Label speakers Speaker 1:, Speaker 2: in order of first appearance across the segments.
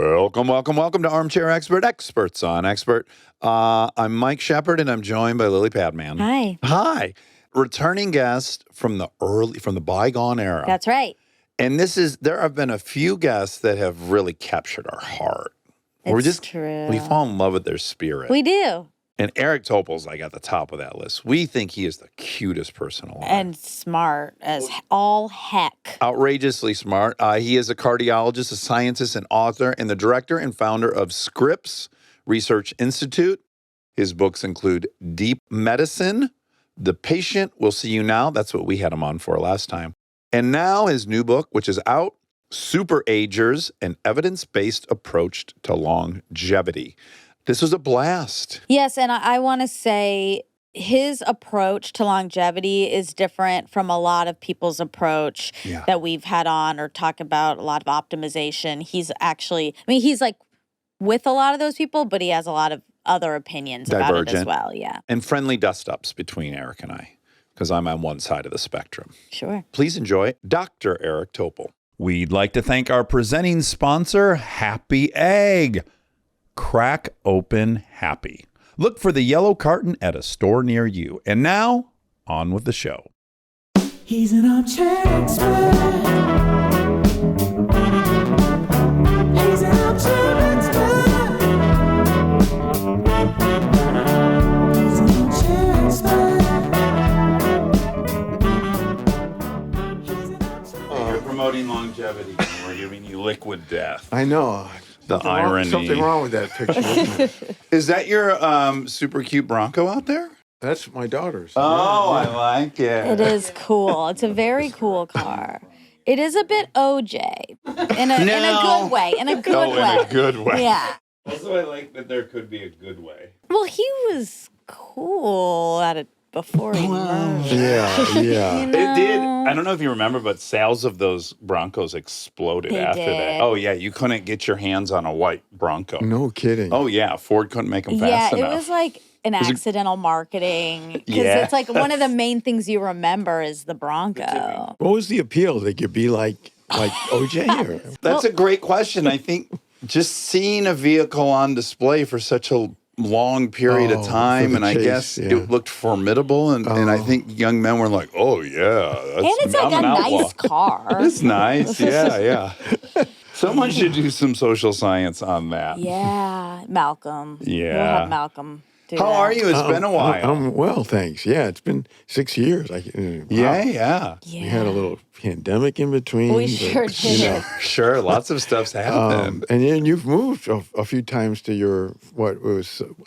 Speaker 1: Welcome to Armchair Expert, Experts on Expert. I'm Mike Shepard, and I'm joined by Lily Padman.
Speaker 2: Hi.
Speaker 1: Hi. Returning guest from the bygone era.
Speaker 2: That's right.
Speaker 1: And there have been a few guests that have really captured our heart.
Speaker 2: It's true.
Speaker 1: We fall in love with their spirit.
Speaker 2: We do.
Speaker 1: And Eric Topol's like at the top of that list. We think he is the cutest person alive.
Speaker 2: And smart as all heck.
Speaker 1: Outrageously smart. He is a cardiologist, a scientist, an author, and the director and founder of Scripps Research Institute. His books include Deep Medicine, The Patient Will See You Now. That's what we had him on for last time. And now his new book, which is out, Super Agers, an evidence-based approach to longevity. This was a blast.
Speaker 2: Yes, and I want to say his approach to longevity is different from a lot of people's approach that we've had on or talk about, a lot of optimization. He's like with a lot of those people, but he has a lot of other opinions about it as well. Yeah.
Speaker 1: And friendly dust-ups between Eric and I, because I'm on one side of the spectrum.
Speaker 2: Sure.
Speaker 1: Please enjoy Dr. Eric Topol. We'd like to thank our presenting sponsor, Happy Egg. Crack open happy. Look for the yellow carton at a store near you. And now, on with the show.
Speaker 3: He's an armchair expert. He's an armchair expert. He's an armchair expert.
Speaker 1: You're promoting longevity. We're giving you liquid death.
Speaker 4: I know.
Speaker 1: The irony.
Speaker 4: Something wrong with that picture, isn't it?
Speaker 1: Is that your super cute Bronco out there?
Speaker 4: That's my daughter's.
Speaker 1: Oh, I like it.
Speaker 2: It is cool. It's a very cool car. It is a bit OJ in a good way. In a good way. Yeah.
Speaker 1: Also, I like that there could be a good way.
Speaker 2: Well, he was cool at it before he merged.
Speaker 4: Yeah.
Speaker 2: You know?
Speaker 1: It did. I don't know if you remember, but sales of those Broncos exploded after that. Oh, yeah. You couldn't get your hands on a white Bronco.
Speaker 4: No kidding.
Speaker 1: Oh, yeah. Ford couldn't make them fast enough.
Speaker 2: Yeah, it was like an accidental marketing. Because it's like one of the main things you remember is the Bronco.
Speaker 4: What was the appeal? They could be like OJ? Or?
Speaker 1: That's a great question. I think just seeing a vehicle on display for such a long period of time, and I guess it looked formidable, and I think young men were like, "Oh yeah,
Speaker 2: and it's like a nice car.
Speaker 1: It's nice, yeah." Someone should do some social science on that.
Speaker 2: Yeah, Malcolm.
Speaker 1: Yeah,
Speaker 2: we'll have Malcolm do
Speaker 1: How
Speaker 2: that.
Speaker 1: are you? It's been a while.
Speaker 4: I'm well, thanks. Yeah, it's been 6 years. Wow.
Speaker 1: Yeah.
Speaker 4: We had a little pandemic in between.
Speaker 2: We sure did.
Speaker 1: Sure, lots of stuff's happened.
Speaker 4: And then you've moved a few times to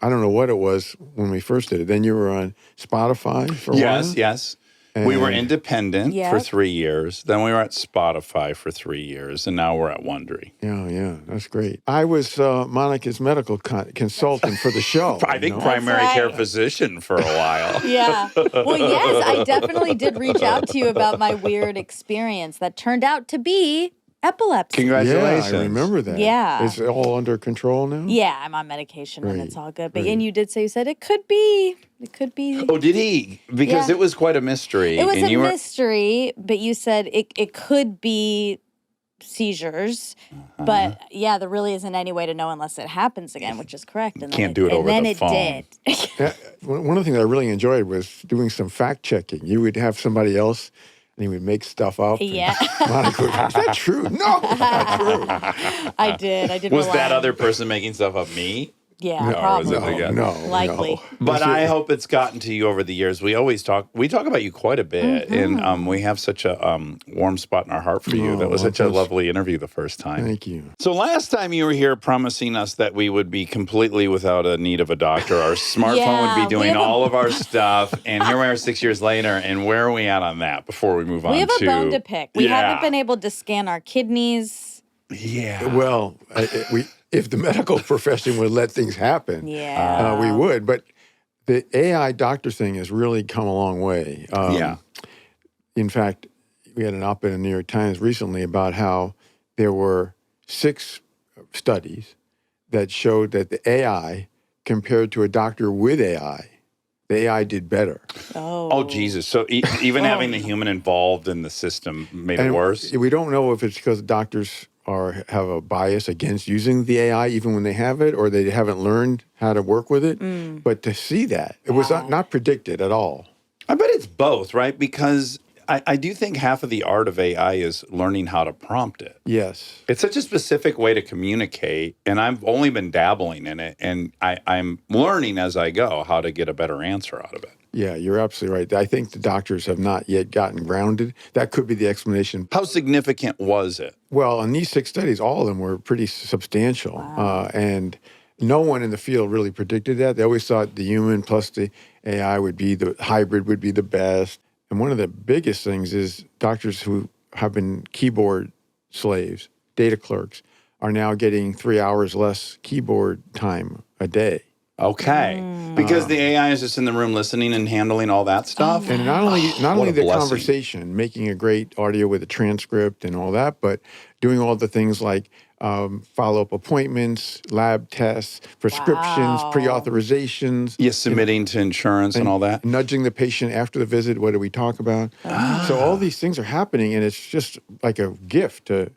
Speaker 4: I don't know what it was when we first did it. Then you were on Spotify for a while?
Speaker 1: Yes. We were independent for 3 years. Then we were at Spotify for 3 years. And now we're at Wondery.
Speaker 4: Yeah. That's great. I was Monica's medical consultant for the show.
Speaker 1: I think primary care physician for a while.
Speaker 2: Yeah. Well, yes, I definitely did reach out to you about my weird experience that turned out to be epilepsy.
Speaker 1: Congratulations.
Speaker 4: Yeah, I remember that.
Speaker 2: Yeah.
Speaker 4: Is it all under control now?
Speaker 2: Yeah, I'm on medication and it's all good. But
Speaker 4: Great.
Speaker 2: and you said it could be. It could be.
Speaker 1: Oh, did he? Because it was quite a mystery.
Speaker 2: It was a mystery, but you said it could be seizures. But yeah, there really isn't any way to know unless it happens again, which is correct. And
Speaker 1: Can't do it over the phone.
Speaker 2: And then it did.
Speaker 4: One of the things I really enjoyed was doing some fact checking. You would have somebody else, and he would make stuff up.
Speaker 2: Yeah.
Speaker 4: Monica would, is that true? No, it's not true.
Speaker 2: I did.
Speaker 1: Was that other person making stuff up me?
Speaker 2: Yeah,
Speaker 1: No,
Speaker 2: probably.
Speaker 1: was it again?
Speaker 4: No.
Speaker 2: Likely.
Speaker 1: But I hope it's gotten to you over the years. We talk about you quite a bit, and we have such a warm spot in our heart for you. That was such a lovely interview the first time.
Speaker 4: Thank you.
Speaker 1: So last time you were here promising us that we would be completely without a need of a doctor. Our smartphone would be doing all of our stuff, and here we are 6 years later, and where are we at on that before we move on to...
Speaker 2: We have a bone to pick. We haven't been able to scan our kidneys.
Speaker 1: Yeah.
Speaker 4: Well, if the medical profession would let things happen, we would. But the AI doctor thing has really come a long way. In fact, we had an op-ed in the New York Times recently about how there were 6 studies that showed that the AI, compared to a doctor with AI, the AI did better.
Speaker 1: Oh, Jesus. So even having the human involved in the system made it worse?
Speaker 4: We don't know if it's because doctors have a bias against using the AI even when they have it, or they haven't learned how to work with it. But to see that, it was not predicted at all.
Speaker 1: I bet it's both, right? Because I do think half of the art of AI is learning how to prompt it.
Speaker 4: Yes.
Speaker 1: It's such a specific way to communicate, and I've only been dabbling in it, and I'm learning as I go how to get a better answer out of it.
Speaker 4: Yeah, you're absolutely right. I think the doctors have not yet gotten grounded. That could be the explanation.
Speaker 1: How significant was it?
Speaker 4: Well, on these 6 studies, all of them were pretty substantial. And no one in the field really predicted that. They always thought the human plus the AI would be the hybrid would be the best. And one of the biggest things is doctors who have been keyboard slaves, data clerks, are now getting 3 hours less keyboard time a day.
Speaker 1: Okay. Because the AI is just in the room listening and handling all that stuff.
Speaker 4: And not only
Speaker 1: What a
Speaker 4: the
Speaker 1: blessing.
Speaker 4: conversation, making a great audio with a transcript and all that, but doing all the things like follow-up appointments, lab tests, prescriptions, pre-authorizations.
Speaker 1: Yes, submitting to insurance and all that.
Speaker 4: Nudging the patient after the visit, what do we talk about? So all these things are happening, and it's just like a gift to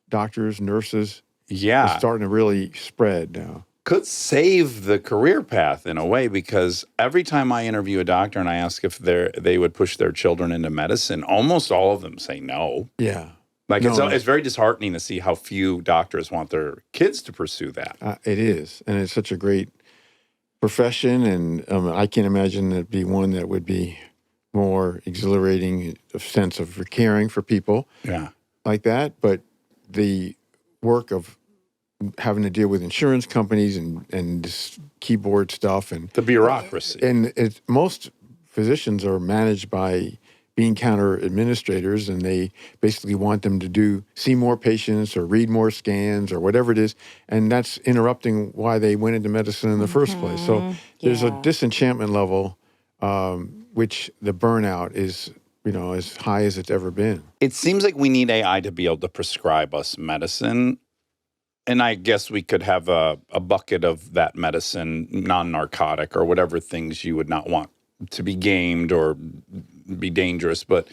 Speaker 4: doctors, nurses.
Speaker 1: Yeah.
Speaker 4: It's starting to really spread now.
Speaker 1: Could save the career path in a way, because every time I interview a doctor and I ask if they would push their children into medicine, almost all of them say no.
Speaker 4: Yeah.
Speaker 1: Like
Speaker 4: No,
Speaker 1: it's very disheartening to see how few doctors want their kids to pursue that.
Speaker 4: It is, and it's such a great profession, and I can't imagine it'd be one that would be more exhilarating, a sense of caring for people like that. But the work of having to deal with insurance companies and this keyboard stuff and
Speaker 1: The bureaucracy.
Speaker 4: and most physicians are managed by bean counter administrators, and they basically want them to see more patients or read more scans or whatever it is, and that's interrupting why they went into medicine in the first place. So there's a disenchantment level, which the burnout is, as high as it's ever been.
Speaker 1: It seems like we need AI to be able to prescribe us medicine. And I guess we could have a bucket of that medicine, non-narcotic or whatever things you would not want to be gamed or be dangerous. But,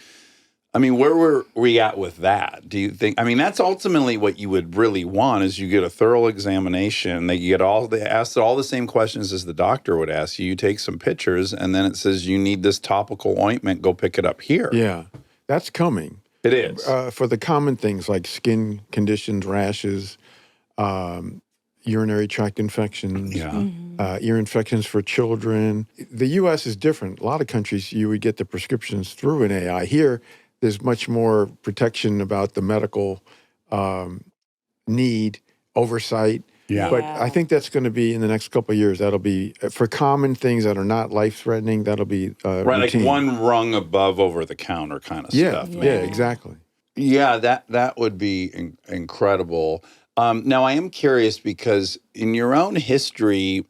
Speaker 1: I mean, where were we at with that? Do you think, that's ultimately what you would really want is you get a thorough examination. They ask all the same questions as the doctor would ask you. You take some pictures, and then it says you need this topical ointment. Go pick it up here.
Speaker 4: Yeah, that's coming.
Speaker 1: It is.
Speaker 4: For the common things like skin conditions, rashes, urinary tract infections, ear infections for children. The U.S. is different. A lot of countries, you would get the prescriptions through an AI. Here, there's much more protection about the medical need, oversight.
Speaker 1: Yeah.
Speaker 4: But I think that's going to be in the next couple of years. That'll be, for common things that are not life-threatening, that'll be
Speaker 1: right,
Speaker 4: routine.
Speaker 1: like one rung above over-the-counter kind of stuff.
Speaker 4: Yeah, exactly.
Speaker 1: Yeah, that would be incredible. Now, I am curious because in your own history,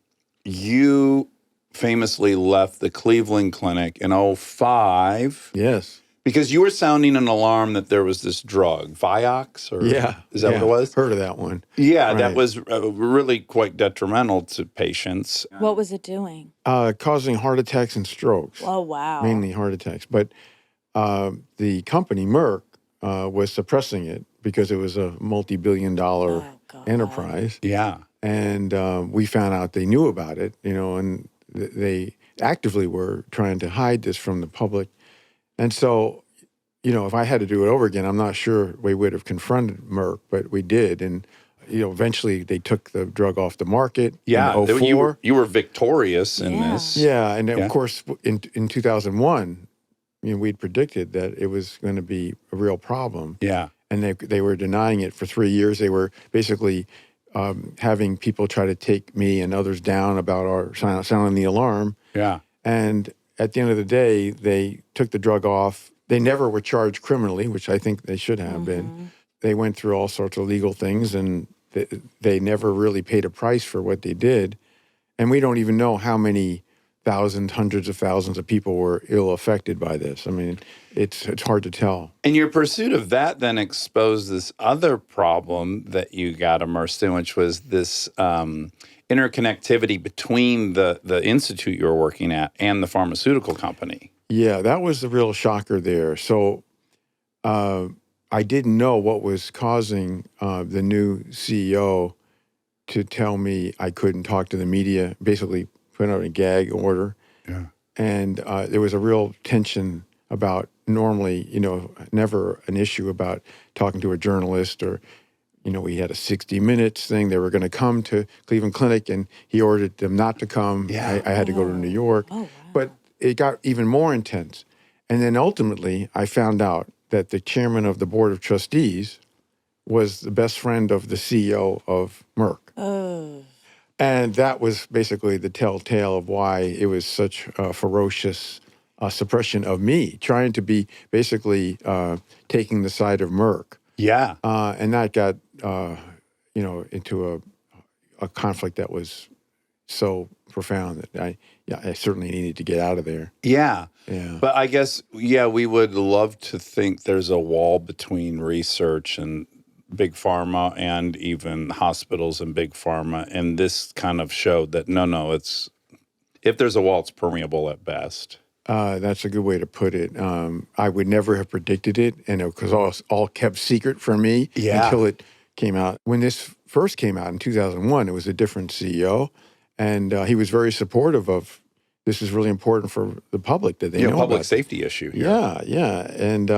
Speaker 1: you famously left the Cleveland Clinic in 2005.
Speaker 4: Yes.
Speaker 1: Because you were sounding an alarm that there was this drug, Vioxx, or is that what it was?
Speaker 4: Heard of that one.
Speaker 1: Yeah,
Speaker 4: Right.
Speaker 1: that was really quite detrimental to patients.
Speaker 2: What was it doing?
Speaker 4: Causing heart attacks and strokes.
Speaker 2: Oh, wow.
Speaker 4: Mainly heart attacks. But the company, Merck, was suppressing it because it was a multi-billion-dollar enterprise.
Speaker 1: Yeah.
Speaker 4: And we found out they knew about it, and they actively were trying to hide this from the public. And so, if I had to do it over again, I'm not sure we would have confronted Merck, but we did. And, eventually they took the drug off the market in 2004.
Speaker 1: You were victorious in this.
Speaker 4: Yeah, and of course, in 2001, we'd predicted that it was going to be a real problem.
Speaker 1: Yeah.
Speaker 4: And they were denying it for 3 years. They were basically having people try to take me and others down about our sounding the alarm.
Speaker 1: Yeah.
Speaker 4: And at the end of the day, they took the drug off. They never were charged criminally, which I think they should have been. They went through all sorts of legal things, and they never really paid a price for what they did. And we don't even know how many thousands, hundreds of thousands of people were ill affected by this. It's hard to tell.
Speaker 1: And your pursuit of that then exposed this other problem that you got immersed in, which was this interconnectivity between the institute you were working at and the pharmaceutical company.
Speaker 4: Yeah, that was the real shocker there. So I didn't know what was causing the new CEO to tell me I couldn't talk to the media, basically put out a gag order.
Speaker 1: Yeah.
Speaker 4: And there was a real tension about normally, never an issue about talking to a journalist or, we had a 60 Minutes thing. They were going to come to Cleveland Clinic and he ordered them not to come.
Speaker 1: Yeah.
Speaker 4: I had to go to New York.
Speaker 2: Oh, wow.
Speaker 4: But it got even more intense. And then ultimately I found out that the chairman of the board of trustees was the best friend of the CEO of Merck.
Speaker 2: Oh.
Speaker 4: And that was basically the telltale of why it was such a ferocious suppression of me, trying to be basically taking the side of Merck.
Speaker 1: Yeah.
Speaker 4: And that got, into a conflict that was so profound that I certainly needed to get out of there.
Speaker 1: Yeah.
Speaker 4: Yeah.
Speaker 1: But I guess, we would love to think there's a wall between research and big pharma and even hospitals and big pharma. And this kind of showed that, no, if there's a wall, it's permeable at best.
Speaker 4: That's a good way to put it. I would never have predicted it, and it was all kept secret from me until it came out. When this first came out in 2001, it was a different CEO, and he was very supportive of this is really important for the public that they know
Speaker 1: public
Speaker 4: about
Speaker 1: safety issue here.
Speaker 4: Yeah, and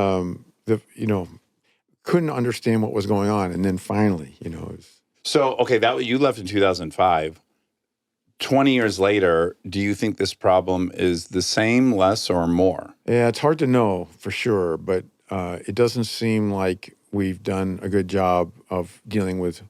Speaker 4: couldn't understand what was going on, and then finally, it was.
Speaker 1: So, okay, you left in 2005. 20 years later, do you think this problem is the same, less, or more?
Speaker 4: Yeah, it's hard to know for sure, but it doesn't seem like we've done a good job of dealing with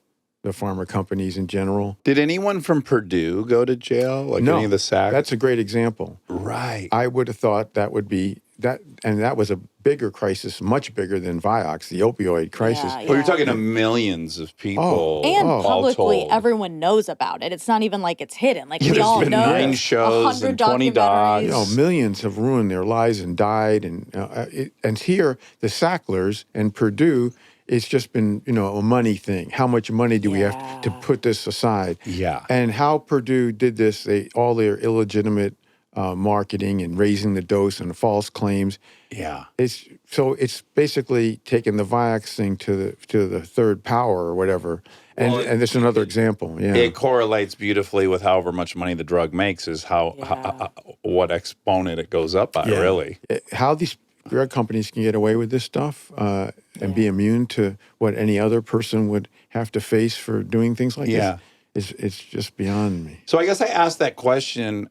Speaker 4: the pharma companies in general.
Speaker 1: Did anyone from Purdue go to jail? Like
Speaker 4: No,
Speaker 1: any of the SAC?
Speaker 4: that's a great example.
Speaker 1: Right.
Speaker 4: I would have thought that would be that, and that was a bigger crisis, much bigger than Vioxx, the opioid crisis.
Speaker 2: Yeah,
Speaker 1: Well, you're talking to millions of people.
Speaker 2: And
Speaker 1: all
Speaker 2: publicly,
Speaker 1: told.
Speaker 2: everyone knows about it. It's not even like it's hidden. Like we
Speaker 1: There's
Speaker 2: all
Speaker 1: been
Speaker 2: know.
Speaker 1: 9 shows
Speaker 2: 100
Speaker 1: and 20 docs.
Speaker 2: documentaries.
Speaker 4: Millions have ruined their lives and died, and here the Sacklers and Purdue, it's just been a money thing. How much money do we have to put this aside?
Speaker 1: Yeah.
Speaker 4: And how Purdue did this, all their illegitimate marketing and raising the dose and false claims.
Speaker 1: Yeah.
Speaker 4: It's basically taking the Vioxx thing to the third power or whatever. And and this is another example. Yeah.
Speaker 1: It correlates beautifully with however much money the drug makes is how what exponent it goes up by, really.
Speaker 4: How these drug companies can get away with this stuff and be immune to what any other person would have to face for doing things like this, it's just beyond me.
Speaker 1: So I guess I asked that question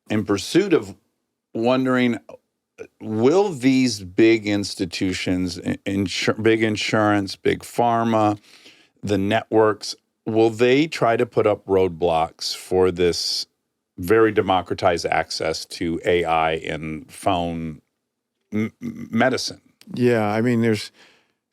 Speaker 1: in pursuit of wondering, will these big institutions, big insurance, big pharma, the networks, will they try to put up roadblocks for this very democratized access to AI and phone medicine?
Speaker 4: Yeah, I mean, there's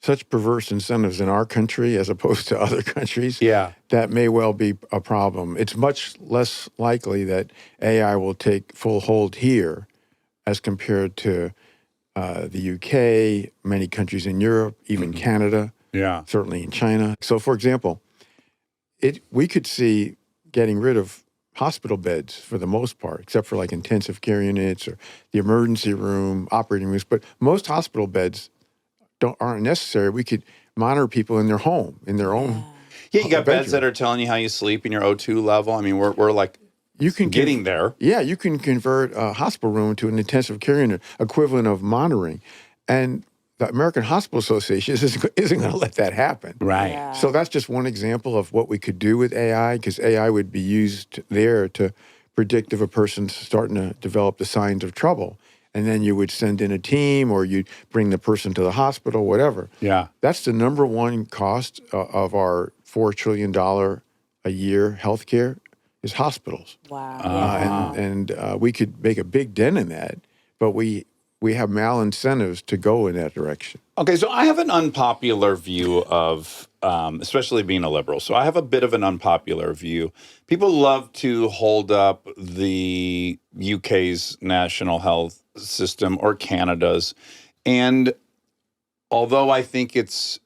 Speaker 4: such perverse incentives in our country as opposed to other countries.
Speaker 1: Yeah.
Speaker 4: That may well be a problem. It's much less likely that AI will take full hold here as compared to the UK, many countries in Europe, even Canada, certainly in China. So, for example, we could see getting rid of hospital beds for the most part, except for like intensive care units or the emergency room, operating rooms. But most hospital beds aren't necessary. We could monitor people in their home, in their own.
Speaker 1: Yeah, you got
Speaker 4: bedroom.
Speaker 1: beds that are telling you how you sleep in your O2 level. I mean, we're like getting there.
Speaker 4: Yeah, you can convert a hospital room to an intensive care unit, equivalent of monitoring. And the American Hospital Association isn't going to let that happen.
Speaker 1: Right.
Speaker 2: Yeah.
Speaker 4: So that's just one example of what we could do with AI, because AI would be used there to predict if a person's starting to develop the signs of trouble. And then you would send in a team or you'd bring the person to the hospital, whatever.
Speaker 1: Yeah.
Speaker 4: That's the number one cost of our $4 trillion a year healthcare is hospitals.
Speaker 2: Wow.
Speaker 4: And we could make a big dent in that, but we have malincentives to go in that direction.
Speaker 1: Okay, so I have an unpopular view of, especially being a liberal. So I have a bit of an unpopular view. People love to hold up the UK's national health system or Canada's. And Although I think it's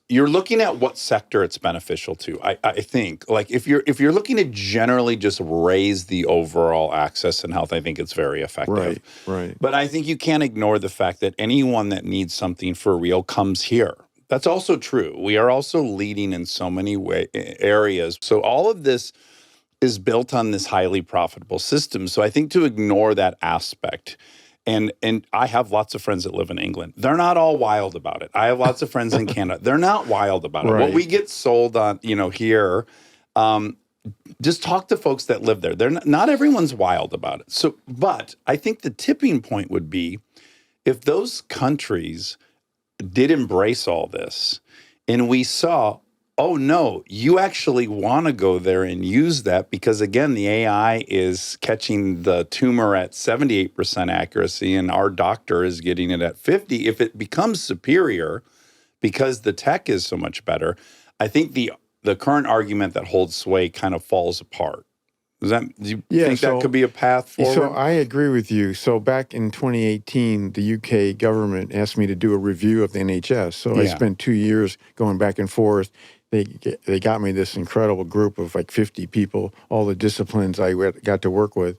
Speaker 1: you're looking at what sector it's beneficial to. I think like if you're looking to generally just raise the overall access and health, I think it's very effective.
Speaker 4: Right.
Speaker 1: But I think you can't ignore the fact that anyone that needs something for real comes here. That's also true. We are also leading in so many areas. So all of this is built on this highly profitable system. So I think to ignore that aspect. And I have lots of friends that live in England. They're not all wild about it. I have lots of friends in Canada. They're not wild about it.
Speaker 4: Right.
Speaker 1: What we get sold on, here, just talk to folks that live there. They're not everyone's wild about it. So, but I think the tipping point would be if those countries did embrace all this, and we saw, oh no, you actually want to go there and use that because, again, the AI is catching the tumor at 78% accuracy and our doctor is getting it at 50%. If it becomes superior because the tech is so much better, I think the current argument that holds sway kind of falls apart. Do you think that could be a path forward?
Speaker 4: So I agree with you. So back in 2018, the UK government asked me to do a review of the NHS. So I spent 2 years going back and forth. They got me this incredible group of like 50 people, all the disciplines I got to work with.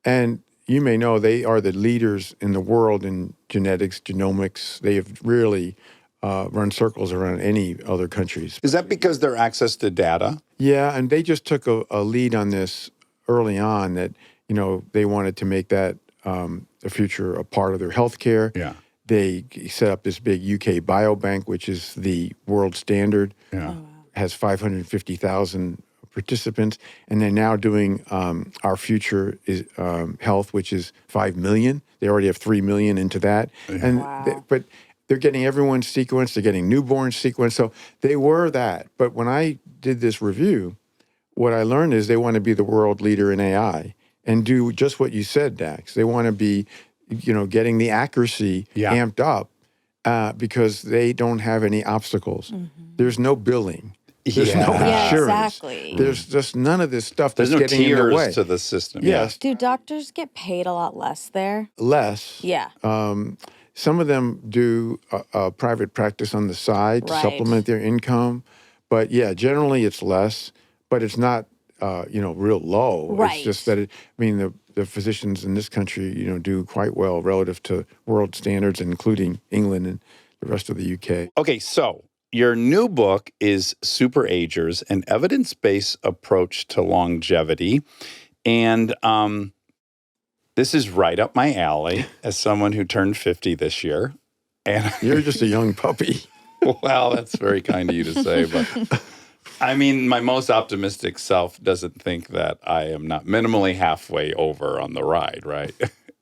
Speaker 4: And you may know they are the leaders in the world in genetics, genomics. They have really run circles around any other countries.
Speaker 1: Is that because their access to data?
Speaker 4: Yeah, and they just took a lead on this early on that, they wanted to make that the future a part of their healthcare.
Speaker 1: Yeah.
Speaker 4: They set up this big UK biobank, which is the world standard.
Speaker 1: Yeah.
Speaker 4: Has 550,000 participants, and they're now doing Our Future is Health, which is 5 million. They already have 3 million into that, but they're getting everyone sequenced. They're getting newborn sequenced. So they were that. But when I did this review, what I learned is they want to be the world leader in AI and do just what you said, Dax. They want to be, getting the accuracy amped up because they don't have any obstacles. Mm-hmm. There's no billing. There's no insurance.
Speaker 2: Exactly.
Speaker 4: There's just none of this stuff that's
Speaker 1: There's no
Speaker 4: getting in the way.
Speaker 1: tiers to the system.
Speaker 4: Yes.
Speaker 2: Do doctors get paid a lot less there?
Speaker 4: Less.
Speaker 2: Yeah.
Speaker 4: Some of them do a private practice on the side to supplement their income. But yeah, generally it's less, but it's not, real low.
Speaker 2: Right.
Speaker 4: It's just that, the physicians in this country, do quite well relative to world standards, including England and the rest of the UK.
Speaker 1: Okay, so your new book is Super Agers, an evidence-based approach to longevity. And this is right up my alley as someone who turned 50 this year. And
Speaker 4: you're just a young puppy.
Speaker 1: Well, that's very kind of you to say, but my most optimistic self doesn't think that I am not minimally halfway over on the ride, right?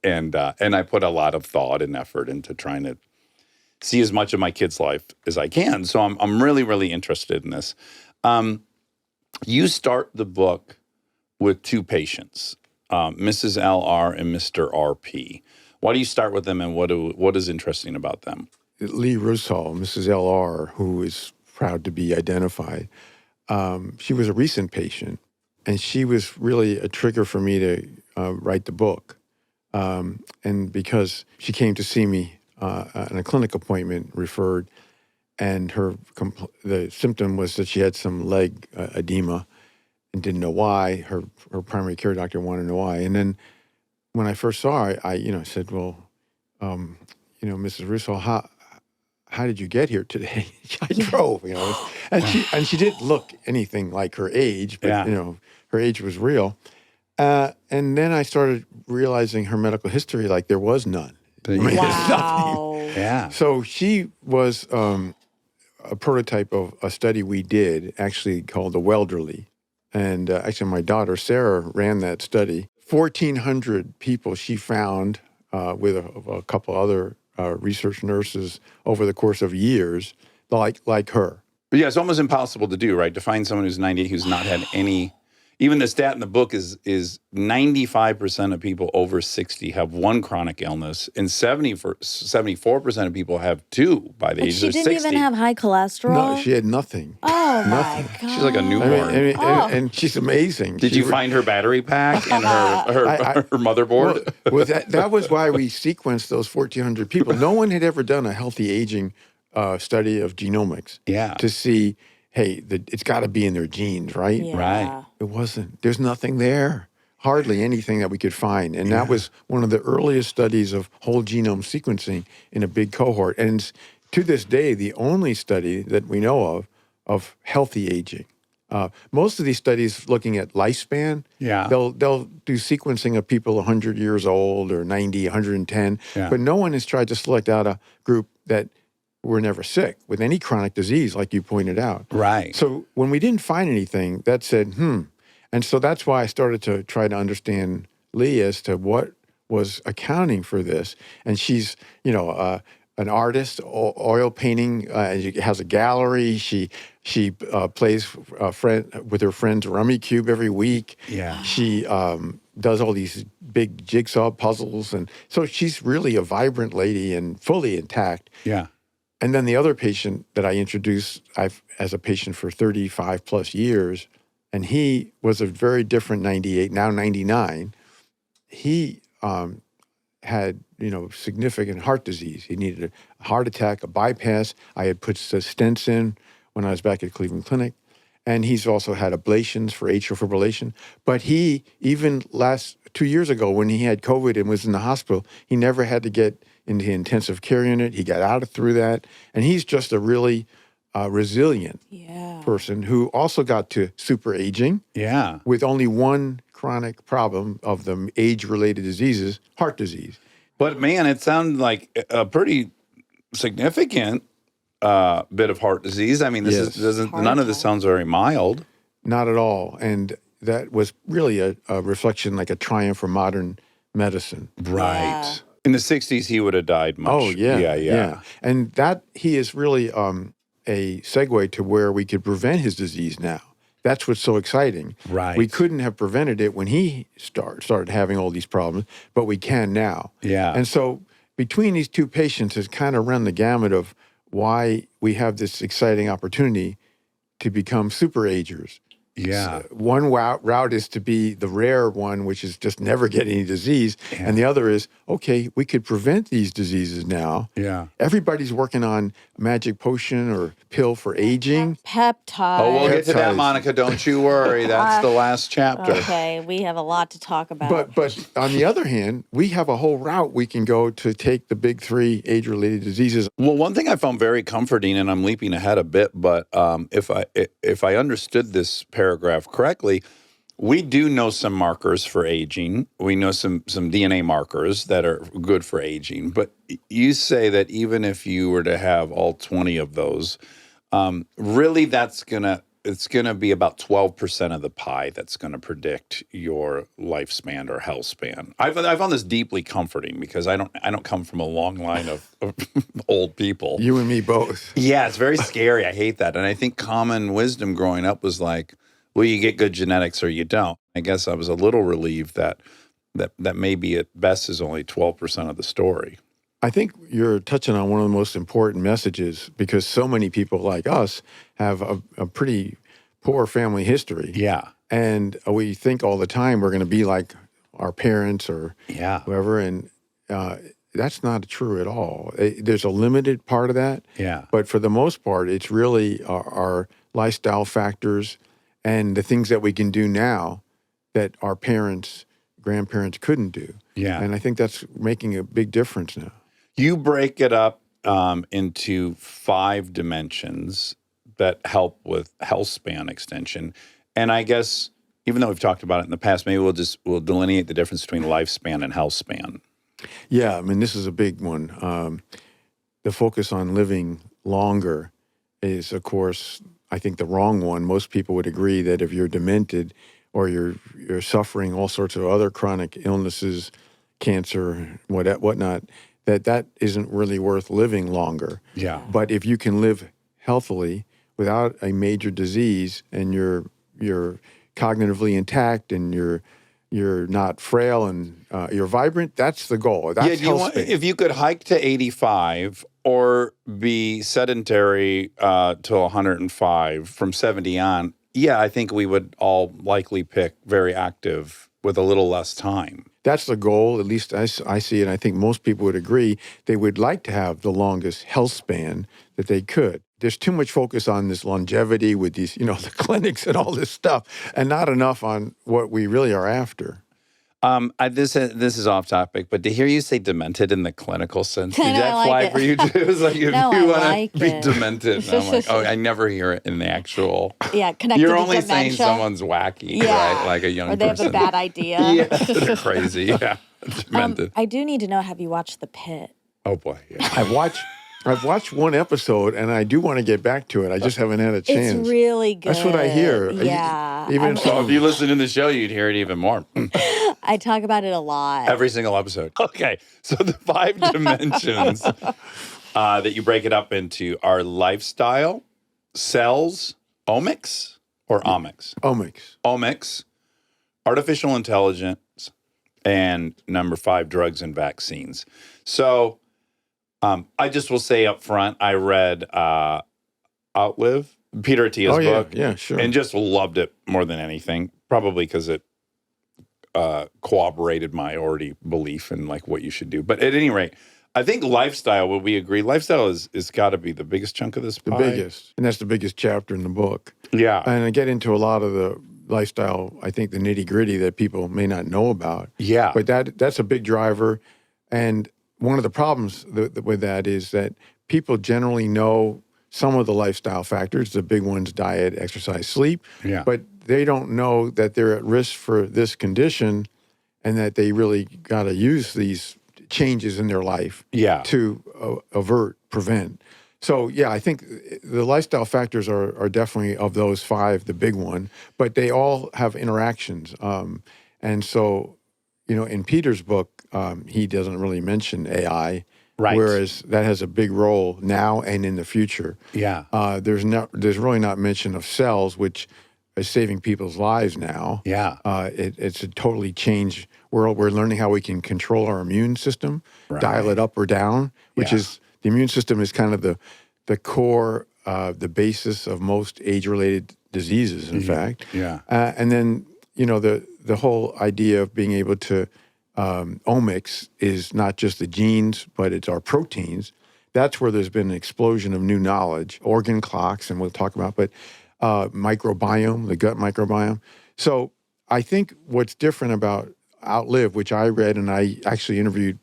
Speaker 1: And I put a lot of thought and effort into trying to see as much of my kid's life as I can. So I'm really, really interested in this. You start the book with two patients, Mrs. LR and Mr. RP. Why do you start with them, and what is interesting about them?
Speaker 4: Lee Rusall, Mrs. LR, who is proud to be identified, she was a recent patient, and she was really a trigger for me to write the book. And because she came to see me on a clinic appointment, referred, and the symptom was that she had some leg edema and didn't know why. Her primary care doctor wanted to know why. And then when I first saw her, I said, well, Mrs. Russell, how did you get here today? I drove, and she didn't look anything like her age, but her age was real. And then I started realizing her medical history, like there was none.
Speaker 2: Wow.
Speaker 1: Yeah.
Speaker 4: So she was a prototype of a study we did, actually called the Welderly. And actually, my daughter, Sarah, ran that study. 1,400 people she found with a couple other research nurses over the course of years, like her.
Speaker 1: But yeah, it's almost impossible to do, right? To find someone who's 98 who's not had any. Even the stat in the book is 95% of people over 60 have one chronic illness, and 74% of people have two by the age of 60.
Speaker 2: She didn't even have high cholesterol?
Speaker 4: No, she had nothing.
Speaker 2: Oh,
Speaker 4: nothing.
Speaker 2: my God.
Speaker 1: She's like a newborn.
Speaker 4: And she's amazing.
Speaker 1: Did you find her battery pack and her motherboard?
Speaker 4: Well, that was why we sequenced those 1,400 people. No one had ever done a healthy aging study of genomics to see, hey, it's got to be in their genes, right?
Speaker 2: Yeah.
Speaker 1: Right.
Speaker 4: It wasn't. There's nothing there. Hardly anything that we could find. And that was one of the earliest studies of whole genome sequencing in a big cohort. And it's, to this day, the only study that we know of healthy aging. Most of these studies looking at lifespan, they'll do sequencing of people 100 years old or 90, 110, but no one has tried to select out a group that were never sick with any chronic disease, like you pointed out.
Speaker 1: Right.
Speaker 4: So when we didn't find anything, that said, And so that's why I started to try to understand Lee as to what was accounting for this. And she's, an artist, oil painting, has a gallery. She plays with her friends Rummy Cube every week.
Speaker 1: Yeah.
Speaker 4: She does all these big jigsaw puzzles. And so she's really a vibrant lady and fully intact.
Speaker 1: Yeah.
Speaker 4: And then the other patient that I introduced as a patient for 35 plus years, and he was a very different 98, now 99. He had, significant heart disease. He needed a heart attack, a bypass. I had put stents in when I was back at Cleveland Clinic. And he's also had ablations for atrial fibrillation. But he, even 2 years ago when he had COVID and was in the hospital, he never had to get into the intensive care unit. He got out through that. And he's just a really resilient person who also got to super aging with only one chronic problem of the age-related diseases, heart disease.
Speaker 1: But man, it sounded like a pretty significant bit of heart disease. I mean, none of this sounds very mild.
Speaker 4: Not at all. And that was really a reflection, like a triumph for modern medicine.
Speaker 1: Right.
Speaker 2: Yeah.
Speaker 1: In the 60s, he would have died much.
Speaker 4: Oh, yeah. And that he is really a segue to where we could prevent his disease now. That's what's so exciting.
Speaker 1: Right.
Speaker 4: We couldn't have prevented it when he started having all these problems, but we can now.
Speaker 1: Yeah.
Speaker 4: And so between these two patients has kind of run the gamut of why we have this exciting opportunity to become super agers.
Speaker 1: Yeah.
Speaker 4: So one route is to be the rare one, which is just never get any disease. Yeah. And the other is, okay, we could prevent these diseases now.
Speaker 1: Yeah.
Speaker 4: Everybody's working on a magic potion or pill for aging.
Speaker 2: Peptides.
Speaker 1: Oh, we'll get to that, Monica. Don't you worry. That's the last chapter.
Speaker 2: Okay, we have a lot to talk about.
Speaker 4: But on the other hand, we have a whole route we can go to take the big three age-related diseases.
Speaker 1: Well, one thing I found very comforting, and I'm leaping ahead a bit, but if I understood this paragraph correctly, we do know some markers for aging. We know some DNA markers that are good for aging. But you say that even if you were to have all 20 of those, really it's gonna be about 12% of the pie that's gonna predict your lifespan or health span. I found this deeply comforting because I don't come from a long line of old people.
Speaker 4: You and me both.
Speaker 1: Yeah, it's very scary. I hate that. And I think common wisdom growing up was like, well, you get good genetics or you don't. I guess I was a little relieved that maybe at best is only 12% of the story.
Speaker 4: I think you're touching on one of the most important messages because so many people like us have a pretty poor family history.
Speaker 1: Yeah.
Speaker 4: And we think all the time we're going to be like our parents or whoever. And that's not true at all. There's a limited part of that.
Speaker 1: Yeah.
Speaker 4: But for the most part, it's really our lifestyle factors and the things that we can do now that our parents, grandparents couldn't do.
Speaker 1: Yeah.
Speaker 4: And I think that's making a big difference now.
Speaker 1: You break it up into 5 dimensions that help with health span extension. And I guess, even though we've talked about it in the past, maybe we'll delineate the difference between lifespan and health span.
Speaker 4: Yeah, I mean, this is a big one. The focus on living longer is, of course, I think the wrong one. Most people would agree that if you're demented or you're suffering all sorts of other chronic illnesses, cancer, whatnot, that isn't really worth living longer.
Speaker 1: Yeah.
Speaker 4: But if you can live healthily without a major disease and you're cognitively intact and you're not frail and you're vibrant, that's the goal. That's
Speaker 1: if you could hike to 85 or be sedentary till 105 from 70 on, I think we would all likely pick very active with a little less time.
Speaker 4: that's the goal. At least I see it. I think most people would agree. They would like to have the longest health span that they could. There's too much focus on this longevity with these, the clinics and all this stuff, and not enough on what we really are after.
Speaker 1: This is off topic, but to hear you say demented in the clinical sense, did
Speaker 2: I
Speaker 1: that
Speaker 2: like
Speaker 1: fly
Speaker 2: it.
Speaker 1: for you too? It's like if
Speaker 2: No,
Speaker 1: you
Speaker 2: I
Speaker 1: want
Speaker 2: like
Speaker 1: to be
Speaker 2: it.
Speaker 1: demented, and I'm like, oh, I never hear it in the actual.
Speaker 2: Yeah, connected
Speaker 1: You're
Speaker 2: to
Speaker 1: only saying
Speaker 2: dementia.
Speaker 1: someone's wacky,
Speaker 2: Yeah.
Speaker 1: right? Like a young
Speaker 2: Or they
Speaker 1: person.
Speaker 2: have a bad idea.
Speaker 1: Yeah, they're crazy. Yeah, demented.
Speaker 2: I do need to know, have you watched The Pit?
Speaker 1: Oh boy, yeah.
Speaker 4: I've watched one episode, and I do want to get back to it. I just haven't had a chance.
Speaker 2: It's really good.
Speaker 4: That's what I hear.
Speaker 2: Yeah.
Speaker 4: Even
Speaker 1: So if you listen to the show, you'd hear it even more.
Speaker 2: I talk about it a lot.
Speaker 1: Every single episode. Okay, so the 5 dimensions that you break it up into are lifestyle, cells, omics, or omics?
Speaker 4: Omics.
Speaker 1: Omics, artificial intelligence, and number 5, drugs and vaccines. So I just will say up front, I read Outlive, Peter Attia's book.
Speaker 4: Yeah, sure.
Speaker 1: And just loved it more than anything, probably because it corroborated my already belief in like what you should do. But at any rate, I think lifestyle, would we agree? Lifestyle is got to be the biggest chunk of this
Speaker 4: The
Speaker 1: pie.
Speaker 4: biggest. And that's the biggest chapter in the book.
Speaker 1: Yeah.
Speaker 4: And I get into a lot of the lifestyle, I think the nitty gritty that people may not know about.
Speaker 1: Yeah.
Speaker 4: But that's a big driver. And one of the problems with that is that people generally know some of the lifestyle factors, the big ones, diet, exercise, sleep.
Speaker 1: Yeah.
Speaker 4: But they don't know that they're at risk for this condition and that they really got to use these changes in their life
Speaker 1: Yeah.
Speaker 4: to prevent. So, yeah, I think the lifestyle factors are definitely of those 5, the big one, but they all have interactions. And so, in Peter's book, he doesn't really mention AI,
Speaker 1: Right.
Speaker 4: whereas that has a big role now and in the future.
Speaker 1: Yeah.
Speaker 4: There's really not mention of cells, which is saving people's lives now.
Speaker 1: Yeah.
Speaker 4: It's a totally changed world. We're learning how we can control our immune system,
Speaker 1: Right.
Speaker 4: dial it up or down, which
Speaker 1: Yeah.
Speaker 4: is the immune system is kind of the core, the basis of most age-related diseases, in fact.
Speaker 1: Yeah.
Speaker 4: And then, the whole idea of being able to omics is not just the genes, but it's our proteins. That's where there's been an explosion of new knowledge, organ clocks, and we'll talk about, but microbiome, the gut microbiome. So I think what's different about Outlive, which I read and I actually interviewed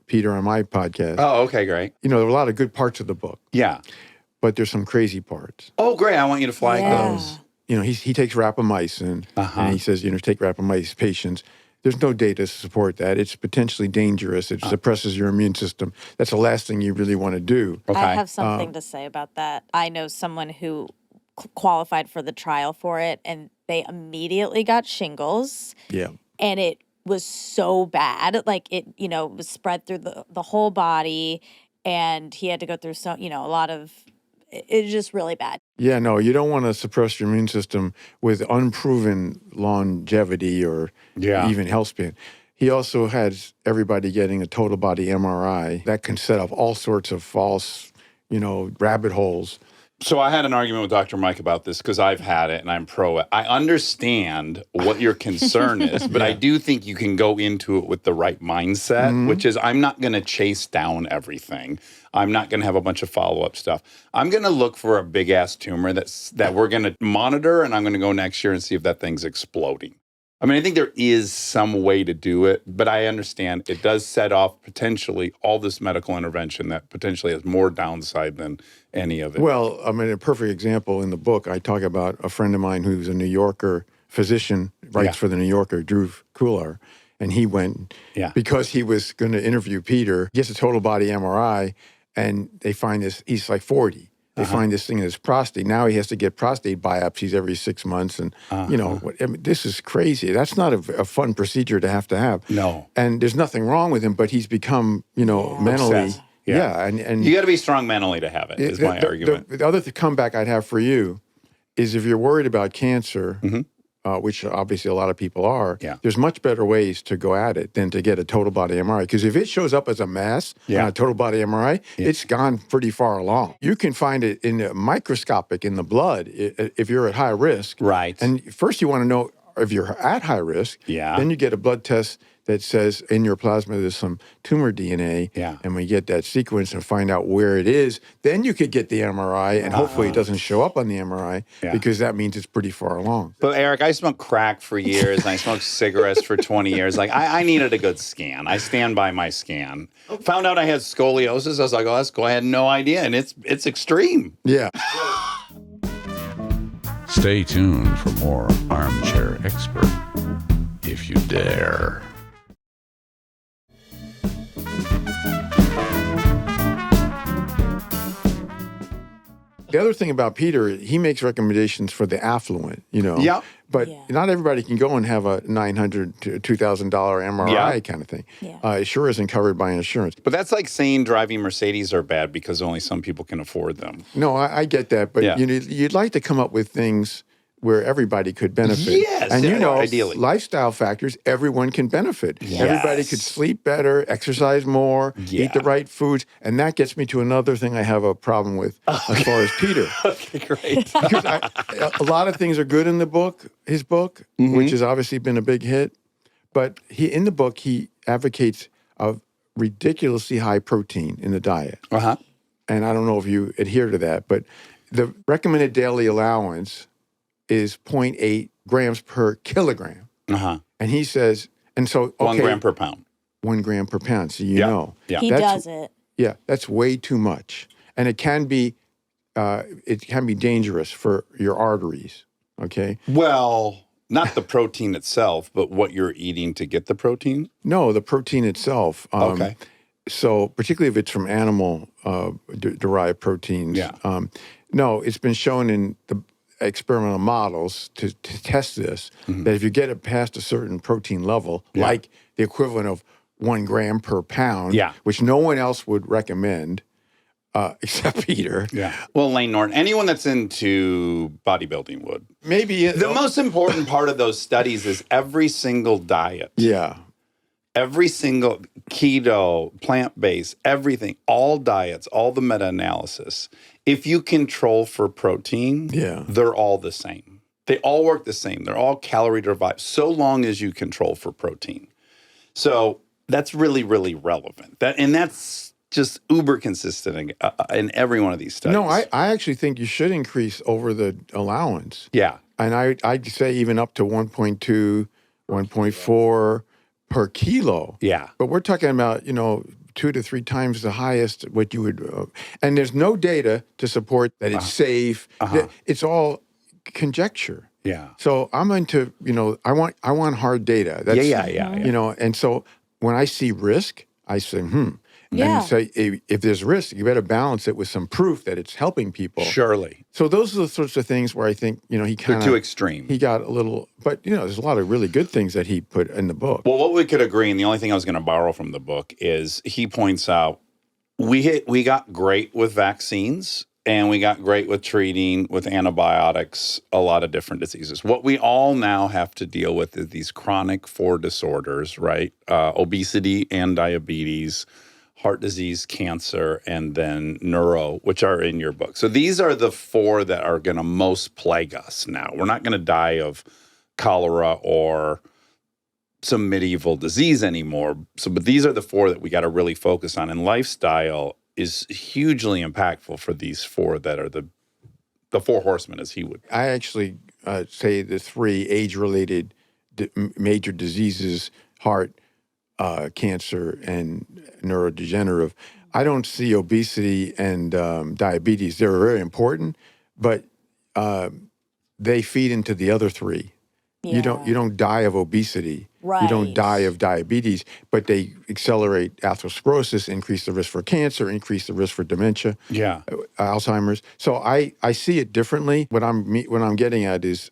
Speaker 4: Peter on my podcast.
Speaker 1: Oh, okay, great.
Speaker 4: There were a lot of good parts of the book,
Speaker 1: Yeah.
Speaker 4: but there's some crazy parts.
Speaker 1: Oh, great. I want you to flag
Speaker 2: Yeah.
Speaker 1: those.
Speaker 4: He takes rapamycin, and he says, take rapamycin patients. There's no data to support that. It's potentially dangerous. It suppresses your immune system. That's the last thing you really want to do.
Speaker 1: Okay.
Speaker 2: I have something to say about that. I know someone who qualified for the trial for it, and they immediately got shingles,
Speaker 4: Yeah.
Speaker 2: and it was so bad. Like it was spread through the whole body, and he had to go through a lot of. It's just really bad.
Speaker 4: Yeah, no, you don't want to suppress your immune system with unproven longevity or
Speaker 1: Yeah.
Speaker 4: even health span. He also has everybody getting a total body MRI that can set up all sorts of false, rabbit holes.
Speaker 1: So I had an argument with Dr. Mike about this because I've had it and I'm pro it. I understand what your concern is, but I do think you can go into it with the right mindset, which is I'm not going to chase down everything. I'm not going to have a bunch of follow-up stuff. I'm going to look for a big-ass tumor that we're going to monitor, and I'm going to go next year and see if that thing's exploding. I mean, I think there is some way to do it, but I understand it does set off potentially all this medical intervention that potentially has more downside than any of it.
Speaker 4: Well, I mean, a perfect example in the book, I talk about a friend of mine who's a New Yorker physician, writes for the New Yorker, Drew Kular, and he went because he was going to interview Peter, gets a total body MRI, and they find this, he's like 40. They find this thing in his prostate. Now he has to get prostate biopsies every 6 months. And, this is crazy. That's not a fun procedure to have.
Speaker 1: No.
Speaker 4: And there's nothing wrong with him, but he's become, mentally.
Speaker 1: Obsessed.
Speaker 4: Yeah. And
Speaker 1: you got to be strong mentally to have it, is my argument.
Speaker 4: The other comeback I'd have for you is if you're worried about cancer, which obviously a lot of people are, there's much better ways to go at it than to get a total body MRI. Because if it shows up as a mass on a total body MRI, it's gone pretty far along. You can find it in microscopic in the blood if you're at high risk.
Speaker 1: Right.
Speaker 4: And first you want to know if you're at high risk.
Speaker 1: Yeah.
Speaker 4: Then you get a blood test that says in your plasma there's some tumor DNA, and we get that sequence and find out where it is, then you could get the MRI, and hopefully it doesn't show up on the MRI because that means it's pretty far along.
Speaker 1: But Eric, I smoked crack for years, and I smoked cigarettes for 20 years. Like, I needed a good scan. I stand by my scan. Found out I had scoliosis. I was like, oh, that's cool. I had no idea, and it's extreme.
Speaker 4: Yeah.
Speaker 5: Stay tuned for more Armchair Expert, if you dare.
Speaker 4: The other thing about Peter, he makes recommendations for the affluent,
Speaker 1: Yeah.
Speaker 4: But not everybody can go and have a $900 to $2,000 MRI kind of thing.
Speaker 2: Yeah.
Speaker 4: It sure isn't covered by insurance.
Speaker 1: But that's like saying driving Mercedes are bad because only some people can afford them.
Speaker 4: No, I get that. But you'd like to come up with things where everybody could benefit.
Speaker 1: Yes,
Speaker 4: and
Speaker 1: ideally.
Speaker 4: Lifestyle factors, everyone can benefit.
Speaker 1: Yes.
Speaker 4: Everybody could sleep better, exercise more, eat the right foods. And that gets me to another thing I have a problem with as far as Peter.
Speaker 1: Okay, great.
Speaker 4: Because a lot of things are good in his book, which has obviously been a big hit. But in the book, he advocates a ridiculously high protein in the diet.
Speaker 1: Uh-huh.
Speaker 4: And I don't know if you adhere to that, but the recommended daily allowance is 0.8 grams per kilogram.
Speaker 1: Uh-huh.
Speaker 4: And he says, and so, okay.
Speaker 1: 1 gram per pound.
Speaker 4: 1 gram per pound, so
Speaker 1: Yeah.
Speaker 2: He does it.
Speaker 4: Yeah, that's way too much. And it can be dangerous for your arteries, okay?
Speaker 1: Well, not the protein itself, but what you're eating to get the protein?
Speaker 4: No, the protein itself.
Speaker 1: Okay.
Speaker 4: So particularly if it's from animal derived proteins.
Speaker 1: Yeah.
Speaker 4: No, it's been shown in the experimental models to test this, that if you get it past a certain protein level, like the equivalent of 1 gram per pound, which no one else would recommend except Peter.
Speaker 1: Yeah. Well, Lane Norton, anyone that's into bodybuilding would.
Speaker 4: Maybe.
Speaker 1: The most important part of those studies is every single diet.
Speaker 4: Yeah.
Speaker 1: Every single keto, plant-based, everything, all diets, all the meta-analysis. If you control for protein, they're all the same. They all work the same. They're all calorie derived, so long as you control for protein. So that's really, really relevant. And that's just uber consistent in every one of these studies.
Speaker 4: No, I actually think you should increase over the allowance.
Speaker 1: Yeah.
Speaker 4: And I'd say even up to 1.2, 1.4 per kilo.
Speaker 1: Yeah.
Speaker 4: But we're talking about, 2 to 3 times the highest what you would, and there's no data to support that it's safe. It's all conjecture.
Speaker 1: Yeah.
Speaker 4: So I'm into, I want hard data. That's,
Speaker 1: Yeah.
Speaker 4: And so when I see risk, I say,
Speaker 2: Yeah.
Speaker 4: And say, if there's risk, you better balance it with some proof that it's helping people.
Speaker 1: Surely.
Speaker 4: So those are the sorts of things where I think, he kind
Speaker 1: They're
Speaker 4: of...
Speaker 1: too extreme.
Speaker 4: He got a little... But, there's a lot of really good things that he put in the book.
Speaker 1: Well, what we could agree, and the only thing I was going to borrow from the book is he points out we got great with vaccines and we got great with treating with antibiotics a lot of different diseases. What we all now have to deal with is these chronic 4 disorders, right? Obesity and diabetes, heart disease, cancer, and then neuro, which are in your book. So these are the 4 that are going to most plague us now. We're not going to die of cholera or some medieval disease anymore. But these are the 4 that we got to really focus on. And lifestyle is hugely impactful for these 4 that are the 4 horsemen, as he would.
Speaker 4: I actually say the 3 age-related major diseases, heart, cancer, and neurodegenerative. I don't see obesity and diabetes. They're very important, but they feed into the other 3.
Speaker 2: Yeah.
Speaker 4: You don't die of obesity.
Speaker 2: Right.
Speaker 4: You don't die of diabetes, but they accelerate atherosclerosis, increase the risk for cancer, increase the risk for dementia, Alzheimer's. So I see it differently. What I'm getting at is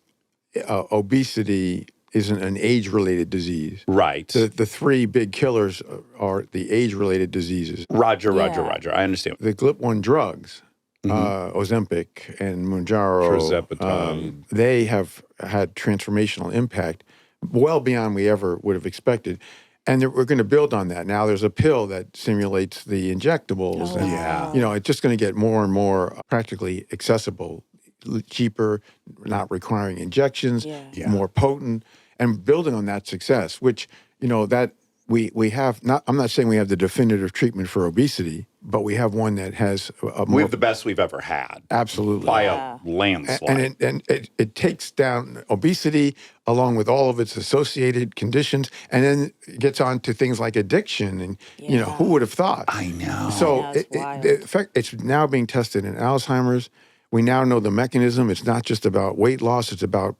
Speaker 4: obesity isn't an age-related disease.
Speaker 1: Right.
Speaker 4: The 3 big killers are the age-related diseases.
Speaker 1: Roger. I understand.
Speaker 4: The GLP-1 drugs, Ozempic and Mounjaro,
Speaker 1: Tirzepatide.
Speaker 4: they have had transformational impact well beyond we ever would have expected. And we're going to build on that. Now there's a pill that simulates the injectables. It's just going to get more and more practically accessible, cheaper, not requiring injections, more potent, and building on that success, which, that we have not. I'm not saying we have the definitive treatment for obesity, but we have one that has a more,
Speaker 1: We have the best we've ever had.
Speaker 4: absolutely
Speaker 1: By a landslide.
Speaker 4: and it takes down obesity along with all of its associated conditions, and then it gets on to things like addiction, and who would have thought?
Speaker 1: I know.
Speaker 4: So
Speaker 2: I know, it's wild.
Speaker 4: in fact, it's now being tested in Alzheimer's. We now know the mechanism. It's not just about weight loss. It's about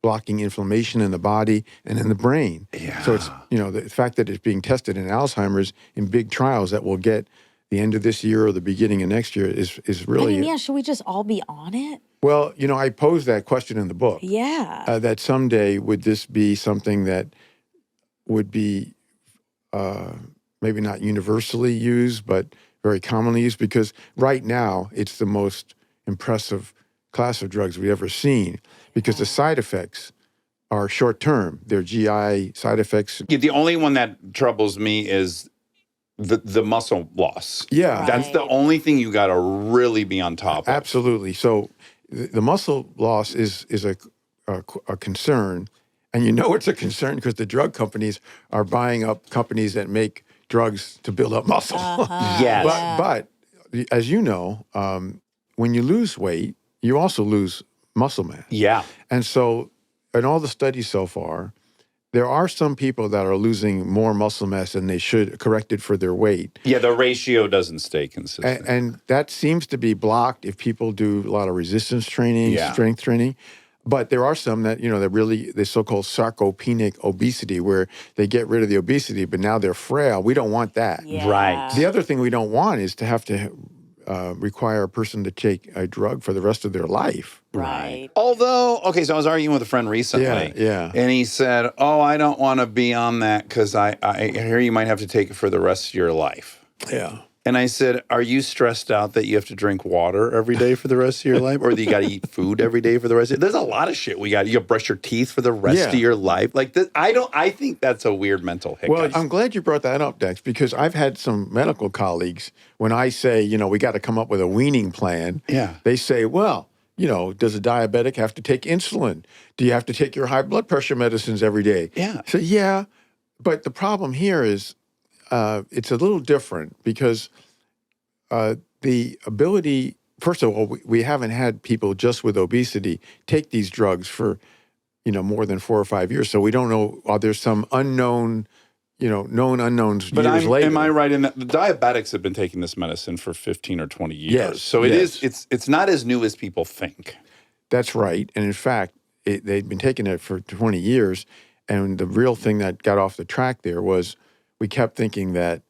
Speaker 4: blocking inflammation in the body and in the brain.
Speaker 1: Yeah.
Speaker 4: So it's, the fact that it's being tested in Alzheimer's in big trials that will get the end of this year or the beginning of next year is really...
Speaker 2: I mean, should we just all be on it?
Speaker 4: Well, I posed that question in the book.
Speaker 2: Yeah.
Speaker 4: That someday would this be something that would be maybe not universally used, but very commonly used? Because right now it's the most impressive class of drugs we've ever seen, because the side effects are short term. They're GI side effects.
Speaker 1: Yeah, the only one that troubles me is the muscle loss.
Speaker 4: Yeah.
Speaker 1: That's the only thing you got to really be on top of.
Speaker 4: Absolutely. So the muscle loss is a concern, and it's a concern because the drug companies are buying up companies that make drugs to build up muscle.
Speaker 1: Yes.
Speaker 4: But as you know, when you lose weight, you also lose muscle mass.
Speaker 1: Yeah.
Speaker 4: And so in all the studies so far, there are some people that are losing more muscle mass than they should, corrected for their weight.
Speaker 1: Yeah, the ratio doesn't stay consistent.
Speaker 4: And that seems to be blocked if people do a lot of resistance training, strength training. But there are some that, that really, the so-called sarcopenic obesity, where they get rid of the obesity, but now they're frail. We don't want that.
Speaker 2: Yeah.
Speaker 1: Right.
Speaker 4: The other thing we don't want is to have to require a person to take a drug for the rest of their life.
Speaker 2: Right.
Speaker 1: Although, okay, so I was arguing with a friend recently.
Speaker 4: Yeah.
Speaker 1: And he said, I don't want to be on that because I hear you might have to take it for the rest of your life.
Speaker 4: Yeah.
Speaker 1: And I said, are you stressed out that you have to drink water every day for the rest of your life? Or that you got to eat food every day for the rest of There's a lot of shit you got to brush your teeth for the rest of your life. Like, I think that's a weird mental hiccup.
Speaker 4: Well, I'm glad you brought that up, Dax, because I've had some medical colleagues, when I say, we got to come up with a weaning plan, they say, well, does a diabetic have to take insulin? Do you have to take your high blood pressure medicines every day?
Speaker 1: Yeah.
Speaker 4: So, yeah, but the problem here is it's a little different because the ability, first of all, we haven't had people just with obesity take these drugs for, more than 4 or 5 years. So we don't know, there's some unknown, known unknowns years later.
Speaker 1: Am I right in that the diabetics have been taking this medicine for 15 or 20 years?
Speaker 4: Yes,
Speaker 1: So it's not as new as people think.
Speaker 4: That's right. And in fact, they've been taking it for 20 years. And the real thing that got off the track there was we kept thinking that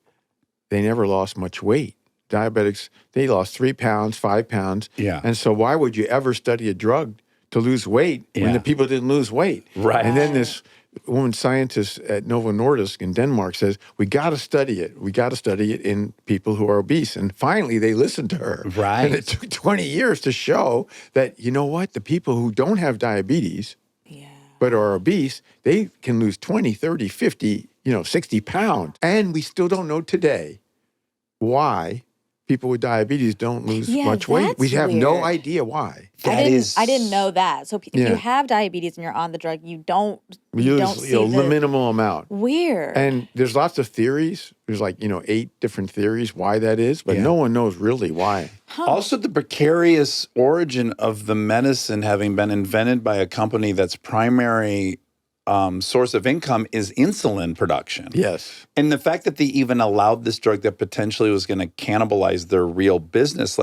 Speaker 4: they never lost much weight. Diabetics, they lost 3 pounds, 5 pounds.
Speaker 1: Yeah.
Speaker 4: And so why would you ever study a drug to lose weight when the people didn't lose weight?
Speaker 1: Right.
Speaker 4: And then this woman scientist at Novo Nordisk in Denmark says, we got to study it. We got to study it in people who are obese. And finally, they listened to her.
Speaker 1: Right.
Speaker 4: And it took 20 years to show that, the people who don't have diabetes but are obese, they can lose 20, 30, 50, 60 pounds. And we still don't know today why people with diabetes don't lose much weight. We have no idea why.
Speaker 2: I didn't know that. So if you have diabetes and you're on the drug, you don't see
Speaker 4: a minimal amount.
Speaker 2: Weird.
Speaker 4: And there's lots of theories. There's 8 different theories why that is, but no one knows really why.
Speaker 1: Also, the precarious origin of the medicine having been invented by a company that's primary source of income is insulin production.
Speaker 4: Yes.
Speaker 1: And the fact that they even allowed this drug that potentially was going to cannibalize their real business,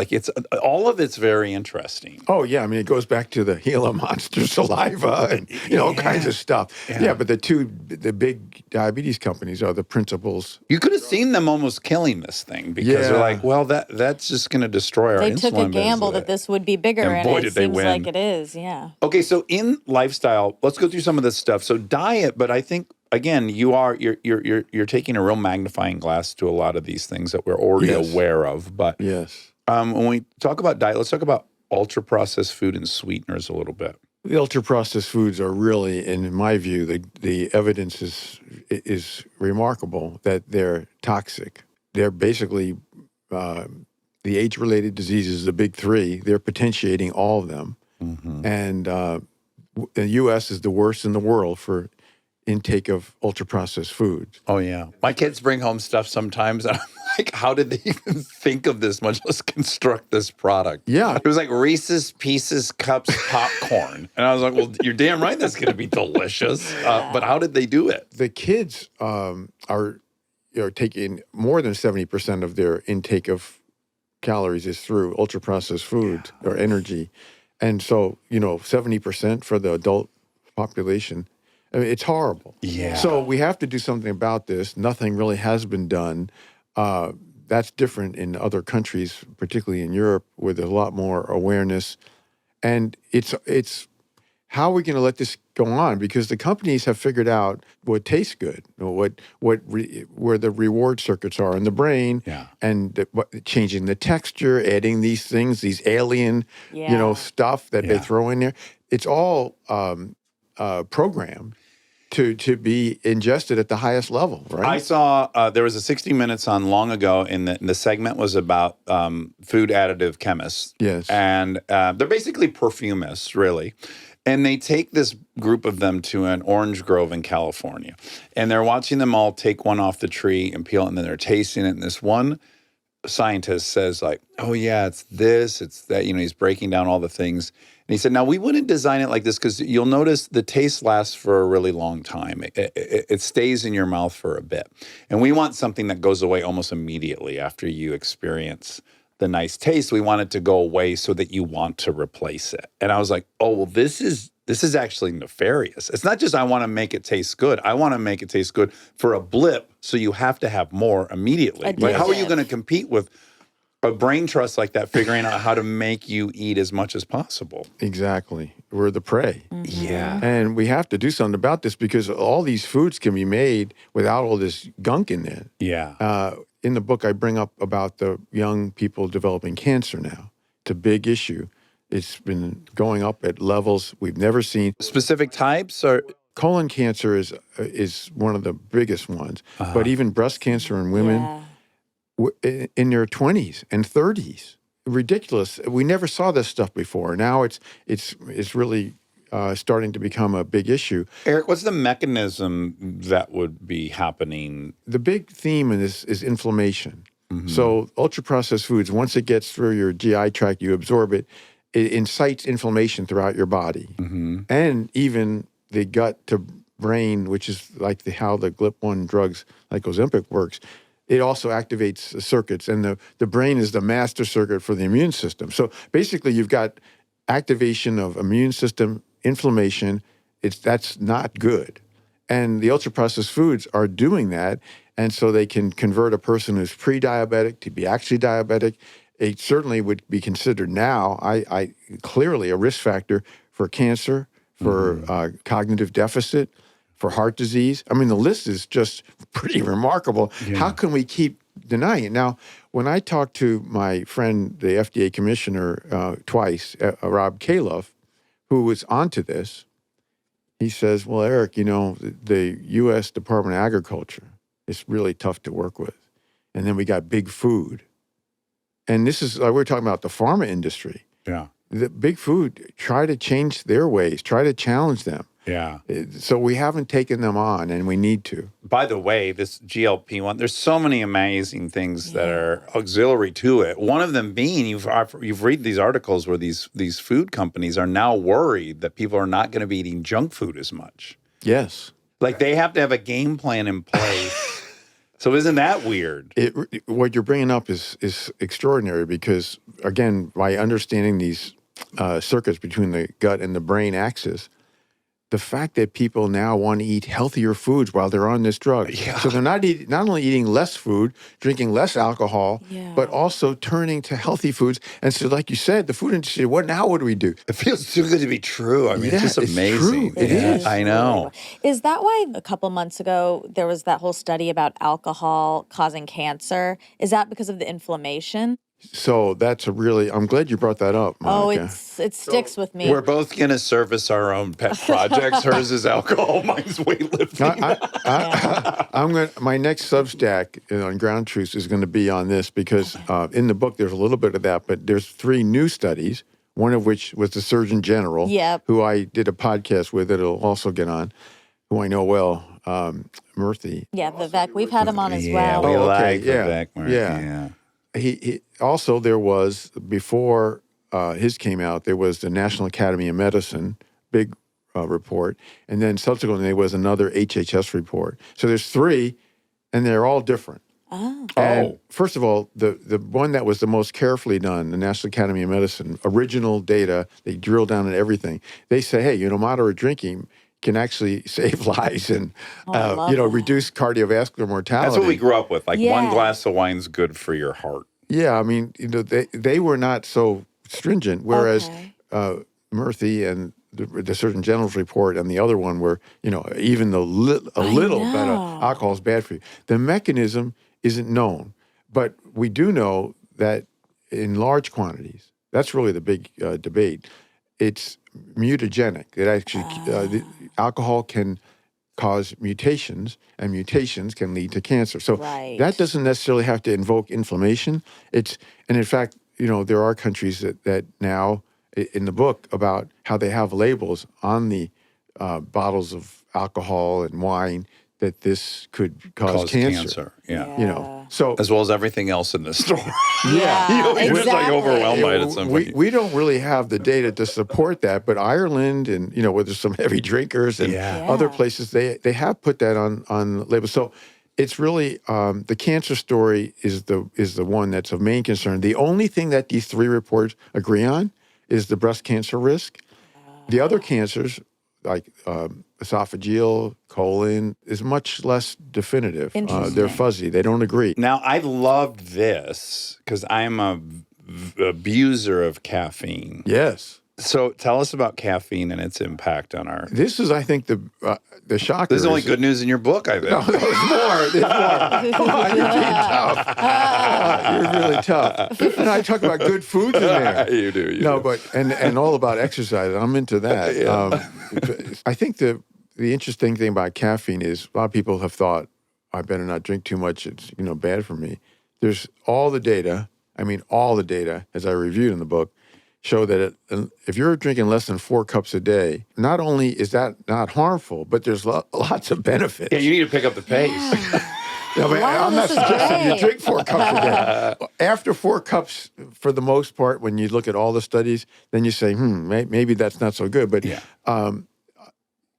Speaker 1: all of it's very interesting.
Speaker 4: Oh, yeah. I mean, it goes back to the Gila monster saliva and, all kinds of stuff. Yeah, but the big diabetes companies are the principals.
Speaker 1: You could have seen them almost killing this thing because they're like, well, that's just going to destroy our insulin
Speaker 2: They took a gamble
Speaker 1: business.
Speaker 2: that this would be bigger,
Speaker 1: And boy,
Speaker 2: it
Speaker 1: did they
Speaker 2: seems
Speaker 1: win.
Speaker 2: like it is,
Speaker 1: Okay, so in lifestyle, let's go through some of this stuff. So diet, but I think again, you're taking a real magnifying glass to a lot of these things that we're already aware of. But when we talk about diet, let's talk about ultra processed food and sweeteners a little bit.
Speaker 4: The ultra processed foods are really, and in my view, the evidence is remarkable that they're toxic. They're basically the age-related diseases, the big 3. They're potentiating all of them, and the U.S. is the worst in the world for intake of ultra-processed foods.
Speaker 1: Oh, yeah. My kids bring home stuff sometimes, and I'm like, how did they even think of this, much less construct this product?
Speaker 4: Yeah.
Speaker 1: It was like Reese's Pieces Cups popcorn. And I was like, well, you're damn right that's going to be delicious. But how did they do it?
Speaker 4: The kids are taking more than 70% of their intake of calories is through ultra-processed foods or energy. And so, 70% for the adult population, I mean, it's horrible.
Speaker 1: Yeah.
Speaker 4: So we have to do something about this. Nothing really has been done. That's different in other countries, particularly in Europe, where there's a lot more awareness. And it's how are we going to let this go on? Because the companies have figured out what tastes good, where the reward circuits are in the brain, and changing the texture, adding these things, these alien, stuff that they throw in there. It's all programmed to be ingested at the highest level, right?
Speaker 1: I saw there was a 60 Minutes on long ago, and the segment was about food additive chemists.
Speaker 4: Yes.
Speaker 1: And they're basically perfumists, really. And they take this group of them to an orange grove in California. And they're watching them all take one off the tree and peel it, and then they're tasting it. And this one scientist says, like, oh, yeah, it's this, it's that. He's breaking down all the things. And he said, now, we wouldn't design it like this because you'll notice the taste lasts for a really long time. It stays in your mouth for a bit. And we want something that goes away almost immediately after you experience the nice taste. We want it to go away so that you want to replace it. And I was like, oh, well, this is actually nefarious. It's not just I want to make it taste good. I want to make it taste good for a blip, so you have to have more immediately. Like, how are you going to compete with a brain trust like that, figuring out how to make you eat as much as possible?
Speaker 4: Exactly. We're the prey.
Speaker 2: Mm-hmm.
Speaker 1: Yeah.
Speaker 4: And we have to do something about this because all these foods can be made without all this gunk in there.
Speaker 1: Yeah.
Speaker 4: In the book, I bring up about the young people developing cancer now. It's a big issue. It's been going up at levels we've never seen.
Speaker 1: Specific types or?
Speaker 4: Colon cancer is one of the biggest ones, but even breast cancer in women in their 20s and 30s. Ridiculous. We never saw this stuff before. Now it's really starting to become a big issue.
Speaker 1: Eric, what's the mechanism that would be happening?
Speaker 4: The big theme in this is inflammation. Mm-hmm. So ultra-processed foods, once it gets through your GI tract, you absorb it, it incites inflammation throughout your body. Mm-hmm. And even the gut to brain, which is like how the GLP-1 drugs like Ozempic works, it also activates the circuits. And the brain is the master circuit for the immune system. So basically you've got activation of immune system, inflammation. That's not good. And the ultra-processed foods are doing that. And so they can convert a person who's pre-diabetic to be actually diabetic. It certainly would be considered now, I clearly a risk factor for cancer, for cognitive deficit, for heart disease. I mean, the list is just pretty remarkable. Yeah. How can we keep denying it? Now, when I talked to my friend, the FDA commissioner, twice, Rob Califf, who was onto this, he says, well, Eric, the U.S. Department of Agriculture is really tough to work with. And then we got big food. And this is, we're talking about the pharma industry.
Speaker 1: Yeah.
Speaker 4: The big food, try to change their ways, try to challenge them.
Speaker 1: Yeah.
Speaker 4: So we haven't taken them on, and we need to.
Speaker 1: By the way, this GLP-1, there's so many amazing things that are auxiliary to it. One of them being, you've read these articles where these food companies are now worried that people are not going to be eating junk food as much.
Speaker 4: Yes.
Speaker 1: Like they have to have a game plan in place. So isn't that weird?
Speaker 4: What you're bringing up is extraordinary because, again, by understanding these circuits between the gut and the brain axis, the fact that people now want to eat healthier foods while they're on this drug. Yeah. So they're not only eating less food, drinking less alcohol, but also turning to healthy foods. And so, like you said, the food industry, what do we do?
Speaker 1: It feels too good to be true. I mean, it's just amazing.
Speaker 4: It is.
Speaker 1: I know.
Speaker 2: Is that why a couple months ago there was that whole study about alcohol causing cancer? Is that because of the inflammation?
Speaker 4: So that's I'm glad you brought that up, Monica.
Speaker 2: It sticks with me.
Speaker 1: We're both going to service our own pet projects. Hers is alcohol, mine's weightlifting.
Speaker 4: My next Substack on Ground Truths is going to be on this because in the book there's a little bit of that, but there's 3 new studies, one of which was the Surgeon General, who I did a podcast with that'll also get on, who I know well, Murthy.
Speaker 2: Yeah, Vivek. We've had him on as
Speaker 1: Yeah,
Speaker 2: well.
Speaker 1: we
Speaker 4: Oh, okay,
Speaker 1: like
Speaker 4: yeah,
Speaker 1: Vivek Murthy,
Speaker 4: yeah. He also, there was, before his came out, there was the National Academy of Medicine, big report. And then subsequently, there was another HHS report. So there's three, and they're all different.
Speaker 2: Oh.
Speaker 4: And first of all, the one that was the most carefully done, the National Academy of Medicine, original data, they drill down on everything. They say, hey, moderate drinking can actually save lives and, reduce cardiovascular mortality.
Speaker 1: That's what we grew up with. Like
Speaker 2: Yeah.
Speaker 1: one glass of wine's good for your heart.
Speaker 4: Yeah, I mean, they were not so stringent, whereas Murthy and the Surgeon General's report and the other one were, even a little bit of alcohol is bad for you. The mechanism isn't known, but we do know that in large quantities, that's really the big debate. It's mutagenic. It actually, the alcohol can cause mutations, and mutations can lead to cancer. So that doesn't necessarily have to invoke inflammation. And in fact, there are countries that now, in the book, about how they have labels on the bottles of alcohol and wine that this could cause cancer.
Speaker 1: Yeah.
Speaker 4: So
Speaker 1: as well as everything else in the store.
Speaker 2: Yeah,
Speaker 1: You're just like
Speaker 2: exactly.
Speaker 1: overwhelmed by it at some point.
Speaker 4: We don't really have the data to support that, but Ireland and where there's some heavy drinkers and other places, they have put that on labels. So it's really the cancer story is the one that's of main concern. The only thing that these three reports agree on is the breast cancer risk. The other cancers, like esophageal, colon, is much less definitive. They're fuzzy. They don't agree.
Speaker 1: Now, I loved this because I'm a abuser of caffeine.
Speaker 4: Yes.
Speaker 1: So tell us about caffeine and its impact on our...
Speaker 4: This is, I think, the shocker.
Speaker 1: There's only good news in your book, I think.
Speaker 4: No, there's more. Come on, you're being tough. You're really tough. And I talk about good foods in there.
Speaker 1: You do.
Speaker 4: No, but and all about exercise. I'm into that. I think the interesting thing about caffeine is a lot of people have thought, I better not drink too much. It's bad for me. There's all the data. I mean, all the data, as I reviewed in the book, show that if you're drinking less than 4 cups a day, not only is that not harmful, but there's lots of benefits.
Speaker 1: Yeah, you need to pick up the pace.
Speaker 4: No, but I'm not suggesting you drink 4 cups a day. After 4 cups, for the most part, when you look at all the studies, then you say, maybe that's not so good. But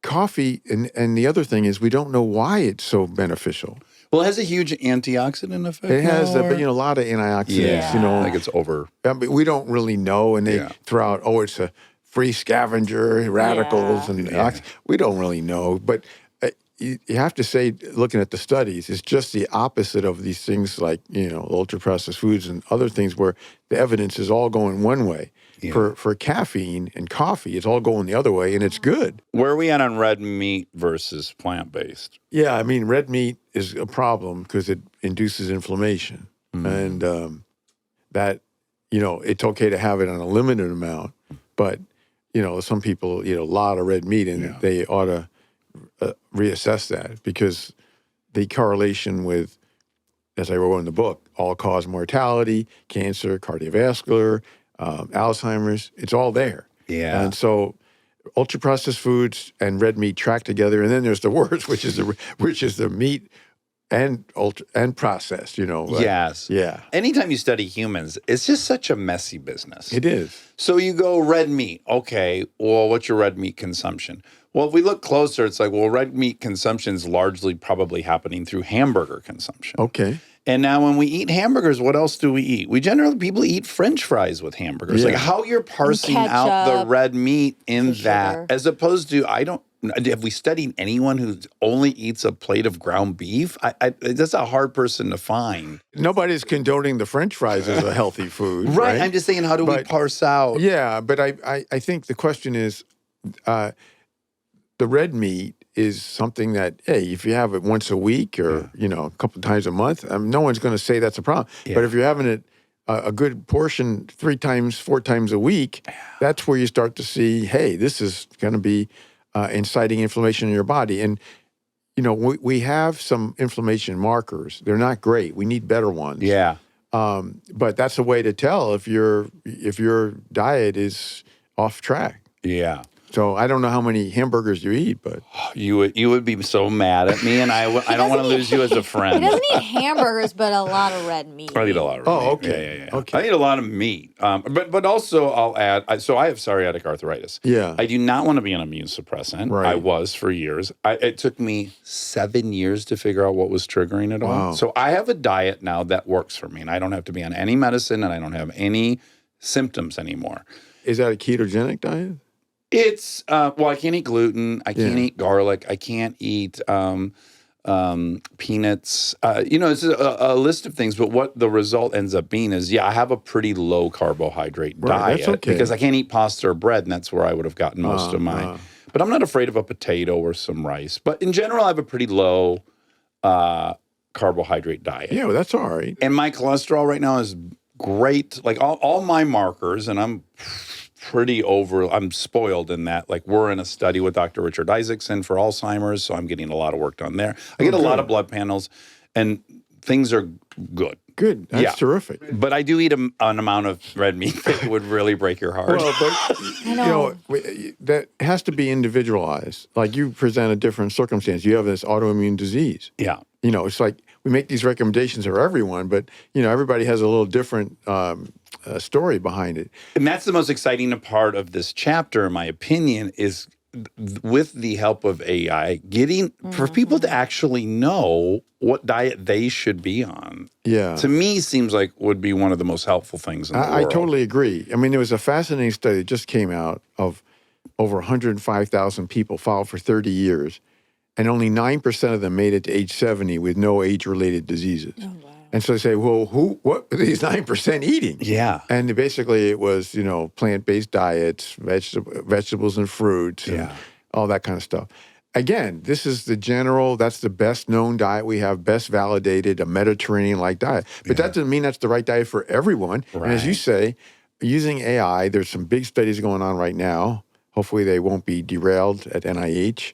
Speaker 4: coffee, and the other thing is we don't know why it's so beneficial.
Speaker 1: Well, it has a huge antioxidant effect.
Speaker 4: It has, but a lot of antioxidants.
Speaker 1: Like it's over.
Speaker 4: I mean, we don't really know, and they throw out, it's a free scavenger, radicals, and we don't really know. But you have to say, looking at the studies, it's just the opposite of these things like ultra processed foods and other things where the evidence is all going one way. Yeah. For caffeine and coffee, it's all going the other way, and it's good.
Speaker 1: Where are we at on red meat versus plant-based?
Speaker 4: Yeah, I mean, red meat is a problem because it induces inflammation. And that, it's okay to have it on a limited amount, but, some people eat a lot of red meat, and they ought to reassess that because the correlation with, as I wrote in the book, all-cause mortality, cancer, cardiovascular, Alzheimer's, it's all there. Yeah. And so ultra-processed foods and red meat track together. And then there's the worst, which is the meat and processed,
Speaker 1: Yes.
Speaker 4: Yeah.
Speaker 1: Anytime you study humans, it's just such a messy business.
Speaker 4: It is.
Speaker 1: So you go red meat. Okay, well, what's your red meat consumption? Well, if we look closer, it's like, well, red meat consumption is largely probably happening through hamburger consumption.
Speaker 4: Okay.
Speaker 1: And now when we eat hamburgers, what else do we eat? People eat French fries with hamburgers.
Speaker 4: Yeah.
Speaker 1: Like how you're parsing out the red meat in that, as opposed to, have we studied anyone who only eats a plate of ground beef? That's a hard person to find.
Speaker 4: Nobody's condoning the French fries as a healthy food.
Speaker 1: Right. I'm just saying, how do we parse out?
Speaker 4: Yeah, but I think the question is, the red meat is something that, hey, if you have it once a week or, a couple times a month, no one's going to say that's a problem. Yeah. But if you're having it a good portion 3 times, 4 times a week, that's where you start to see, hey, this is going to be inciting inflammation in your body. And, we have some inflammation markers. They're not great. We need better ones.
Speaker 1: Yeah.
Speaker 4: But that's a way to tell if your diet is off track.
Speaker 1: Yeah.
Speaker 4: So I don't know how many hamburgers you eat, but
Speaker 1: You would be so mad at me, and I don't want to lose you as a
Speaker 2: He
Speaker 1: friend.
Speaker 2: doesn't eat hamburgers, but a lot of red meat.
Speaker 1: I eat a lot of meat.
Speaker 4: Oh, okay.
Speaker 1: Yeah.
Speaker 4: Okay.
Speaker 1: I eat a lot of meat. But also I'll add, so I have psoriatic arthritis.
Speaker 4: Yeah.
Speaker 1: I do not want to be an immune suppressant.
Speaker 4: Right.
Speaker 1: I was for years. It took me 7 years to figure out what was triggering it all.
Speaker 4: Wow.
Speaker 1: So I have a diet now that works for me, and I don't have to be on any medicine, and I don't have any symptoms anymore.
Speaker 4: Is that a ketogenic diet?
Speaker 1: It's, well, I can't eat gluten. I can't eat garlic. I can't eat peanuts. It's a list of things, but what the result ends up being is, I have a pretty low carbohydrate diet
Speaker 4: that's okay.
Speaker 1: because I can't eat pasta or bread, and that's where I would have gotten most of my. But I'm not afraid of a potato or some rice. But in general, I have a pretty low carbohydrate diet.
Speaker 4: Yeah, well, that's all right.
Speaker 1: And my cholesterol right now is great. Like all my markers, and I'm spoiled in that. Like we're in a study with Dr. Richard Isaacson for Alzheimer's, so I'm getting a lot of work done there. I get a lot of blood panels, and things are good.
Speaker 4: Good. That's terrific.
Speaker 1: But I do eat an amount of red meat that would really break your heart.
Speaker 4: Well, but that has to be individualized. Like you present a different circumstance. You have this autoimmune disease.
Speaker 1: Yeah.
Speaker 4: It's like we make these recommendations for everyone, but everybody has a little different story behind it.
Speaker 1: And that's the most exciting part of this chapter, in my opinion, is with the help of AI, getting for people to actually know what diet they should be on.
Speaker 4: Yeah.
Speaker 1: To me, seems like would be one of the most helpful things in the world.
Speaker 4: I totally agree. I mean, there was a fascinating study that just came out of over 105,000 people followed for 30 years, and only 9% of them made it to age 70 with no age-related diseases. Oh, wow. And so they say, well, what are these 9% eating?
Speaker 1: Yeah.
Speaker 4: And basically it was, plant-based diets, vegetables and fruits, and all that kind of stuff. Again, this is that's the best known diet we have, best validated, a Mediterranean-like diet. But that doesn't mean that's the right diet for everyone. Right. And as you say, using AI, there's some big studies going on right now. Hopefully they won't be derailed at NIH.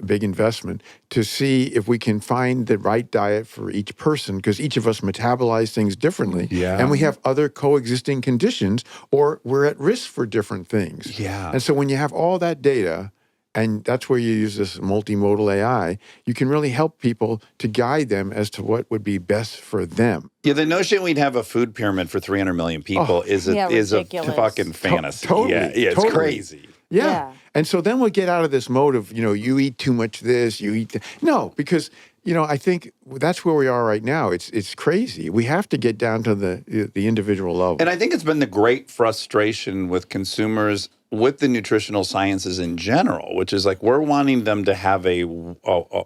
Speaker 4: Big investment to see if we can find the right diet for each person, because each of us metabolize things differently. Yeah. And we have other coexisting conditions, or we're at risk for different things.
Speaker 1: Yeah.
Speaker 4: And so when you have all that data, and that's where you use this multimodal AI, you can really help people to guide them as to what would be best for them.
Speaker 1: Yeah, the notion we'd have a food pyramid for 300 million people is a fucking fantasy.
Speaker 4: Totally.
Speaker 1: It's
Speaker 4: totally.
Speaker 1: crazy.
Speaker 4: Yeah. And so then we'll get out of this mode of, you eat too much this, you eat that. No, because, I think that's where we are right now. It's crazy. We have to get down to the individual level.
Speaker 1: And I think it's been the great frustration with consumers with the nutritional sciences in general, which is like we're wanting them to have a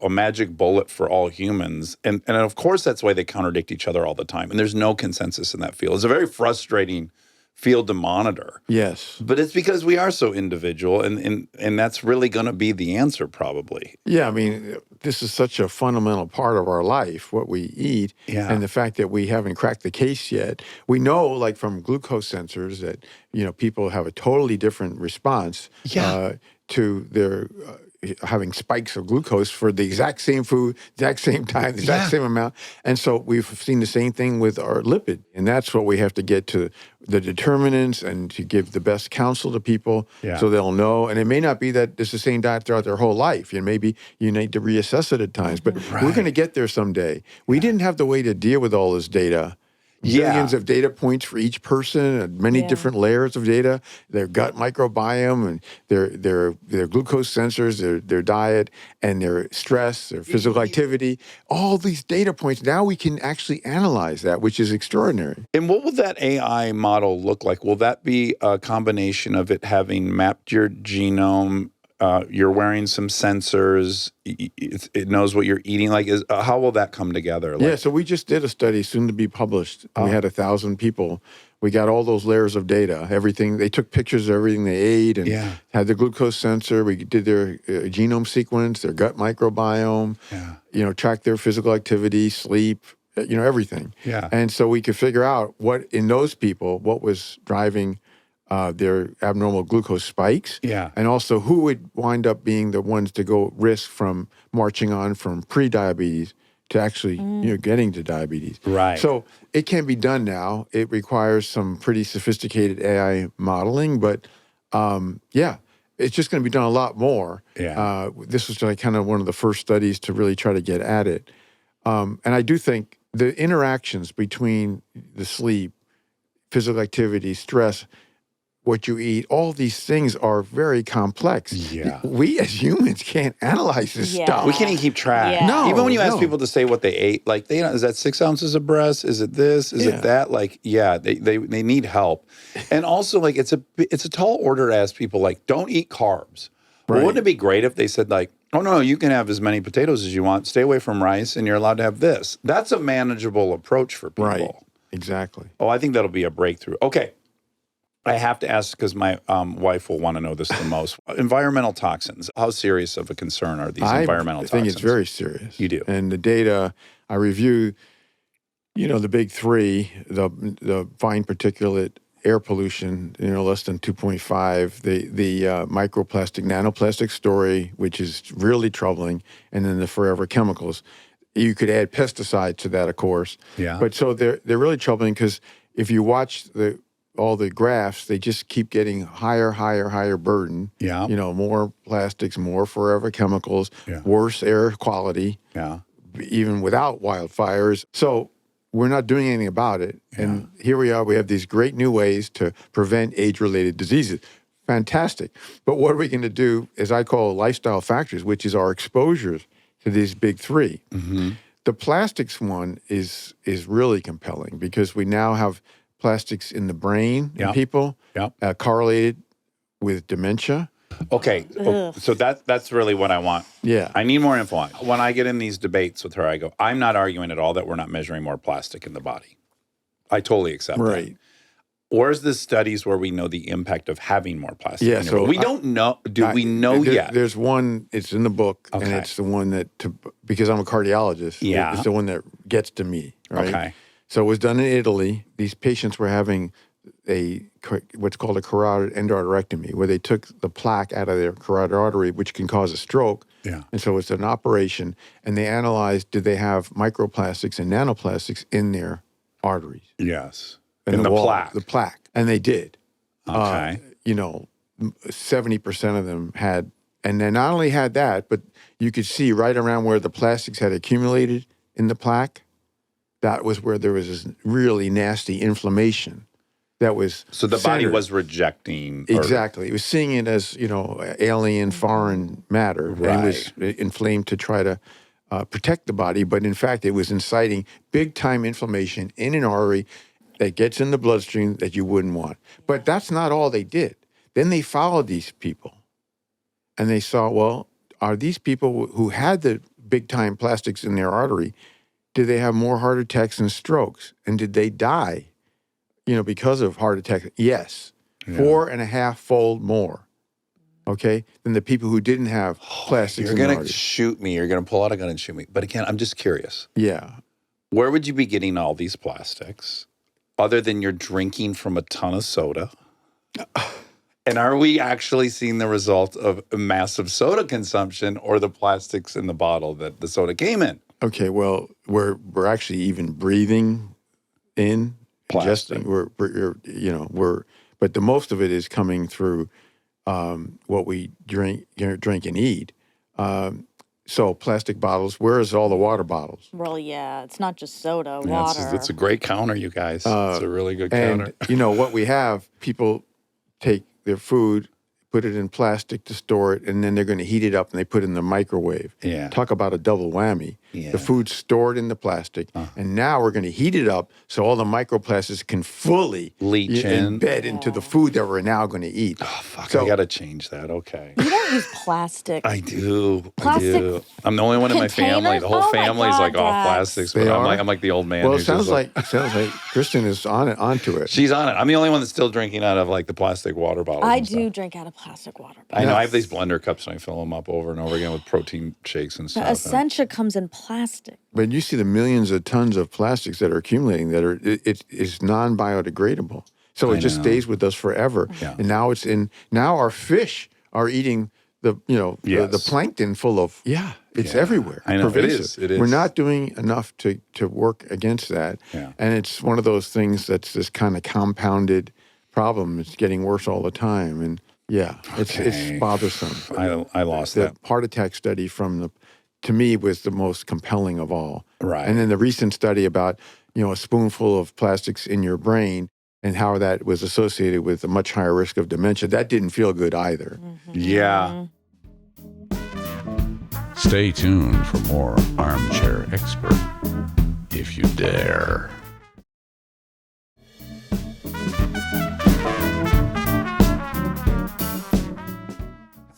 Speaker 1: magic bullet for all humans. And of course, that's why they contradict each other all the time. And there's no consensus in that field. It's a very frustrating field to monitor.
Speaker 4: Yes.
Speaker 1: But it's because we are so individual, and that's really going to be the answer probably.
Speaker 4: Yeah, I mean, this is such a fundamental part of our life, what we eat, and the fact that we haven't cracked the case yet. We know, like from glucose sensors, that, people have a totally different response to their having spikes of glucose for the exact same food, exact same time, the exact same amount. And so we've seen the same thing with our lipid. And that's what we have to get to, the determinants, and to give the best counsel to people so they'll know. And it may not be that it's the same diet throughout their whole life. And maybe you need to reassess it at times. But we're going to get there someday. We didn't have the way to deal with all this data. Billions of data points for each person, and many different layers of data, their gut microbiome and their glucose sensors, their diet, and their stress, their physical activity, all these data points. Now we can actually analyze that, which is extraordinary.
Speaker 1: And what will that AI model look like? Will that be a combination of it having mapped your genome? You're wearing some sensors. It knows what you're eating. Like, how will that come together?
Speaker 4: Like, so we just did a study soon to be published. We had 1,000 people. We got all those layers of data, everything. They took pictures of everything they ate and had the glucose sensor. We did their genome sequence, their gut microbiome, tracked their physical activity, sleep, everything. Yeah. And so we could figure out what, in those people, what was driving their abnormal glucose spikes, and also who would wind up being the ones to go risk from marching on from pre-diabetes to actually getting to diabetes.
Speaker 1: Right.
Speaker 4: So it can be done now. It requires some pretty sophisticated AI modeling, but it's just going to be done a lot more.
Speaker 1: Yeah.
Speaker 4: This was like kind of one of the first studies to really try to get at it. And I do think the interactions between the sleep, physical activity, stress, what you eat, all these things are very complex.
Speaker 1: Yeah.
Speaker 4: We as humans can't analyze this stuff.
Speaker 1: We can't even keep track.
Speaker 2: Yeah.
Speaker 4: No,
Speaker 1: Even when you ask
Speaker 4: no.
Speaker 1: people to say what they ate, like, is that 6 ounces of breast? Is it this? Is it that? Like, they need help. And also, like, it's a tall order to ask people, like, don't eat carbs. Well,
Speaker 4: Right.
Speaker 1: wouldn't it be great if they said, like, oh, no, you can have as many potatoes as you want. Stay away from rice, and you're allowed to have this. That's a manageable approach for people.
Speaker 4: Right. Exactly.
Speaker 1: Oh, I think that'll be a breakthrough. Okay. I have to ask because my wife will want to know this the most. Environmental toxins. How serious of a concern are these environmental toxins?
Speaker 4: I think it's very serious.
Speaker 1: You do.
Speaker 4: And the data, I review, the big three, the fine particulate air pollution, less than 2.5, the microplastic, nanoplastic story, which is really troubling, and then the forever chemicals. You could add pesticides to that, of course.
Speaker 1: Yeah.
Speaker 4: But so they're really troubling because if you watch all the graphs, they just keep getting higher burden.
Speaker 1: Yeah.
Speaker 4: More plastics, more forever chemicals,
Speaker 1: Yeah.
Speaker 4: worse air quality,
Speaker 1: Yeah.
Speaker 4: even without wildfires. So we're not doing anything about it. And here we are. We have these great new ways to prevent age-related diseases. Fantastic. But what are we going to do, as I call lifestyle factors, which is our exposures to these big three?
Speaker 1: Mm-hmm.
Speaker 4: The plastics one is really compelling because we now have plastics in the brain in people correlated with dementia.
Speaker 1: Okay. So that's really what I want.
Speaker 4: Yeah.
Speaker 1: I need more info on it. When I get in these debates with her, I go, I'm not arguing at all that we're not measuring more plastic in the body. I totally accept that.
Speaker 4: Right.
Speaker 1: Where's the studies where we know the impact of having more plastic?
Speaker 4: Yeah,
Speaker 1: in your
Speaker 4: so
Speaker 1: body? We don't know. Do we know yet?
Speaker 4: There's one, it's in the book, and it's the one that, because I'm a cardiologist, it's the one that gets to me, right?
Speaker 1: Okay.
Speaker 4: So it was done in Italy. These patients were having what's called a carotid endarterectomy, where they took the plaque out of their carotid artery, which can cause a stroke.
Speaker 1: Yeah.
Speaker 4: And so it's an operation, and they analyzed, did they have microplastics and nanoplastics in their arteries?
Speaker 1: Yes.
Speaker 4: In
Speaker 1: the
Speaker 4: wall,
Speaker 1: plaque.
Speaker 4: The plaque. And they did.
Speaker 1: Okay.
Speaker 4: 70% of them had, and they not only had that, but you could see right around where the plastics had accumulated in the plaque, that was where there was this really nasty inflammation that was
Speaker 1: So the body
Speaker 4: centered.
Speaker 1: was rejecting.
Speaker 4: Exactly. It was seeing it as, alien, foreign matter.
Speaker 1: Right.
Speaker 4: And it was inflamed to try to protect the body, but in fact, it was inciting big-time inflammation in an artery that gets in the bloodstream that you wouldn't want. But that's not all they did. Then they followed these people, and they saw, well, are these people who had the big-time plastics in their artery, did they have more heart attacks and strokes? And did they die, because of heart attacks? Yes. 4.5-fold more, okay, than the people who didn't have plastics
Speaker 1: You're
Speaker 4: in their
Speaker 1: going to
Speaker 4: arteries.
Speaker 1: shoot me. You're going to pull out a gun and shoot me. But again, I'm just curious.
Speaker 4: Yeah.
Speaker 1: Where would you be getting all these plastics other than you're drinking from a ton of soda? And are we actually seeing the result of massive soda consumption or the plastics in the bottle that the soda came in?
Speaker 4: Okay, well, we're actually even breathing in,
Speaker 1: Plastic.
Speaker 4: ingesting. But the most of it is coming through what we drink and eat. So plastic bottles. Where is all the water bottles?
Speaker 2: Well, yeah, it's not just soda,
Speaker 1: Yeah,
Speaker 2: water.
Speaker 1: it's a great counter, you guys. It's a really good
Speaker 4: And
Speaker 1: counter.
Speaker 4: what we have, people take their food, put it in plastic to store it, and then they're going to heat it up and they put it in the microwave.
Speaker 1: Yeah.
Speaker 4: Talk about a double whammy.
Speaker 1: Yeah.
Speaker 4: The food's stored in the plastic, and now we're going to heat it up so all the microplastics can fully
Speaker 1: Leach in.
Speaker 4: embed into the food that we're now going to eat.
Speaker 1: Oh, fuck,
Speaker 4: So-
Speaker 1: I got to change that. Okay.
Speaker 2: You don't use plastic.
Speaker 1: I do.
Speaker 2: Plastic
Speaker 1: I do. I'm the only one in my family.
Speaker 2: containers?
Speaker 1: The whole
Speaker 2: Oh my
Speaker 1: family's
Speaker 2: God,
Speaker 1: like off
Speaker 2: Dax.
Speaker 1: plastics,
Speaker 4: They
Speaker 1: but
Speaker 4: are?
Speaker 1: I'm like the old man.
Speaker 4: Well, it
Speaker 1: who's just
Speaker 4: sounds like Kristen is onto it.
Speaker 1: she's on it. I'm the only one that's still drinking out of like the plastic water bottles.
Speaker 2: I
Speaker 1: and
Speaker 2: do
Speaker 1: stuff.
Speaker 2: drink out of plastic water
Speaker 1: I know. I have
Speaker 2: bottles.
Speaker 1: these blender cups and I fill them up over and over again with protein shakes and
Speaker 2: The
Speaker 1: stuff.
Speaker 2: Essentia comes in plastic.
Speaker 4: But you see the millions of tons of plastics that are accumulating that are it's non-biodegradable. So
Speaker 1: I
Speaker 4: it just
Speaker 1: know.
Speaker 4: stays with us forever.
Speaker 1: Yeah.
Speaker 4: And now now our fish are eating the
Speaker 1: Yes.
Speaker 4: plankton full of it's
Speaker 1: Yeah.
Speaker 4: everywhere.
Speaker 1: I know. It
Speaker 4: pervasive.
Speaker 1: is. It is.
Speaker 4: We're not doing enough to work against that.
Speaker 1: Yeah.
Speaker 4: And it's one of those things that's this kind of compounded problem. It's getting worse all the time. And Yeah, it's bothersome.
Speaker 1: I lost
Speaker 4: the
Speaker 1: that.
Speaker 4: heart attack study to me was the most compelling of all.
Speaker 1: Right.
Speaker 4: And then the recent study about, a spoonful of plastics in your brain and how that was associated with a much higher risk of dementia, that didn't feel good either.
Speaker 1: Yeah.
Speaker 5: Stay tuned for more Armchair Expert, if you dare.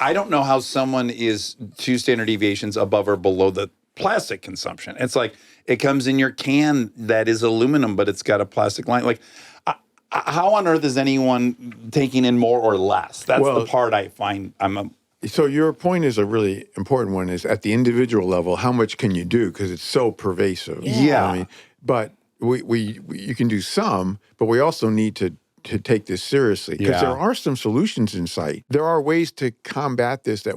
Speaker 1: I don't know how someone is 2 standard deviations above or below the plastic consumption. It's like it comes in your can that is aluminum, but it's got a plastic line. Like, how on earth is anyone taking in more or less? That's the part I find
Speaker 4: So your point is a really important one, is at the individual level, how much can you do? Because it's so pervasive.
Speaker 1: Yeah.
Speaker 4: I mean, but you can do some, but we also need to take this seriously, because there are some solutions in sight. There are ways to combat this that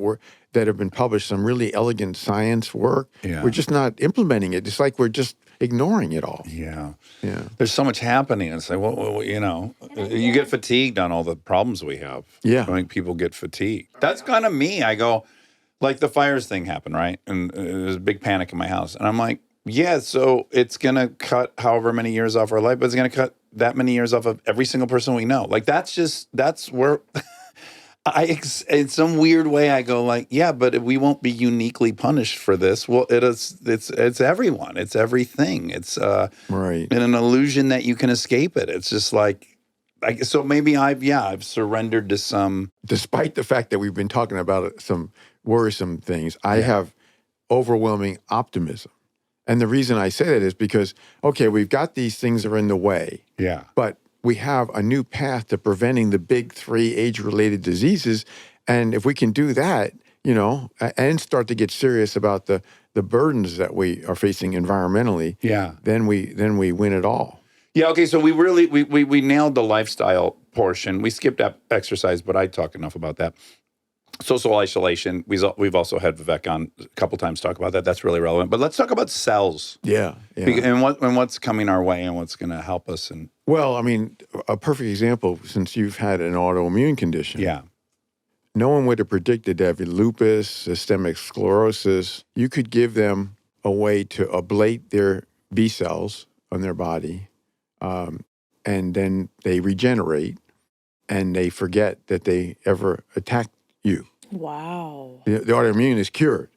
Speaker 4: have been published, some really elegant science work.
Speaker 1: Yeah.
Speaker 4: We're just not implementing it. It's like we're just ignoring it all.
Speaker 1: Yeah.
Speaker 4: Yeah.
Speaker 1: There's so much happening. It's like, well, you get fatigued on all the problems we have.
Speaker 4: Yeah.
Speaker 1: I think people get fatigued. That's kind of me. I go, like the fires thing happened, right? And there's a big panic in my house. And I'm like, yeah, so it's going to cut however many years off our life, but it's going to cut that many years off of every single person we know. Like, that's where in some weird way I go like, yeah, but we won't be uniquely punished for this. Well, it's everyone. It's everything. It's
Speaker 4: Right.
Speaker 1: and an illusion that you can escape it. It's just like, so maybe I've surrendered to some.
Speaker 4: Despite the fact that we've been talking about some worrisome things, I have overwhelming optimism. And the reason I say that is because, okay, we've got these things that are in the way.
Speaker 1: Yeah.
Speaker 4: But we have a new path to preventing the big 3 age-related diseases. And if we can do that, and start to get serious about the burdens that we are facing environmentally, then we win it all.
Speaker 1: Yeah, okay, so we nailed the lifestyle portion. We skipped exercise, but I talk enough about that. Social isolation, we've also had Vivek on a couple times talk about that. That's really relevant. But let's talk about cells.
Speaker 4: Yeah.
Speaker 1: And what's coming our way and what's going to help us.
Speaker 4: Well, I mean, a perfect example, since you've had an autoimmune condition.
Speaker 1: Yeah.
Speaker 4: No one would have predicted that with lupus, systemic sclerosis, you could give them a way to ablate their B cells on their body, and then they regenerate, and they forget that they ever attacked you.
Speaker 2: Wow.
Speaker 4: The autoimmune is cured.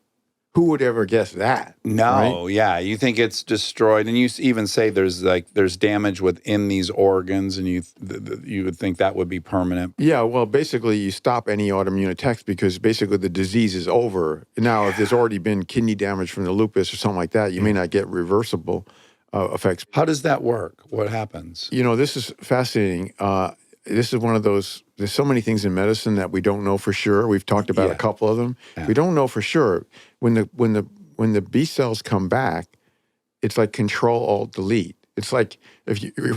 Speaker 4: Who would ever guess that?
Speaker 1: No,
Speaker 4: right?
Speaker 1: Yeah. You think it's destroyed. And you even say there's damage within these organs, and you would think that would be permanent.
Speaker 4: Yeah, well, basically you stop any autoimmune attacks because basically the disease is over. Now, if there's already been kidney damage from the lupus or something like that, you may not get reversible effects.
Speaker 1: How does that work? What happens?
Speaker 4: This is fascinating. This is one of those, there's so many things in medicine that we don't know for sure. We've talked about a couple of them. Yeah. We don't know for sure. When the B cells come back, it's like Control-Alt-Delete. It's like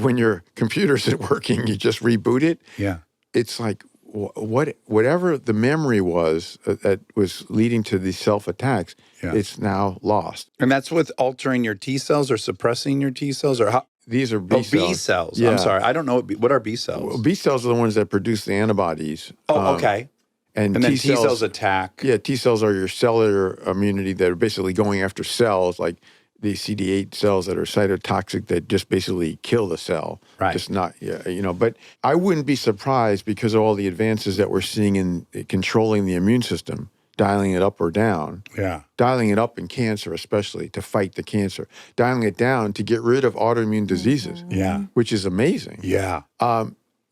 Speaker 4: when your computer isn't working, you just reboot it.
Speaker 1: Yeah.
Speaker 4: It's like whatever the memory was that was leading to these self-attacks, it's now lost.
Speaker 1: And that's with altering your T cells or suppressing your T cells, or how?
Speaker 4: These are B cells.
Speaker 1: B cells.
Speaker 4: Yeah.
Speaker 1: I'm sorry. I don't know. What are B cells?
Speaker 4: Well, B cells are the ones that produce the antibodies.
Speaker 1: Oh, okay.
Speaker 4: And
Speaker 1: then T cells attack.
Speaker 4: Yeah, T cells are your cellular immunity that are basically going after cells, like the CD8 cells that are cytotoxic that just basically kill the cell.
Speaker 1: Right.
Speaker 4: Just not, but I wouldn't be surprised because of all the advances that we're seeing in controlling the immune system, dialing it up or down.
Speaker 1: Yeah.
Speaker 4: Dialing it up in cancer, especially to fight the cancer. Dialing it down to get rid of autoimmune diseases.
Speaker 1: Yeah.
Speaker 4: Which is amazing.
Speaker 1: Yeah.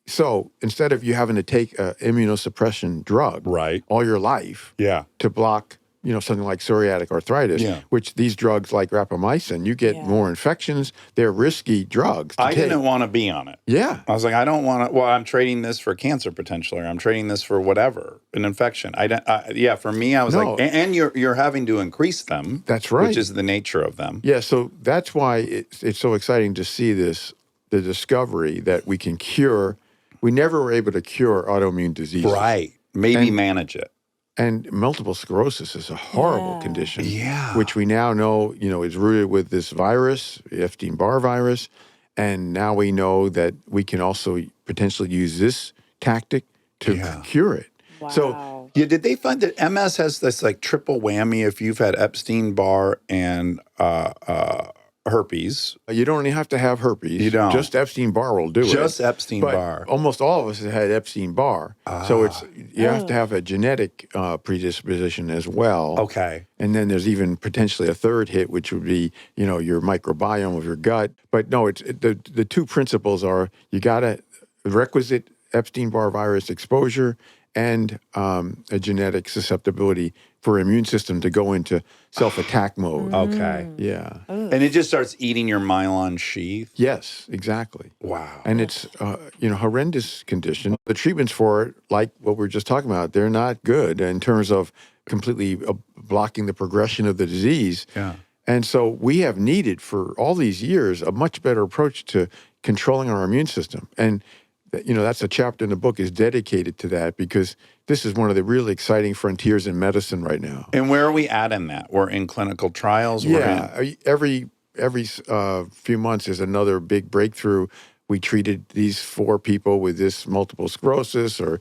Speaker 4: So instead of you having to take an immunosuppression drug all your life to block, something like psoriatic arthritis, which these drugs like rapamycin, you get more infections. They're risky drugs to take.
Speaker 1: Didn't want to be on it.
Speaker 4: Yeah.
Speaker 1: I was like, I don't want to. Well, I'm trading this for cancer potentially, or I'm trading this for whatever, an infection. For me, I was like, and you're having to increase them.
Speaker 4: That's right.
Speaker 1: Which is the nature of them.
Speaker 4: Yeah. So that's why it's so exciting to see the discovery that we can cure. We never were able to cure autoimmune diseases.
Speaker 1: Right. Maybe manage it.
Speaker 4: And multiple sclerosis is a horrible condition,
Speaker 1: Yeah.
Speaker 4: which we now know, is rooted with this virus, Epstein-Barr virus, and now we know that we can also potentially use this tactic to cure it. So
Speaker 1: Yeah, did they find that MS has this like triple whammy if you've had Epstein-Barr and herpes?
Speaker 4: you don't even have to have herpes.
Speaker 1: You don't.
Speaker 4: Just Epstein-Barr will do it.
Speaker 1: Just Epstein-Barr.
Speaker 4: But almost all of us have had Epstein-Barr. So you have to have a genetic predisposition as well.
Speaker 1: Okay.
Speaker 4: And then there's even potentially a third hit, which would be, your microbiome of your gut. But no, the two principles are you got a requisite Epstein-Barr virus exposure and a genetic susceptibility for immune system to go into self-attack mode.
Speaker 1: Okay.
Speaker 4: Yeah.
Speaker 1: And it just starts eating your myelin sheath?
Speaker 4: Yes, exactly.
Speaker 1: Wow.
Speaker 4: And it's, horrendous condition. The treatments for it, like what we were just talking about, they're not good in terms of completely blocking the progression of the disease.
Speaker 1: Yeah.
Speaker 4: And so we have needed for all these years a much better approach to controlling our immune system. And that's a chapter in the book is dedicated to that because this is one of the really exciting frontiers in medicine right now.
Speaker 1: And where are we at in that? We're in clinical trials?
Speaker 4: Every few months there's another big breakthrough. We treated these 4 people with this multiple sclerosis or,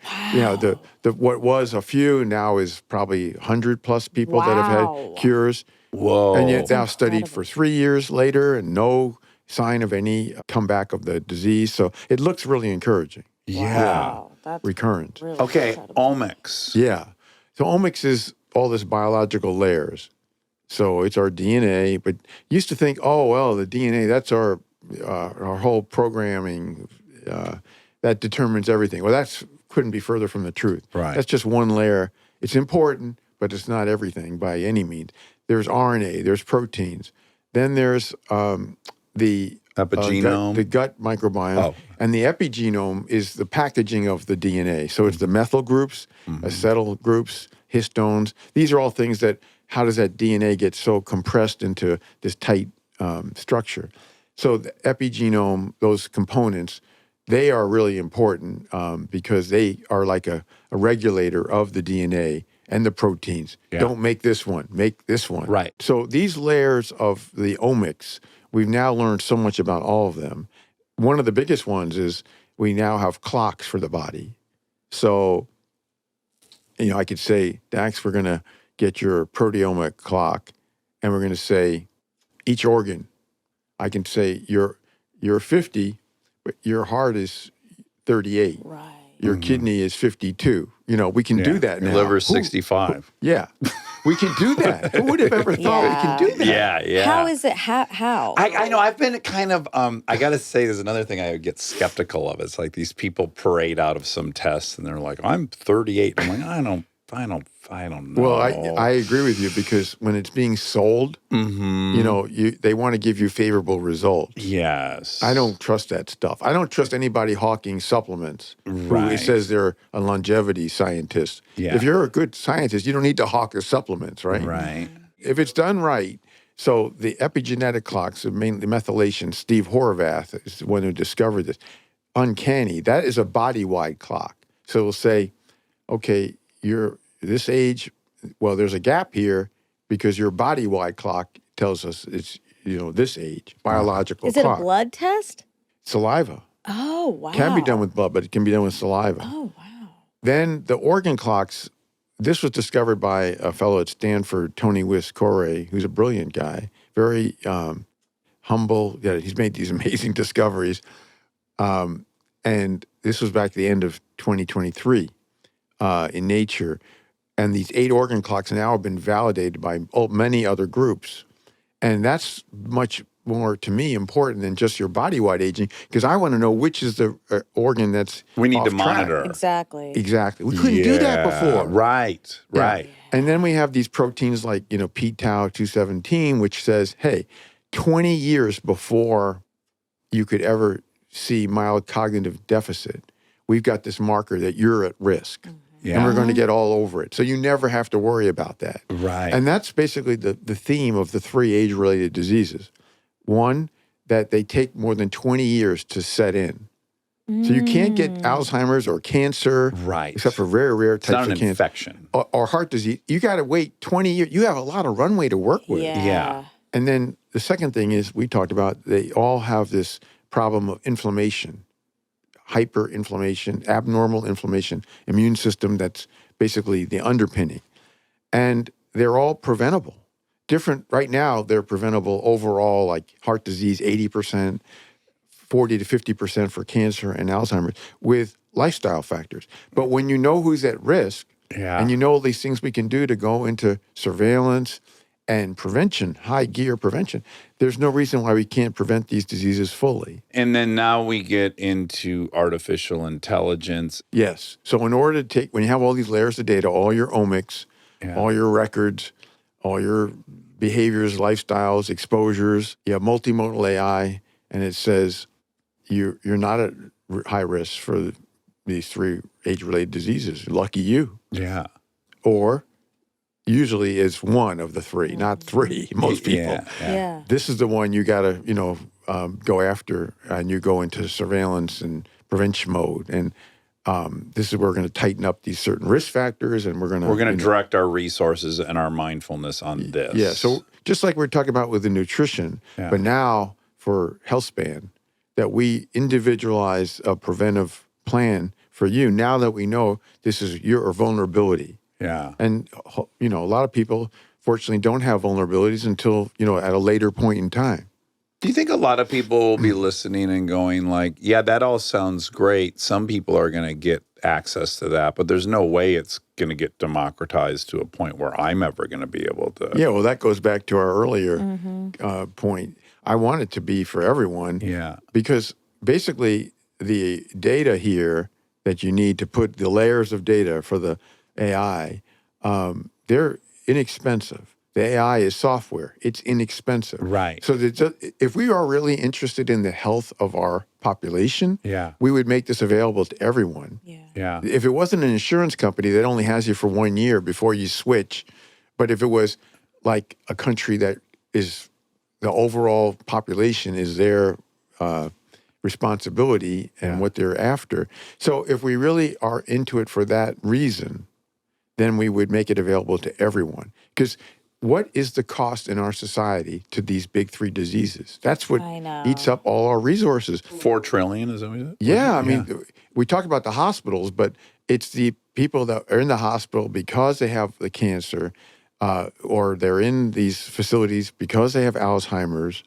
Speaker 4: what was a few now is probably 100 plus people that have had cures.
Speaker 1: Whoa.
Speaker 4: And yet now studied for 3 years later and no sign of any comeback of the disease. So it looks really encouraging.
Speaker 1: Yeah.
Speaker 2: That's
Speaker 4: Recurrent.
Speaker 2: really
Speaker 1: Okay,
Speaker 2: incredible.
Speaker 1: omics.
Speaker 4: Yeah. So omics is all this biological layers. So it's our DNA, but used to think, the DNA, that's our whole programming that determines everything. Well, couldn't be further from the truth.
Speaker 1: Right.
Speaker 4: That's just one layer. It's important, but it's not everything by any means. There's RNA, there's proteins. Then there's the
Speaker 1: Epigenome.
Speaker 4: the gut microbiome. And the epigenome is the packaging of the DNA. So it's the methyl groups, acetyl groups, histones. These are all things that, how does that DNA get so compressed into this tight structure? So the epigenome, those components, they are really important because they are like a regulator of the DNA and the proteins.
Speaker 1: Yeah.
Speaker 4: Don't make this one, make this one.
Speaker 1: Right.
Speaker 4: So these layers of the omics, we've now learned so much about all of them. One of the biggest ones is we now have clocks for the body. So, I could say, Dax, we're going to get your proteomic clock, and we're going to say each organ. I can say you're 50, but your heart is 38.
Speaker 2: Right.
Speaker 4: Your kidney is 52. We can do that now.
Speaker 1: Your liver is 65.
Speaker 4: Yeah. We can do that. Who would have ever thought we can do that?
Speaker 1: Yeah.
Speaker 2: How is it? How?
Speaker 1: I know. I've been kind of, I got to say, there's another thing I get skeptical of. It's like these people parade out of some tests and they're like, I'm 38. I'm like, I don't know.
Speaker 4: Well, I agree with you because when it's being sold, they want to give you favorable results.
Speaker 1: Yes.
Speaker 4: I don't trust that stuff. I don't trust anybody hawking supplements who
Speaker 1: Right.
Speaker 4: says they're a longevity scientist.
Speaker 1: Yeah.
Speaker 4: If you're a good scientist, you don't need to hawk the supplements, right?
Speaker 1: Right.
Speaker 4: If it's done right, so the epigenetic clocks, mainly methylation, Steve Horvath is the one who discovered this. Uncanny. That is a body-wide clock. So it'll say, okay, you're this age, well, there's a gap here because your body-wide clock tells us it's, this age, biological
Speaker 2: Is it
Speaker 4: clock.
Speaker 2: a blood test?
Speaker 4: Saliva.
Speaker 2: Oh, wow.
Speaker 4: Can be done with blood, but it can be done with saliva.
Speaker 2: Oh, wow.
Speaker 4: Then the organ clocks, this was discovered by a fellow at Stanford, Tony Wiscore, who's a brilliant guy, very humble. Yeah, he's made these amazing discoveries. And this was back at the end of 2023 in Nature. And these 8 organ clocks now have been validated by many other groups. And that's much more, to me, important than just your body-wide aging, because I want to know which is the organ that's
Speaker 1: We need
Speaker 4: off
Speaker 1: to
Speaker 4: track.
Speaker 1: monitor.
Speaker 2: Exactly.
Speaker 4: Exactly. We couldn't do that before.
Speaker 1: Right.
Speaker 4: Yeah.
Speaker 1: Right.
Speaker 4: And then we have these proteins like, p-tau 217, which says, hey, 20 years before you could ever see mild cognitive deficit, we've got this marker that you're at risk.
Speaker 1: Yeah.
Speaker 4: And we're going to get all over it. So you never have to worry about that.
Speaker 1: Right.
Speaker 4: And that's basically the theme of the 3 age-related diseases. One, that they take more than 20 years to set in. So you can't get Alzheimer's or cancer,
Speaker 1: Right.
Speaker 4: except for very rare
Speaker 1: It's not
Speaker 4: types
Speaker 1: an
Speaker 4: of cancer.
Speaker 1: infection.
Speaker 4: Or heart disease. You got to wait 20 years. You have a lot of runway to work with.
Speaker 2: Yeah.
Speaker 4: And then the second thing is we talked about they all have this problem of inflammation, hyperinflammation, abnormal inflammation, immune system that's basically the underpinning. And they're all preventable. Different, right now, they're preventable overall, like heart disease, 80%, 40 to 50% for cancer and Alzheimer's with lifestyle factors. But when you know who's at risk, and you know all these things we can do to go into surveillance and prevention, high gear prevention, there's no reason why we can't prevent these diseases fully.
Speaker 1: And then now we get into artificial intelligence.
Speaker 4: Yes. So in order to take, when you have all these layers of data, all your omics, all your records, all your behaviors, lifestyles, exposures, you have multimodal AI, and it says you're not at high risk for these 3 age-related diseases. Lucky you.
Speaker 1: Yeah.
Speaker 4: Or usually it's one of the 3, not 3, most people.
Speaker 2: Yeah.
Speaker 4: This is the one you got to, go after, and you go into surveillance and prevention mode. And this is where we're going to tighten up these certain risk factors, and we're going to
Speaker 1: direct our resources and our mindfulness on this.
Speaker 4: Yeah. So just like we're talking about with the nutrition, but now for healthspan, that we individualize a preventive plan for you now that we know this is your vulnerability.
Speaker 1: Yeah.
Speaker 4: And, a lot of people, fortunately, don't have vulnerabilities until, at a later point in time.
Speaker 1: Do you think a lot of people will be listening and going like, yeah, that all sounds great. Some people are going to get access to that, but there's no way it's going to get democratized to a point where I'm ever going to be able to.
Speaker 4: Yeah, well, that goes back to our earlier point. I want it to be for everyone.
Speaker 1: Yeah.
Speaker 4: Because basically the data here that you need to put the layers of data for the AI, they're inexpensive. The AI is software. It's inexpensive.
Speaker 1: Right.
Speaker 4: So if we are really interested in the health of our population, we would make this available to everyone.
Speaker 1: Yeah.
Speaker 4: If it wasn't an insurance company that only has you for 1 year before you switch, but if it was like a country that is the overall population is their responsibility and what they're after. So if we really are into it for that reason, then we would make it available to everyone. Because what is the cost in our society to these big 3 diseases? That's what eats up all our resources.
Speaker 1: 4 trillion, is that what you said?
Speaker 4: Yeah, I mean, we talk about the hospitals, but it's the people that are in the hospital because they have the cancer, or they're in these facilities because they have Alzheimer's,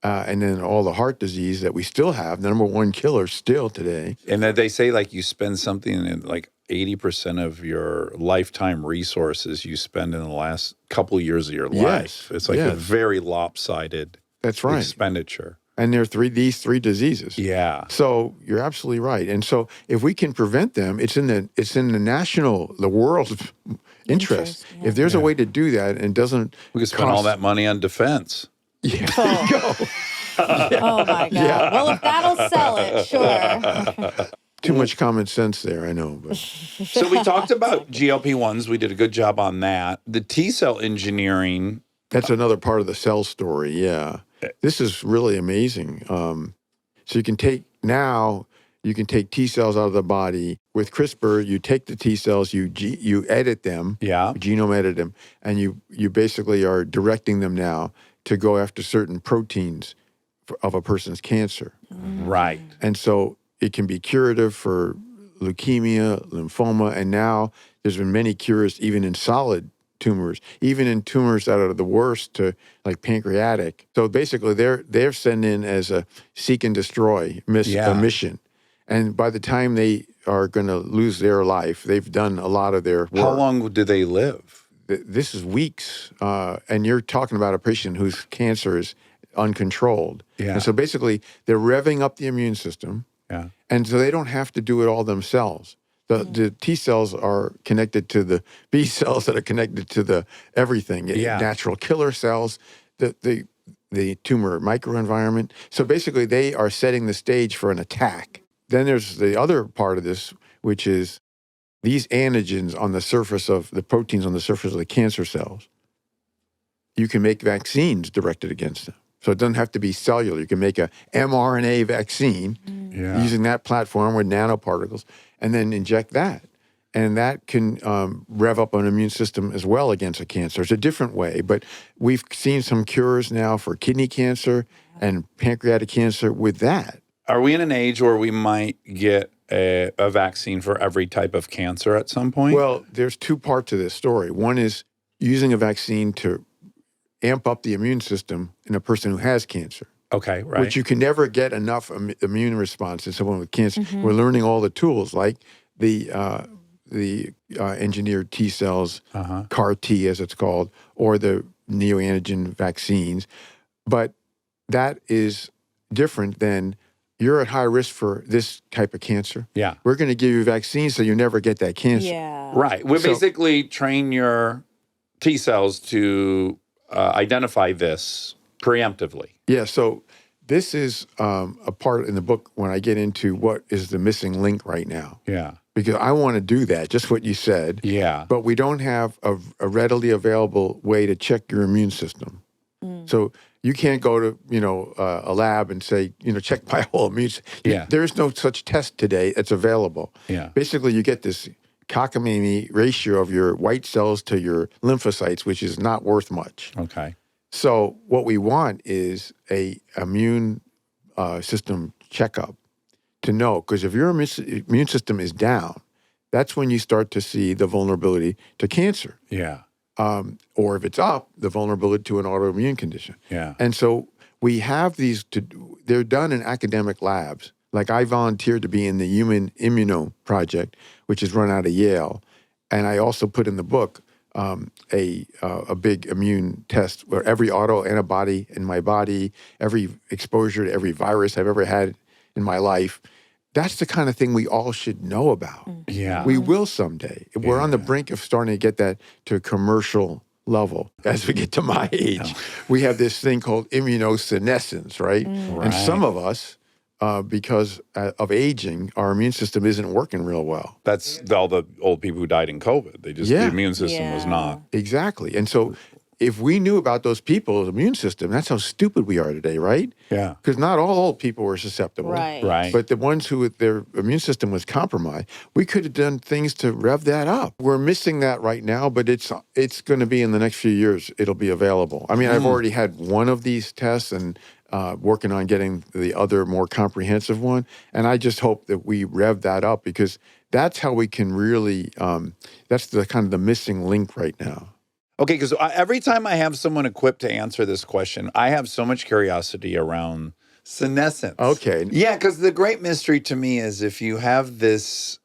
Speaker 4: and then all the heart disease that we still have, the number 1 killer still today.
Speaker 1: And that they say like you spend something in like 80% of your lifetime resources you spend in the last couple of years of your life. It's like a very lopsided expenditure.
Speaker 4: And there are these 3 diseases.
Speaker 1: Yeah.
Speaker 4: So you're absolutely right. And so if we can prevent them, it's in the world's interest. If there's a way to do that and doesn't
Speaker 1: we could spend all that money on defense.
Speaker 4: Yeah, there you go.
Speaker 2: Oh my God.
Speaker 4: Yeah.
Speaker 2: Well, if that'll sell it, sure.
Speaker 4: Too much common sense there, I know. But.
Speaker 1: So we talked about GLP-1s. We did a good job on that. The T-cell engineering.
Speaker 4: That's another part of the cell story, yeah. This is really amazing. So you can take T cells out of the body. With CRISPR, you take the T cells, you edit them, genome edit them, and you basically are directing them now to go after certain proteins of a person's cancer.
Speaker 1: Right.
Speaker 4: And so it can be curative for leukemia, lymphoma, and now there's been many cures even in solid tumors, even in tumors that are the worst to like pancreatic. So basically they're sent in as a seek and destroy mission. And by the time they are going to lose their life, they've done a lot of their work.
Speaker 1: How long do they live?
Speaker 4: This is weeks. And you're talking about a patient whose cancer is uncontrolled. Yeah. And so basically they're revving up the immune system.
Speaker 1: Yeah.
Speaker 4: And so they don't have to do it all themselves. The T cells are connected to the B cells that are connected to the everything. Natural killer cells, the tumor microenvironment. So basically they are setting the stage for an attack. Then there's the other part of this, which is these antigens on the surface of the proteins on the surface of the cancer cells. You can make vaccines directed against them. So it doesn't have to be cellular. You can make a mRNA vaccine using that platform with nanoparticles and then inject that. And that can rev up an immune system as well against a cancer. It's a different way, but we've seen some cures now for kidney cancer and pancreatic cancer with that.
Speaker 1: Are we in an age where we might get a vaccine for every type of cancer at some point?
Speaker 4: Well, there's two parts to this story. One is using a vaccine to amp up the immune system in a person who has cancer.
Speaker 1: Okay, right.
Speaker 4: Which you can never get enough immune response in someone with cancer. We're learning all the tools like the engineered T cells, CAR T as it's called, or the neoantigen vaccines. But that is different than you're at high risk for this type of cancer.
Speaker 1: Yeah.
Speaker 4: We're going to give you vaccines so you never get that cancer.
Speaker 2: Yeah.
Speaker 1: Right. We basically train your T cells to identify this preemptively.
Speaker 4: Yeah, so this is a part in the book when I get into what is the missing link right now.
Speaker 1: Yeah.
Speaker 4: Because I want to do that, just what you said.
Speaker 1: Yeah.
Speaker 4: But we don't have a readily available way to check your immune system. So you can't go to, a lab and say, check my whole immune system.
Speaker 1: Yeah.
Speaker 4: There is no such test today that's available.
Speaker 1: Yeah.
Speaker 4: Basically, you get this cockamamie ratio of your white cells to your lymphocytes, which is not worth much.
Speaker 1: Okay.
Speaker 4: So what we want is a immune system checkup to know, because if your immune system is down, that's when you start to see the vulnerability to cancer.
Speaker 1: Yeah.
Speaker 4: Or if it's up, the vulnerability to an autoimmune condition.
Speaker 1: Yeah.
Speaker 4: And so we have these, they're done in academic labs. Like I volunteered to be in the Human Immuno Project, which is run out of Yale. And I also put in the book a big immune test where every autoantibody in my body, every exposure to every virus I've ever had in my life, that's the kind of thing we all should know about.
Speaker 1: Yeah.
Speaker 4: We will someday. We're on the brink of starting to get that to a commercial level. As we get to my age, we have this thing called immunosenescence, right? And some of us, because of aging, our immune system isn't working real well.
Speaker 1: That's all the old people who died in COVID. They just, the immune system was not.
Speaker 4: Exactly. And so if we knew about those people's immune system, that's how stupid we are today, right?
Speaker 1: Yeah.
Speaker 4: Because not all old people were susceptible.
Speaker 2: Right.
Speaker 1: Right.
Speaker 4: But the ones who their immune system was compromised, we could have done things to rev that up. We're missing that right now, but it's going to be in the next few years, it'll be available. I mean, I've already had one of these tests and working on getting the other more comprehensive one. And I just hope that we rev that up because that's how we can really, that's the kind of the missing link right now.
Speaker 1: Okay, because every time I have someone equipped to answer this question, I have so much curiosity around senescence.
Speaker 4: Okay.
Speaker 1: Yeah, because the great mystery to me is if you have this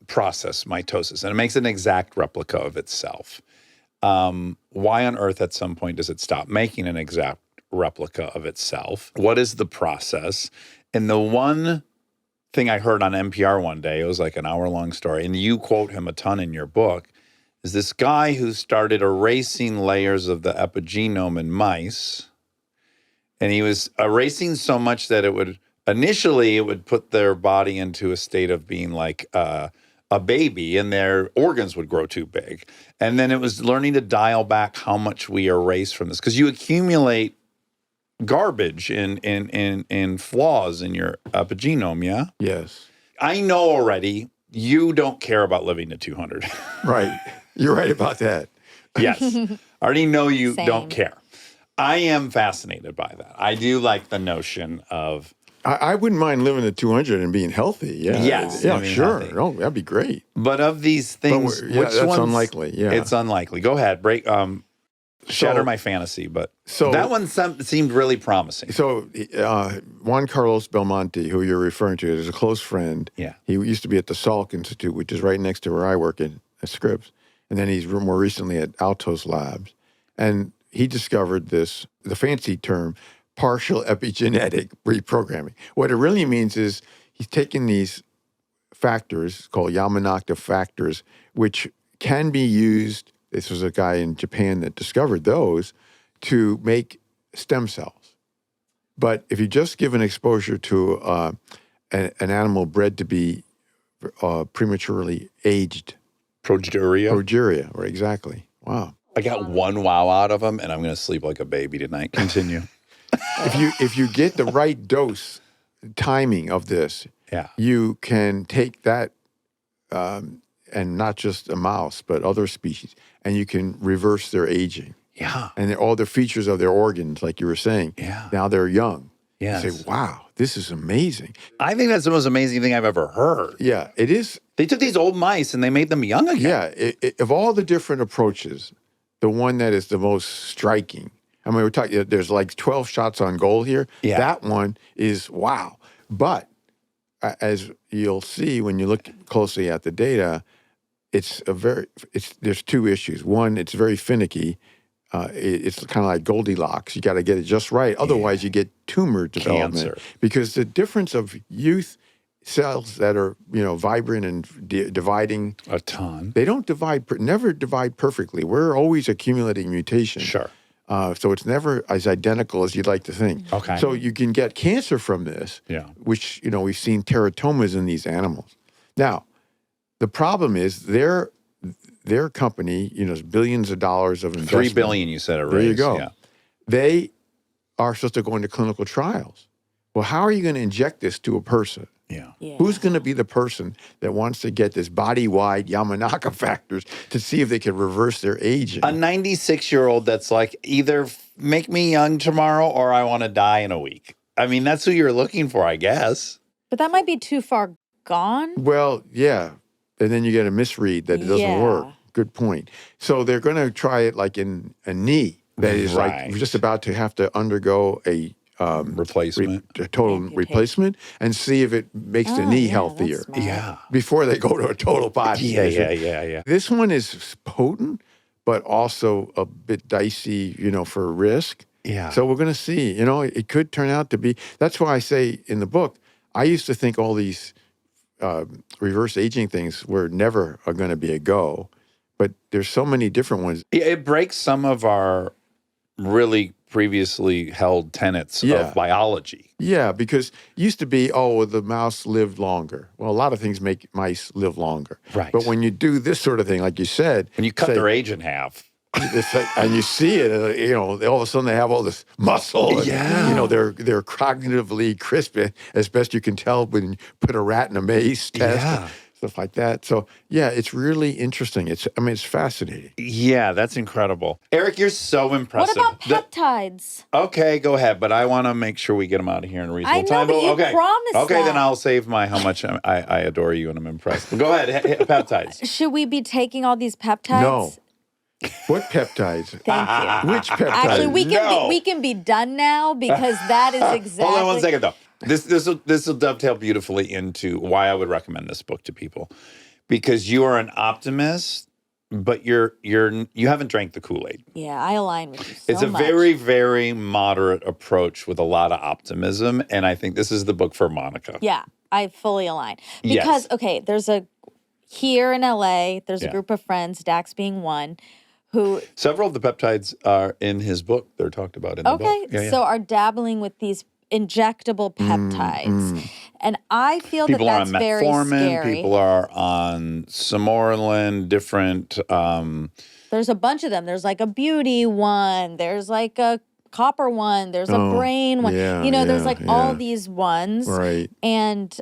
Speaker 1: process, mitosis, and it makes an exact replica of itself, why on earth at some point does it stop making an exact replica of itself? What is the process? And the one thing I heard on NPR one day, it was like an hour-long story, and you quote him a ton in your book, is this guy who started erasing layers of the epigenome in mice. And he was erasing so much that it would put their body into a state of being like a baby and their organs would grow too big. And then it was learning to dial back how much we erase from this. Because you accumulate garbage in flaws in your epigenome, yeah?
Speaker 4: Yes.
Speaker 1: I know already you don't care about living to 200.
Speaker 4: Right. You're right about that.
Speaker 1: Yes. I already know you
Speaker 2: Same.
Speaker 1: don't care. I am fascinated by that. I do like the notion of...
Speaker 4: I wouldn't mind living to 200 and being healthy. Yeah.
Speaker 1: Yes,
Speaker 4: Yeah,
Speaker 1: I mean,
Speaker 4: sure.
Speaker 1: healthy.
Speaker 4: Oh, that'd be great.
Speaker 1: But of these things, which
Speaker 4: that's
Speaker 1: ones...
Speaker 4: unlikely, yeah.
Speaker 1: It's unlikely. Go ahead. Shatter my fantasy, but that one seemed really promising.
Speaker 4: So Juan Carlos Belmonte, who you're referring to, is a close friend.
Speaker 1: Yeah.
Speaker 4: He used to be at the Salk Institute, which is right next to where I work at Scripps. And then he's more recently at Altos Labs. And he discovered this, the fancy term, partial epigenetic reprogramming. What it really means is he's taken these factors called Yamanaka factors, which can be used, this was a guy in Japan that discovered those, to make stem cells. But if you just give an exposure to an animal bred to be prematurely aged, Progeria, right, exactly. Wow.
Speaker 1: I got one wow out of him, and I'm going to sleep like a baby tonight. Continue.
Speaker 4: If you get the right dose, timing of this, you can take that, and not just a mouse, but other species, and you can reverse their aging.
Speaker 1: Yeah.
Speaker 4: And all the features of their organs, like you were saying.
Speaker 1: Yeah.
Speaker 4: Now they're young.
Speaker 1: Yes.
Speaker 4: You say, wow, this is amazing.
Speaker 1: I think that's the most amazing thing I've ever heard.
Speaker 4: Yeah, it is.
Speaker 1: They took these old mice and they made them young again.
Speaker 4: Yeah, of all the different approaches, the one that is the most striking, I mean, we're talking, there's like 12 shots on goal here.
Speaker 1: Yeah.
Speaker 4: That one is wow. But as you'll see when you look closely at the data, there's two issues. One, it's very finicky. It's kind of like Goldilocks. You got to get it just right. Otherwise, you get tumor development.
Speaker 1: Cancer.
Speaker 4: Because the difference of youth cells that are, vibrant and dividing.
Speaker 1: A ton.
Speaker 4: They don't never divide perfectly. We're always accumulating mutations.
Speaker 1: Sure.
Speaker 4: So it's never as identical as you'd like to think.
Speaker 1: Okay.
Speaker 4: So you can get cancer from this,
Speaker 1: Yeah.
Speaker 4: which, we've seen teratomas in these animals. Now, the problem is their company, is billions of dollars of investment.
Speaker 1: $3 billion, you said it right.
Speaker 4: There you go.
Speaker 1: Yeah.
Speaker 4: They are supposed to go into clinical trials. Well, how are you going to inject this to a person?
Speaker 1: Yeah.
Speaker 4: Who's going to be the person that wants to get this body-wide Yamanaka factors to see if they can reverse their aging?
Speaker 1: A 96-year-old that's like, either make me young tomorrow or I want to die in a week. I mean, that's who you're looking for, I guess.
Speaker 2: But that might be too far gone.
Speaker 4: Well, yeah. And then you get a misread that it doesn't work. Good point. So they're going to try it like in a knee that is like just about to have to undergo a
Speaker 1: replacement.
Speaker 4: A total replacement, and see if it makes the knee healthier.
Speaker 1: Yeah.
Speaker 4: Before they go to a total body.
Speaker 1: Yeah.
Speaker 4: This one is potent, but also a bit dicey, for risk.
Speaker 1: Yeah.
Speaker 4: So we're going to see, it could turn out to be. That's why I say in the book, I used to think all these reverse aging things were never going to be a go, but there's so many different ones.
Speaker 1: It breaks some of our really previously held tenets of biology.
Speaker 4: Yeah, because it used to be, the mouse lived longer. Well, a lot of things make mice live longer.
Speaker 1: Right.
Speaker 4: But when you do this sort of thing, like you said.
Speaker 1: When you cut their age in half.
Speaker 4: It's like, and you see it, all of a sudden they have all this muscle. And, they're cognitively crisp, as best you can tell when you put a rat in a maze test.
Speaker 1: Yeah.
Speaker 4: Stuff like that. So, yeah, it's really interesting. It's fascinating.
Speaker 1: Yeah, that's incredible. Eric, you're so impressive.
Speaker 2: What about peptides?
Speaker 1: Okay, go ahead. But I want to make sure we get them out of here in a reasonable time.
Speaker 2: I know, but you promised
Speaker 1: Okay,
Speaker 2: that.
Speaker 1: then I'll save my how much I adore you and I'm impressed. But go ahead, peptides.
Speaker 2: Should we be taking all these peptides?
Speaker 4: No. What peptides?
Speaker 2: Thank you.
Speaker 4: Which peptides?
Speaker 2: Actually, we can be done now because that is exactly.
Speaker 1: Hold on 1 second, though. This will dovetail beautifully into why I would recommend this book to people, because you are an optimist, but you haven't drank the Kool-Aid.
Speaker 2: Yeah, I align with you so
Speaker 1: It's a
Speaker 2: much.
Speaker 1: very, very moderate approach with a lot of optimism, and I think this is the book for Monica.
Speaker 2: Yeah, I fully align because there's here in LA. There's a group of friends, Dax being one, who
Speaker 1: several of the peptides are in his book. They're talked about in the book.
Speaker 2: So are dabbling with these injectable peptides. And I feel
Speaker 1: people
Speaker 2: that's
Speaker 1: are on
Speaker 2: very
Speaker 1: metformin,
Speaker 2: scary.
Speaker 1: people are on Somorelin, different.
Speaker 2: There's a bunch of them. There's like a beauty one. There's like a copper one. There's a brain one. There's like all these ones.
Speaker 4: Right.
Speaker 2: And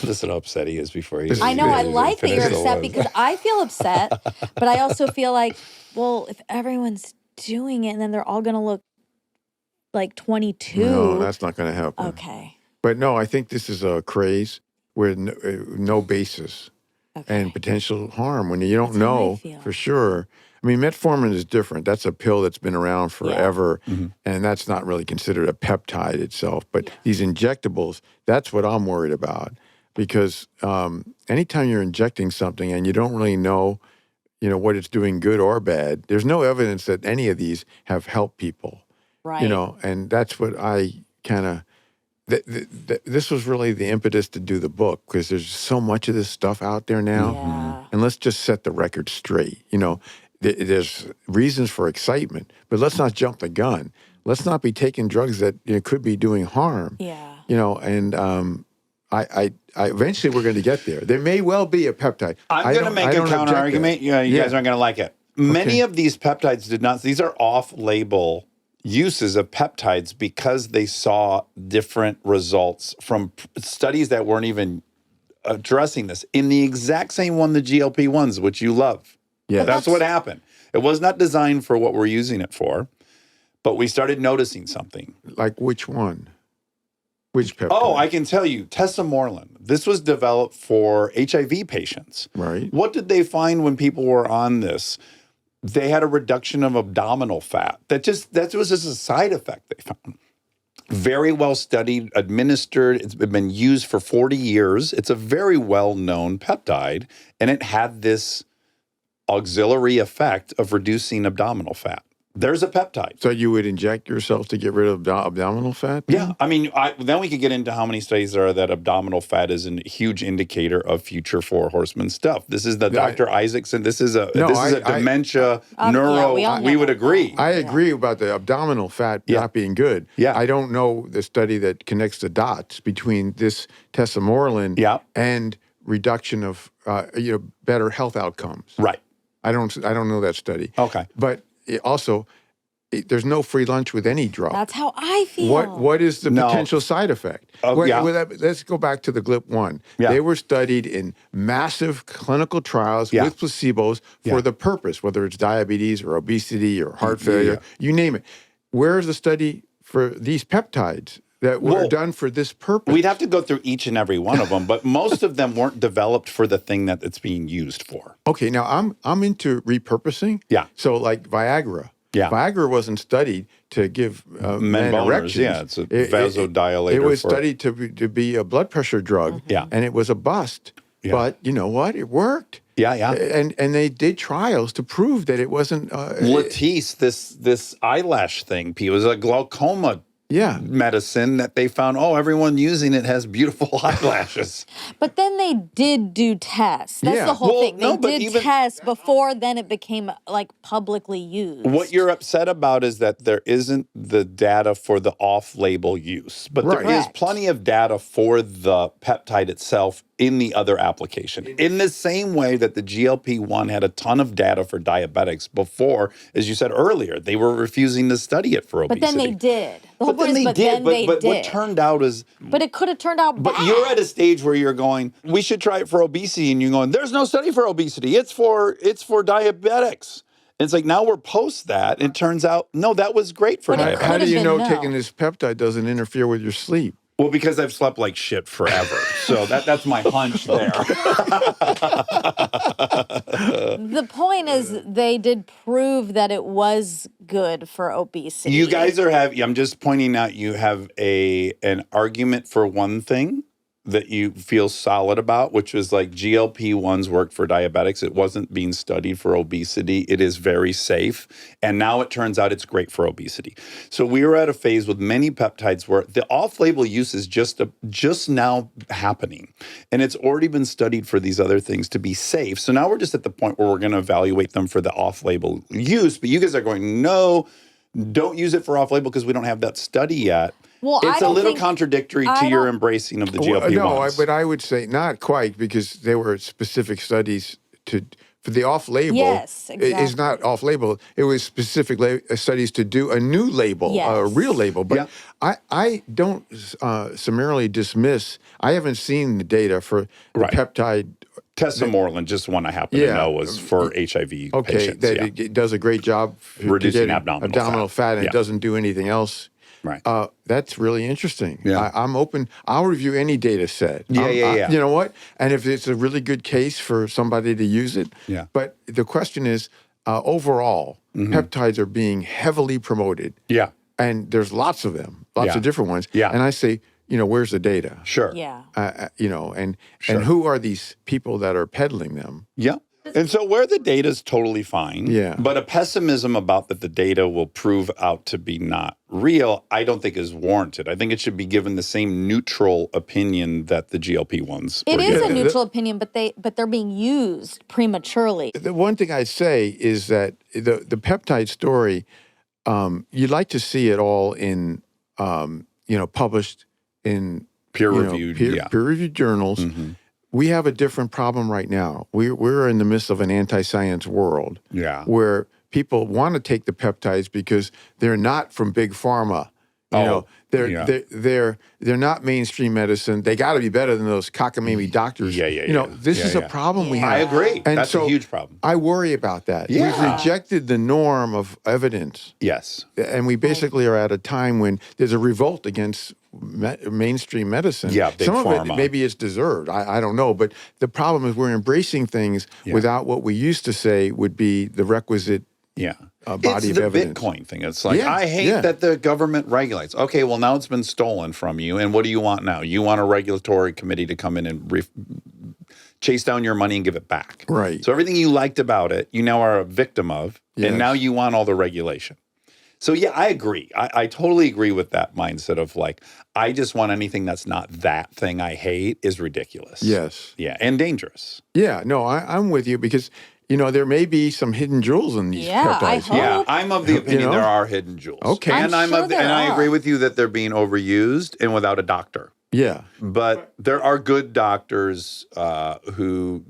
Speaker 1: Listen how upset he is before he.
Speaker 2: I know. I like that you're upset because I feel upset, but I also feel like, well, if everyone's doing it, and then they're all going to look like 22.
Speaker 4: No, that's not going to happen.
Speaker 2: Okay.
Speaker 4: But no, I think this is a craze where no basis and potential harm when you don't know for sure. I mean, metformin is different. That's a pill that's been around forever, and that's not really considered a peptide itself. But these injectables, that's what I'm worried about, because anytime you're injecting something and you don't really know, what it's doing good or bad, there's no evidence that any of these have helped people.
Speaker 2: Right.
Speaker 4: And that's what I kind of, this was really the impetus to do the book, because there's so much of this stuff out there now.
Speaker 2: Yeah.
Speaker 4: And let's just set the record straight. There's reasons for excitement, but let's not jump the gun. Let's not be taking drugs that could be doing harm.
Speaker 2: Yeah.
Speaker 4: And I eventually we're going to get there. There may well be a peptide.
Speaker 1: I'm going to make a counter argument. You guys aren't going to like it. Many of these peptides did not. These are off-label uses of peptides because they saw different results from studies that weren't even addressing this. In the exact same one, the GLP-1s, which you love.
Speaker 4: Yeah,
Speaker 1: that's what happened. It was not designed for what we're using it for, but we started noticing something.
Speaker 4: Like which one? Which peptide?
Speaker 1: Oh, I can tell you, tesamorelin. This was developed for HIV patients.
Speaker 4: Right.
Speaker 1: What did they find when people were on this? They had a reduction of abdominal fat. That was just a side effect they found. Very well studied, administered. It's been used for 40 years. It's a very well-known peptide, and it had this auxiliary effect of reducing abdominal fat. There's a peptide.
Speaker 4: So you would inject yourself to get rid of abdominal fat?
Speaker 1: Yeah. I mean, then we could get into how many studies there are that abdominal fat is a huge indicator of future Four Horsemen stuff. This is the Dr. Isaacson. This is a dementia neuro. We would agree.
Speaker 4: I agree about the abdominal fat not being good.
Speaker 1: Yeah.
Speaker 4: I don't know the study that connects the dots between this tesamorelin and reduction of better health outcomes.
Speaker 1: Right.
Speaker 4: I don't know that study.
Speaker 1: Okay.
Speaker 4: But there's no free lunch with any drug.
Speaker 2: That's how I feel.
Speaker 4: What is the potential side effect? Let's go back to the GLP-1.
Speaker 1: Yeah.
Speaker 4: They were studied in massive clinical trials with placebos for the purpose, whether it's diabetes or obesity or heart failure, you name it. Where is the study for these peptides that were done for this purpose?
Speaker 1: We'd have to go through each and every one of them, but most of them weren't developed for the thing that it's being used for.
Speaker 4: Okay, now I'm into repurposing.
Speaker 1: Yeah.
Speaker 4: So like Viagra.
Speaker 1: Yeah.
Speaker 4: Viagra wasn't studied to give men
Speaker 1: boners.
Speaker 4: erections.
Speaker 1: Yeah, it's a vasodilator.
Speaker 4: It was studied to be a blood pressure drug.
Speaker 1: Yeah.
Speaker 4: And it was a bust. Yeah. But you know what? It worked.
Speaker 1: Yeah.
Speaker 4: And they did trials to prove that it wasn't...
Speaker 1: Latisse, this eyelash thing, it was a glaucoma medicine that they found, everyone using it has beautiful eyelashes.
Speaker 2: But then they did do tests. That's the whole thing. They did tests before then it became like publicly used.
Speaker 1: What you're upset about is that there isn't the data for the off-label use. But there is plenty of data for the peptide itself in the other application. In the same way that the GLP-1 had a ton of data for diabetics before, as you said earlier, they were refusing to study it for obesity.
Speaker 2: But then they did. The whole
Speaker 1: But then they did. What turned out is...
Speaker 2: But it could have turned out bad.
Speaker 1: But you're at a stage where you're going, we should try it for obesity, and you're going, there's no study for obesity. It's for diabetics. And it's like, now we're post that, and it turns out, no, that was great for diabetics.
Speaker 4: How do you know taking this peptide doesn't interfere with your sleep?
Speaker 1: Well, because I've slept like shit forever. So that's my hunch there.
Speaker 2: The point is they did prove that it was good for obesity.
Speaker 1: You guys I'm just pointing out you have an argument for one thing that you feel solid about, which is like GLP-1s work for diabetics. It wasn't being studied for obesity. It is very safe. And now it turns out it's great for obesity. So we were at a phase with many peptides where the off-label use is just now happening. And it's already been studied for these other things to be safe. So now we're just at the point where we're going to evaluate them for the off-label use. But you guys are going, no, don't use it for off-label because we don't have that study yet.
Speaker 2: Well,
Speaker 1: it's a little contradictory to your embracing of the GLP-1s.
Speaker 4: No, but I would say not quite, because there were specific studies for the off-label.
Speaker 2: Yes, exactly.
Speaker 4: It's not off-label. It was specific studies to do a new label, a real label. But I don't summarily dismiss. I haven't seen the data for the peptide.
Speaker 1: Tesamorelin, just one I happen to know, was for HIV patients.
Speaker 4: It does a great job
Speaker 1: reducing abdominal
Speaker 4: fat, and it doesn't do anything else.
Speaker 1: Right.
Speaker 4: That's really interesting.
Speaker 1: Yeah.
Speaker 4: I'm open. I'll review any data set.
Speaker 1: Yeah.
Speaker 4: You know what? And if it's a really good case for somebody to use it.
Speaker 1: Yeah.
Speaker 4: But the question is, overall, peptides are being heavily promoted.
Speaker 1: Yeah.
Speaker 4: And there's lots of them, lots of different ones.
Speaker 1: Yeah.
Speaker 4: And I say, where's the data?
Speaker 1: Sure.
Speaker 2: Yeah.
Speaker 4: And who are these people that are peddling them?
Speaker 1: Yeah. And so where the data is totally fine, but a pessimism about that the data will prove out to be not real, I don't think is warranted. I think it should be given the same neutral opinion that the GLP-1s
Speaker 2: It
Speaker 1: were
Speaker 2: is
Speaker 1: given.
Speaker 2: a neutral opinion, but they're being used prematurely.
Speaker 4: The one thing I'd say is that the peptide story, you'd like to see it all in, published in peer-reviewed journals.
Speaker 1: Mm-hmm.
Speaker 4: We have a different problem right now. We're in the midst of an anti-science world where people want to take the peptides because they're not from big pharma. They're not mainstream medicine. They got to be better than those cockamamie doctors. This is a problem we have.
Speaker 1: I agree.
Speaker 4: And
Speaker 1: that's a huge problem.
Speaker 4: I worry about that.
Speaker 1: Yeah.
Speaker 4: We've rejected the norm of evidence.
Speaker 1: Yes.
Speaker 4: And we basically are at a time when there's a revolt against mainstream medicine.
Speaker 1: Yeah, big
Speaker 4: Some
Speaker 1: pharma.
Speaker 4: of it, maybe it's deserved. I don't know. But the problem is we're embracing things without what we used to say would be the requisite body of evidence.
Speaker 1: It's the Bitcoin thing. It's like, I hate that the government regulates. Okay, well, now it's been stolen from you. And what do you want now? You want a regulatory committee to come in and chase down your money and give it back.
Speaker 4: Right.
Speaker 1: So everything you liked about it, you now are a victim of. And now you want all the regulation. So, yeah, I agree. I totally agree with that mindset of like, I just want anything that's not that thing I hate is ridiculous.
Speaker 4: Yes.
Speaker 1: Yeah, and dangerous.
Speaker 4: Yeah, no, I'm with you because, there may be some hidden jewels in these peptides.
Speaker 2: I hope.
Speaker 1: Yeah, I'm of the opinion there are hidden jewels.
Speaker 4: Okay.
Speaker 1: And I agree with you that they're being overused and without a doctor.
Speaker 4: Yeah.
Speaker 1: But there are good doctors who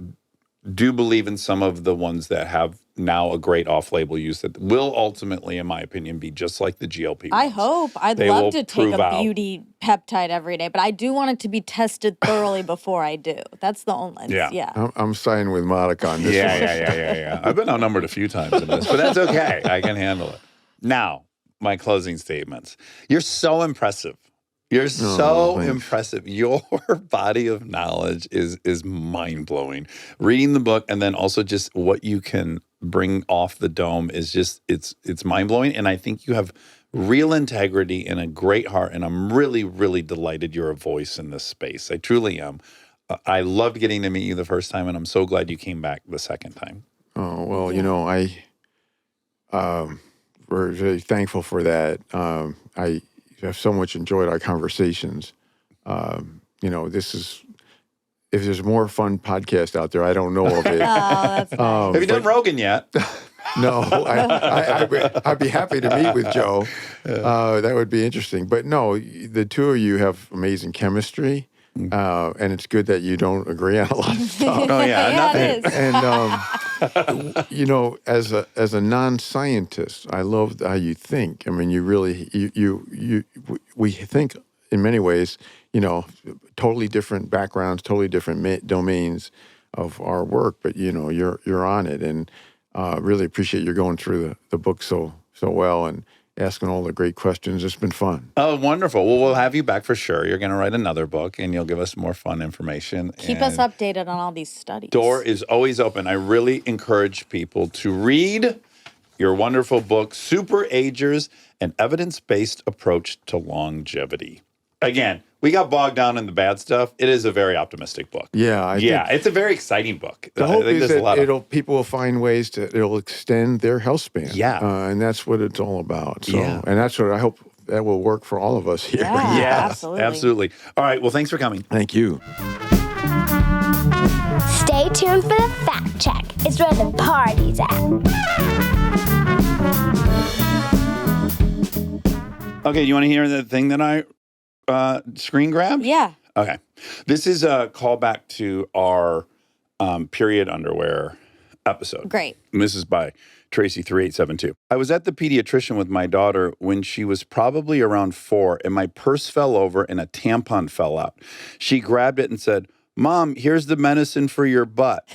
Speaker 1: do believe in some of the ones that have now a great off-label use that will ultimately, in my opinion, be just like the GLP.
Speaker 2: I hope. I'd love to take a beauty peptide every day, but I do want it to be tested thoroughly before I do. That's the only. Yeah.
Speaker 4: I'm siding with Monica on this one.
Speaker 1: Yeah. I've been outnumbered a few times in this, but that's okay. I can handle it. Now, my closing statements. You're so impressive. You're so impressive. Your body of knowledge is mind-blowing. Reading the book and then also just what you can bring off the dome is just, it's mind-blowing. And I think you have real integrity and a great heart. And I'm really, really delighted you're a voice in this space. I truly am. I loved getting to meet you the first time, and I'm so glad you came back the second time.
Speaker 4: Oh, well, we're very thankful for that. I have so much enjoyed our conversations. This is, if there's more fun podcast out there, I don't know of it.
Speaker 2: That's nice.
Speaker 1: Have you done Rogan yet?
Speaker 4: No, I'd be happy to meet with Joe. That would be interesting. But no, the two of you have amazing chemistry. And it's good that you don't agree on a lot of stuff.
Speaker 1: Oh, yeah.
Speaker 2: It is.
Speaker 4: And, as a non-scientist, I love how you think. I mean, you really, we think in many ways, totally different backgrounds, totally different domains of our work, but, you're on it. And really appreciate you going through the book so well and asking all the great questions. It's been fun.
Speaker 1: Oh, wonderful. Well, we'll have you back for sure. You're going to write another book, and you'll give us more fun information.
Speaker 2: Keep us updated on all these studies.
Speaker 1: Door is always open. I really encourage people to read your wonderful book, Super Agers, An Evidence-Based Approach to Longevity. Again, we got bogged down in the bad stuff. It is a very optimistic book.
Speaker 4: Yeah.
Speaker 1: It's a very exciting book.
Speaker 4: The hope is that people will find ways it'll extend their health span.
Speaker 1: Yeah.
Speaker 4: And that's what it's all about. So, and that's what I hope that will work for all of us here.
Speaker 1: Yeah, absolutely. All right. Well, thanks for coming.
Speaker 4: Thank you.
Speaker 6: Stay tuned for the fact check. It's where the party's at.
Speaker 1: Okay. You want to hear the thing that I screen grabbed?
Speaker 2: Yeah.
Speaker 1: Okay. This is a callback to our period underwear episode.
Speaker 2: Great.
Speaker 1: And this is by Tracy3872. I was at the pediatrician with my daughter when she was probably around 4, and my purse fell over and a tampon fell out. She grabbed it and said, "Mom, here's the medicine for your butt."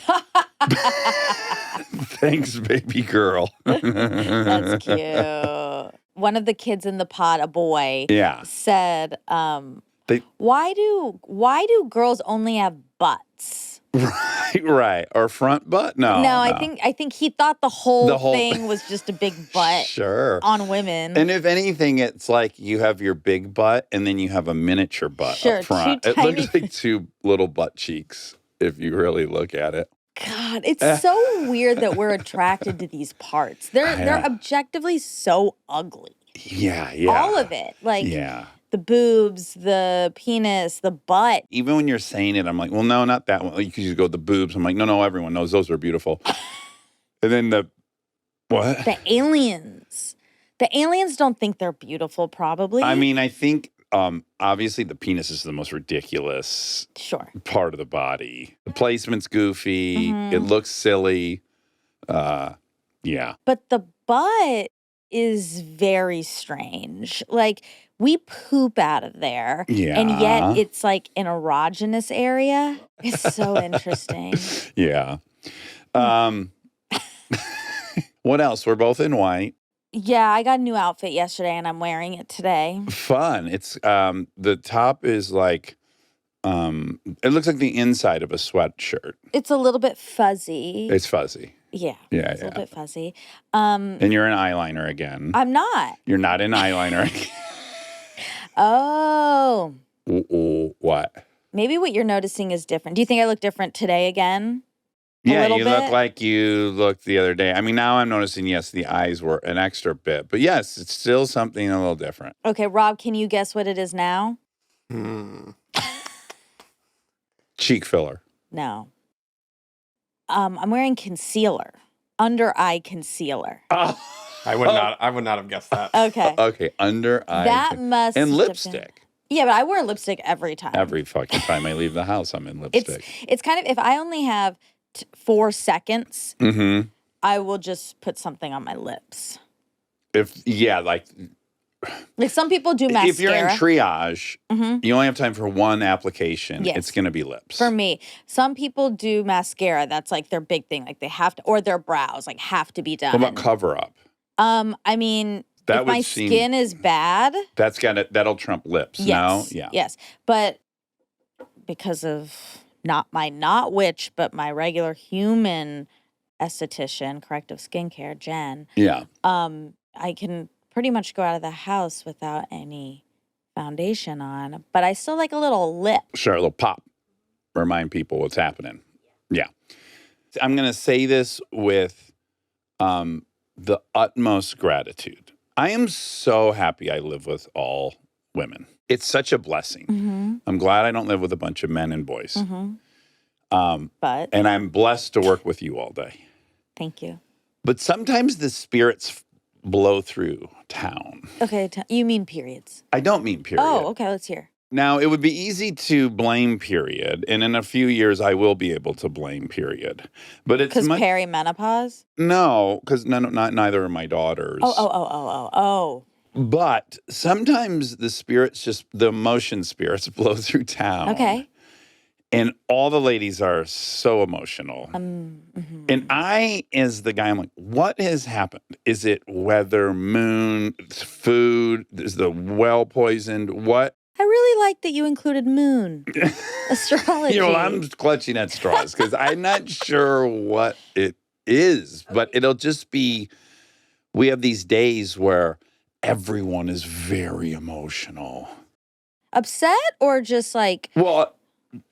Speaker 1: Thanks, baby girl.
Speaker 2: That's cute. One of the kids in the pod, a boy, said, why do girls only have butts?
Speaker 1: Right. Or front butt? No.
Speaker 2: I think he thought the whole thing was just a big butt on women.
Speaker 1: And if anything, it's like you have your big butt and then you have a miniature butt up front. It looks like two little butt cheeks if you really look at it.
Speaker 2: God, it's so weird that we're attracted to these parts. They're objectively so ugly.
Speaker 1: Yeah.
Speaker 2: All of it. Like the boobs, the penis, the butt.
Speaker 1: Even when you're saying it, I'm like, well, no, not that one. Because you go the boobs. I'm like, no, everyone knows those are beautiful. And then what?
Speaker 2: The aliens. The aliens don't think they're beautiful, probably.
Speaker 1: I mean, I think obviously the penis is the most ridiculous part of the body. The placement's goofy. Mm-hmm. It looks silly. But
Speaker 2: the butt is very strange. Like, we poop out of there. Yeah. And yet it's like an erogenous area. It's so interesting.
Speaker 1: Yeah. What else? We're both in white.
Speaker 2: Yeah, I got a new outfit yesterday and I'm wearing it today.
Speaker 1: Fun. It's the top is like it looks like the inside of a sweatshirt.
Speaker 2: It's a little bit fuzzy.
Speaker 1: It's fuzzy.
Speaker 2: Yeah.
Speaker 1: Yeah,
Speaker 2: It's a little bit fuzzy.
Speaker 1: And you're in eyeliner again.
Speaker 2: I'm not.
Speaker 1: You're not in eyeliner again.
Speaker 2: Oh.
Speaker 1: Ooh, what?
Speaker 2: Maybe what you're noticing is different. Do you think I look different today again?
Speaker 1: Yeah,
Speaker 2: little
Speaker 1: you look
Speaker 2: bit?
Speaker 1: like you looked the other day. I mean, now I'm noticing, yes, the eyes were an extra bit. But yes, it's still something a little different.
Speaker 2: Okay, Rob, can you guess what it is now?
Speaker 1: Cheek filler.
Speaker 2: No. I'm wearing concealer. Under eye concealer.
Speaker 1: Oh.
Speaker 7: I would not have guessed that.
Speaker 2: Okay.
Speaker 1: Okay, under eye.
Speaker 2: That must
Speaker 1: And
Speaker 2: have
Speaker 1: lipstick.
Speaker 2: Yeah, but I wear lipstick every time.
Speaker 1: Every fucking time I leave the house, I'm in lipstick.
Speaker 2: It's kind of, if I only have 4 seconds, I will just put something on my lips.
Speaker 1: Like
Speaker 2: some people do mascara.
Speaker 1: if you're in triage, you only have time for one application.
Speaker 2: Yes.
Speaker 1: It's going to be lips.
Speaker 2: For me, some people do mascara. That's like their big thing. Like they have to, or their brows, like have to be done.
Speaker 1: What about cover up?
Speaker 2: I mean,
Speaker 1: That
Speaker 2: if my
Speaker 1: would seem-
Speaker 2: skin is bad,
Speaker 1: That'll trump lips.
Speaker 2: yes,
Speaker 1: No? Yeah.
Speaker 2: yes. But because of not my witch, but my regular human esthetician, corrective skincare, Jen.
Speaker 1: Yeah.
Speaker 2: I can pretty much go out of the house without any foundation on, but I still like a little lip.
Speaker 1: Sure, a little pop. Remind people what's happening. Yeah. I'm going to say this with the utmost gratitude. I am so happy I live with all women. It's such a blessing. I'm glad I don't live with a bunch of men and boys.
Speaker 2: But
Speaker 1: And I'm blessed to work with you all day.
Speaker 2: thank you.
Speaker 1: But sometimes the spirits blow through town.
Speaker 2: Okay, you mean periods?
Speaker 1: I don't mean period.
Speaker 2: Oh, okay. Let's hear.
Speaker 1: Now, it would be easy to blame period, and in a few years, I will be able to blame period. But it's
Speaker 2: Because
Speaker 1: much
Speaker 2: perimenopause.
Speaker 1: no, because neither are my daughters.
Speaker 2: Oh.
Speaker 1: But sometimes the emotion spirits blow through town.
Speaker 2: Okay.
Speaker 1: And all the ladies are so emotional. And I, as the guy, I'm like, what has happened? Is it weather, moon, food? Is the well poisoned? What?
Speaker 2: I really like that you included moon astrology.
Speaker 1: I'm clutching at straws because I'm not sure what it is, but it'll just be, we have these days where everyone is very emotional.
Speaker 2: Upset or just like,
Speaker 1: Well,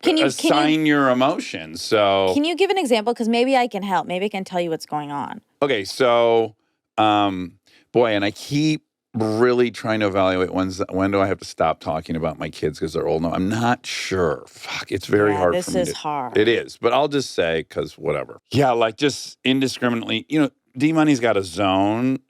Speaker 2: can you
Speaker 1: assign your emotions. So,
Speaker 2: can you give an example? Because maybe I can help. Maybe I can tell you what's going on.
Speaker 1: okay, so, boy, and I keep really trying to evaluate when do I have to stop talking about my kids because they're old now. I'm not sure. Fuck, it's very hard for me.
Speaker 2: This is hard.
Speaker 1: It is, but I'll just say because whatever. Yeah, like just indiscriminately. D-Money's got a zone,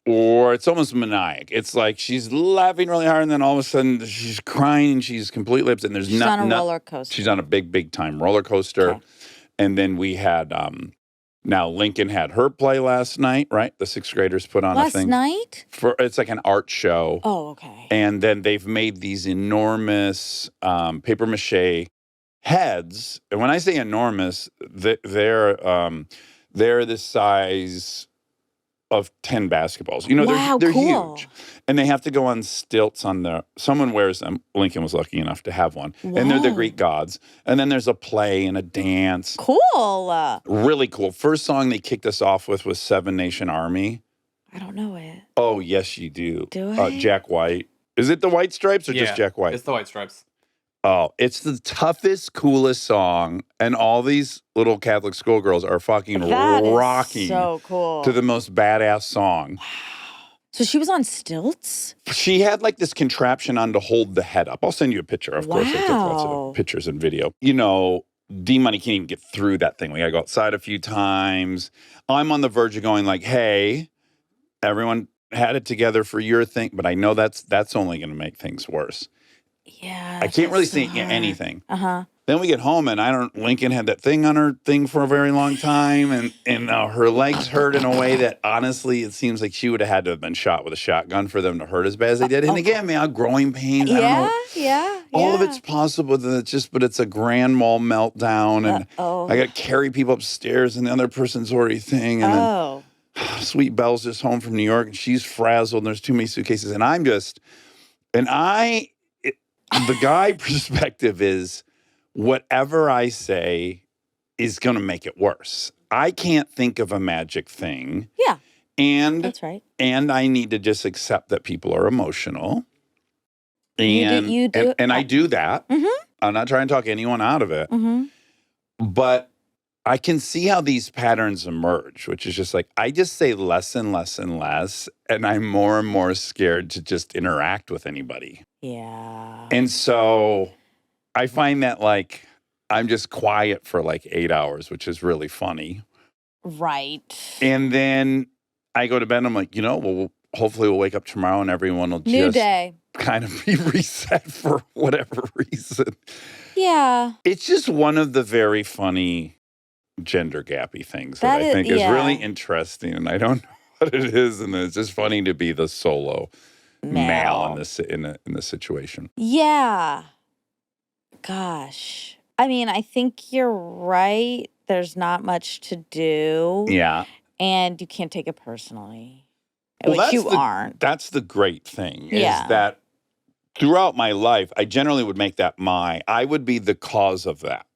Speaker 1: or it's almost maniac. It's like she's laughing really hard, and then all of a sudden she's crying and she's completely upset. And there's
Speaker 2: She's on a roller coaster.
Speaker 1: She's on a big time roller coaster.
Speaker 2: Okay.
Speaker 1: And then we had now Lincoln had her play last night, right? The 6th graders put on a thing.
Speaker 2: Last night?
Speaker 1: It's like an art show.
Speaker 2: Oh, okay.
Speaker 1: And then they've made these enormous paper mache heads. And when I say enormous, they're the size of 10 basketballs.
Speaker 2: Wow,
Speaker 1: they're
Speaker 2: cool.
Speaker 1: huge. And they have to go on stilts someone wears them. Lincoln was lucky enough to have one. And they're the
Speaker 2: Whoa.
Speaker 1: Greek gods. And then there's a play and a dance.
Speaker 2: Cool.
Speaker 1: Really cool. First song they kicked us off with was Seven Nation Army.
Speaker 2: I don't know it.
Speaker 1: Oh, yes, you do.
Speaker 2: Do I?
Speaker 1: Jack White. Is it the White Stripes or just Jack White?
Speaker 7: It's the White Stripes.
Speaker 1: Oh, it's the toughest, coolest song. And all these little Catholic schoolgirls are fucking
Speaker 2: That is
Speaker 1: rocking
Speaker 2: so cool.
Speaker 1: to the most badass song.
Speaker 2: So she was on stilts?
Speaker 1: She had like this contraption on to hold the head up. I'll send you a picture. Of course, I took lots
Speaker 2: Wow.
Speaker 1: of pictures and video. D-Money can't even get through that thing. We got to go outside a few times. I'm on the verge of going like, hey, everyone had it together for your thing, but I know that's only going to make things worse.
Speaker 2: Yeah.
Speaker 1: I can't really
Speaker 2: that's
Speaker 1: see
Speaker 2: so hard.
Speaker 1: anything.
Speaker 2: Uh-huh.
Speaker 1: Then we get home and Lincoln had that thing on her thing for a very long time and her legs hurt in a way that honestly it seems like she would have had to have been shot with a shotgun for them to hurt as bad as they did. And again, man, growing pains. I don't know.
Speaker 2: Yeah.
Speaker 1: All of it's possible, but it's a grand mal meltdown, and
Speaker 2: Uh-oh.
Speaker 1: I got to carry people upstairs, and the other person's already thing, and
Speaker 2: Oh.
Speaker 1: then Sweet Belle's just home from New York and she's frazzled and there's too many suitcases. And the guy perspective is whatever I say is going to make it worse. I can't think of a magic thing.
Speaker 2: Yeah.
Speaker 1: And
Speaker 2: that's right.
Speaker 1: And I need to just accept that people are emotional. And
Speaker 2: you do,
Speaker 1: and I do that.
Speaker 2: Mm-hmm.
Speaker 1: I'm not trying to talk anyone out of it.
Speaker 2: Mm-hmm.
Speaker 1: But I can see how these patterns emerge, which is just like, I just say less and less and less, and I'm more and more scared to just interact with anybody.
Speaker 2: Yeah.
Speaker 1: And so I find that like, I'm just quiet for like 8 hours, which is really funny.
Speaker 2: Right.
Speaker 1: And then I go to bed and I'm like, well, hopefully we'll wake up tomorrow and everyone will
Speaker 2: New
Speaker 1: just
Speaker 2: day.
Speaker 1: kind of be reset for whatever reason.
Speaker 2: Yeah.
Speaker 1: It's just one of the very funny gender gappy things that I think is really interesting. And I don't know what it is. And it's just funny to be the solo male in this situation.
Speaker 2: Yeah. Gosh. I mean, I think you're right. There's not much to do.
Speaker 1: Yeah.
Speaker 2: And you can't take it personally.
Speaker 1: Well,
Speaker 2: which you aren't.
Speaker 1: That's the great thing is that throughout my life, I generally would make that I would be the cause of that.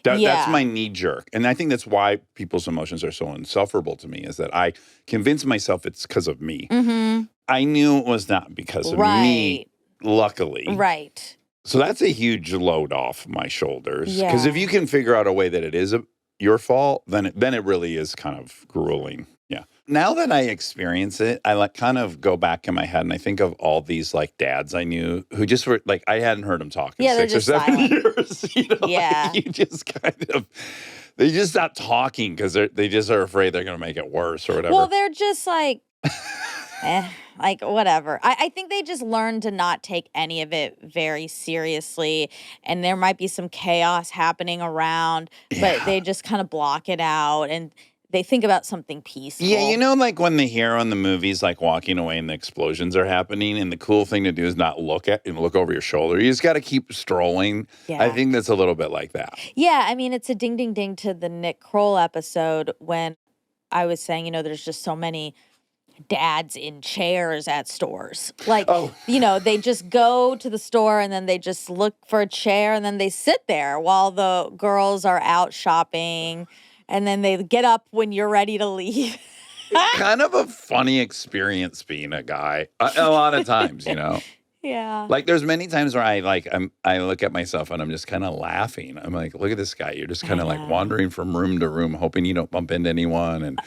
Speaker 1: That's my knee jerk. And I think that's why people's emotions are so insufferable to me is that I convince myself it's because of me.
Speaker 2: Mm-hmm.
Speaker 1: I knew it was not because of me, luckily.
Speaker 2: Right.
Speaker 1: So that's a huge load off my shoulders.
Speaker 2: Yeah.
Speaker 1: Because if you can figure out a way that it is your fault, then it really is kind of grueling. Yeah. Now that I experience it, I like kind of go back in my head and I think of all these like dads I knew who just were like, I hadn't heard them talk in 6 or 7 years.
Speaker 2: Yeah.
Speaker 1: Like, you just kind of, they just stop talking because they just are afraid they're going to make it worse or whatever.
Speaker 2: Well, they're just like, like whatever. I think they just learn to not take any of it very seriously. And there might be some chaos happening around, but they just kind of block it out and they think about something peaceful.
Speaker 1: Yeah, like when the hero in the movie's like walking away and the explosions are happening, and the cool thing to do is not look over your shoulder. You just got to keep strolling. Yeah. I think that's a little bit like that.
Speaker 2: Yeah, I mean, it's a ding, ding, ding to the Nick Kroll episode when I was saying, there's just so many dads in chairs at stores. Like, they just go to the store and then they just look for a chair and then they sit there while the girls are out shopping. And then they get up when you're ready to leave.
Speaker 1: Kind of a funny experience being a guy. A lot of times,
Speaker 2: Yeah.
Speaker 1: Like there's many times where I look at myself and I'm just kind of laughing. I'm like, look at this guy. You're just kind of like wandering from room to room, hoping you don't bump into anyone. And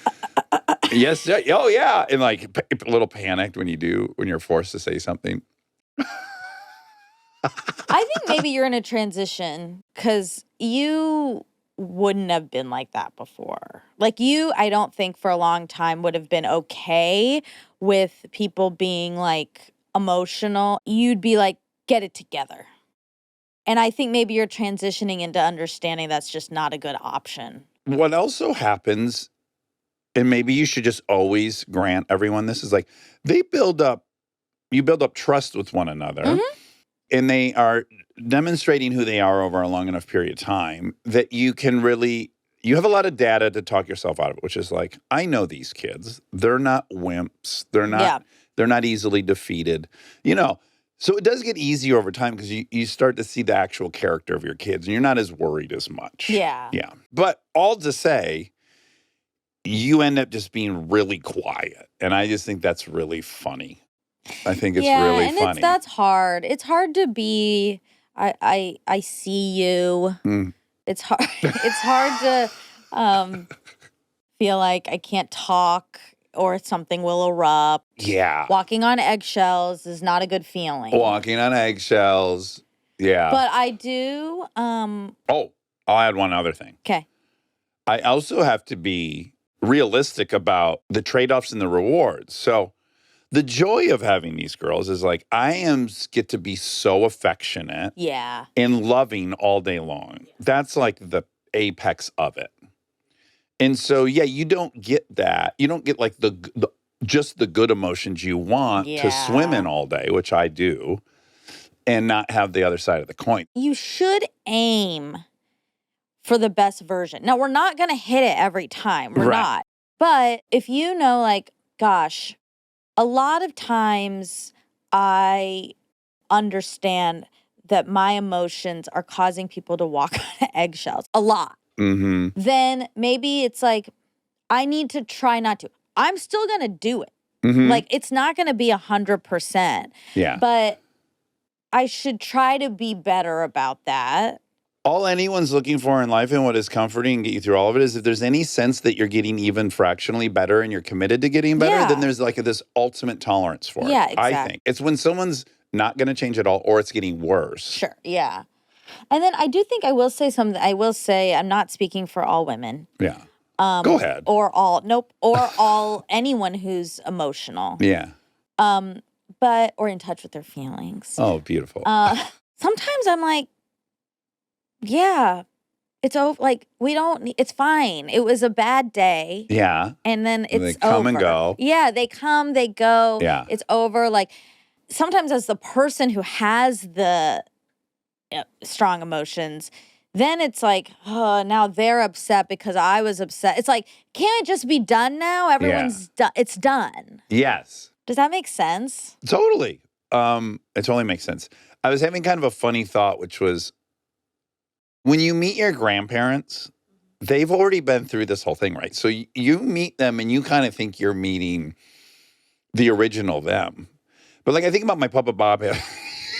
Speaker 1: yes, oh yeah, and like a little panicked when you're forced to say something.
Speaker 2: I think maybe you're in a transition because you wouldn't have been like that before. Like I don't think for a long time would have been okay with people being like emotional. You'd be like, get it together. And I think maybe you're transitioning into understanding that's just not a good option.
Speaker 1: What also happens, and maybe you should just always grant everyone this, is like you build up trust with one another. Mm-hmm. And they are demonstrating who they are over a long enough period of time that you have a lot of data to talk yourself out of it, which is like, I know these kids. They're not wimps. They're not easily defeated. So it does get easier over time because you start to see the actual character of your kids and you're not as worried as much.
Speaker 2: Yeah.
Speaker 1: Yeah. But all to say, you end up just being really quiet. And I just think that's really funny. I think it's really funny.
Speaker 2: That's hard. It's hard to be. I see you. Mm. It's hard. It's hard to feel like I can't talk or something will erupt.
Speaker 1: Yeah.
Speaker 2: Walking on eggshells is not a good feeling.
Speaker 1: Walking on eggshells. Yeah.
Speaker 2: But I do.
Speaker 1: I'll add one other thing.
Speaker 2: Okay.
Speaker 1: I also have to be realistic about the trade-offs and the rewards. So. The joy of having these girls is like, get to be so affectionate and loving all day long. That's like the apex of it. And so, you don't get that. You don't get like just the good emotions you want to swim in all day, which I do, and not have the other side of the coin.
Speaker 2: You should aim for the best version. Now, we're not going to hit it every time. We're not. But if you know, like, gosh, a lot of times I understand that my emotions are causing people to walk on eggshells a lot.
Speaker 1: Mm-hmm.
Speaker 2: Then maybe it's like, I need to try not to. I'm still going to do it.
Speaker 1: Mm-hmm.
Speaker 2: Like, it's not going to be 100%.
Speaker 1: Yeah.
Speaker 2: But I should try to be better about that.
Speaker 1: All anyone's looking for in life and what is comforting and get you through all of it is if there's any sense that you're getting even fractionally better and you're committed to getting better,
Speaker 2: Yeah.
Speaker 1: then there's like this ultimate tolerance for
Speaker 2: Yeah,
Speaker 1: it. I
Speaker 2: exactly.
Speaker 1: think it's when someone's not going to change at all or it's getting worse.
Speaker 2: Sure, yeah. And then I do think I will say something. I will say I'm not speaking for all women.
Speaker 1: Yeah. Go ahead.
Speaker 2: Or all anyone who's emotional.
Speaker 1: Yeah.
Speaker 2: But or in touch with their feelings.
Speaker 1: Oh, beautiful.
Speaker 2: Sometimes I'm like, yeah, it's over. Like it's fine. It was a bad day.
Speaker 1: Yeah.
Speaker 2: And then it's
Speaker 1: They come
Speaker 2: over.
Speaker 1: and go.
Speaker 2: Yeah, they come, they go.
Speaker 1: Yeah.
Speaker 2: It's over. Like sometimes as the person who has the strong emotions, then it's like, oh, now they're upset because I was upset. It's like, can't it just be done now? Everyone's done. It's done.
Speaker 1: Yes.
Speaker 2: Does that make sense?
Speaker 1: Totally. It totally makes sense. I was having kind of a funny thought, which was when you meet your grandparents, they've already been through this whole thing, right? So you meet them and you kind of think you're meeting the original them. But like I think about my Papa Bob,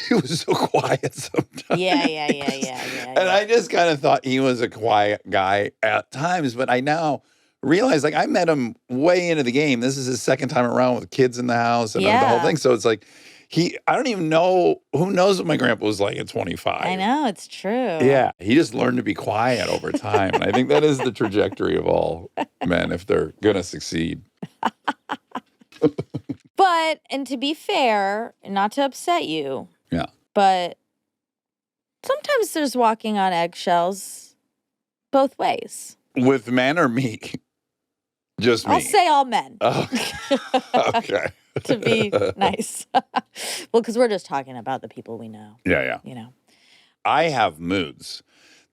Speaker 1: he was so quiet sometimes.
Speaker 2: Yeah.
Speaker 1: And I just kind of thought he was a quiet guy at times, but I now realize like I met him way into the game. This is his second time around with kids in the house and the whole thing. So it's like I don't even know, who knows what my grandpa was like at 25.
Speaker 2: I know, it's true.
Speaker 1: Yeah, he just learned to be quiet over time. And I think that is the trajectory of all men if they're going to succeed.
Speaker 2: But, and to be fair, not to upset you,
Speaker 1: Yeah.
Speaker 2: but sometimes there's walking on eggshells both ways.
Speaker 1: With men or me? Just me.
Speaker 2: I'll say all men.
Speaker 1: Okay.
Speaker 2: To be nice. Well, because we're just talking about the people we know.
Speaker 1: Yeah.
Speaker 2: You know.
Speaker 1: I have moods.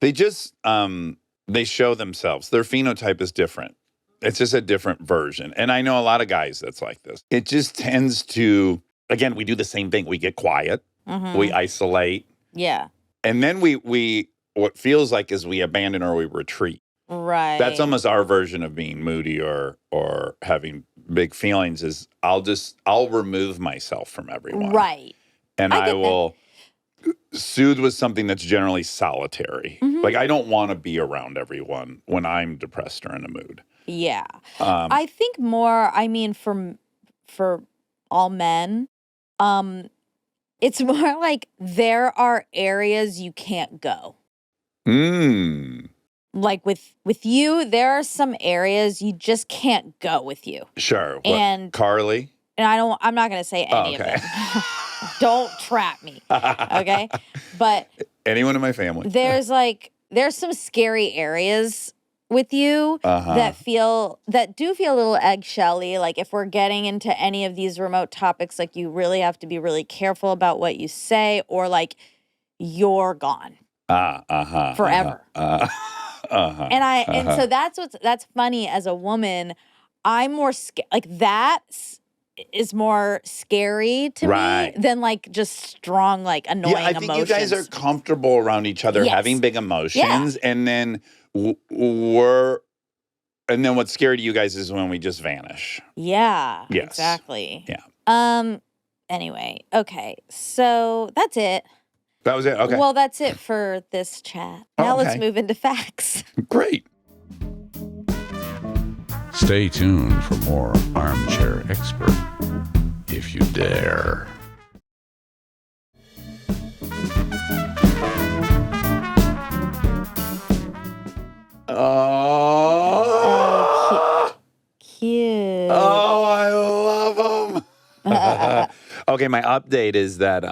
Speaker 1: They just, they show themselves. Their phenotype is different. It's just a different version. And I know a lot of guys that's like this. It just tends to, again, we do the same thing. We get quiet.
Speaker 2: Mm-hmm.
Speaker 1: We isolate.
Speaker 2: Yeah.
Speaker 1: And then we what feels like is we abandon or we retreat.
Speaker 2: Right.
Speaker 1: That's almost our version of being moody or having big feelings is I'll remove myself from everyone.
Speaker 2: Right.
Speaker 1: And I
Speaker 2: get
Speaker 1: will soothe with something that's generally solitary.
Speaker 2: Mm-hmm.
Speaker 1: Like I don't want to be around everyone when I'm depressed or in a mood.
Speaker 2: Yeah. I think more, I mean, for all men, it's more like there are areas you can't go. Like with you, there are some areas you just can't go with you.
Speaker 1: Sure. What,
Speaker 2: And
Speaker 1: Carly?
Speaker 2: And I'm not going to say any of them. Don't trap me. Okay? But
Speaker 1: anyone in my family.
Speaker 2: there's some scary areas with you that do feel a little eggshelly. Like if we're getting into any of these remote topics, like you really have to be really careful about what you say or like you're gone. Forever. And so that's funny as a woman. I'm more like that is more scary to me than like just strong, like annoying emotions.
Speaker 1: Yeah, I think you guys are comfortable around each other having big emotions. Yeah. And then what's scary to you guys is when we just vanish.
Speaker 2: Yeah.
Speaker 1: Yes.
Speaker 2: Exactly.
Speaker 1: Yeah.
Speaker 2: Anyway, okay. So that's it.
Speaker 1: That was it? Okay.
Speaker 2: Well, that's it for this chat. Now let's move into facts.
Speaker 1: Great.
Speaker 5: Stay tuned for more Armchair Expert, if you dare.
Speaker 1: Oh,
Speaker 2: cute.
Speaker 1: Oh, I love him. Okay, my update is that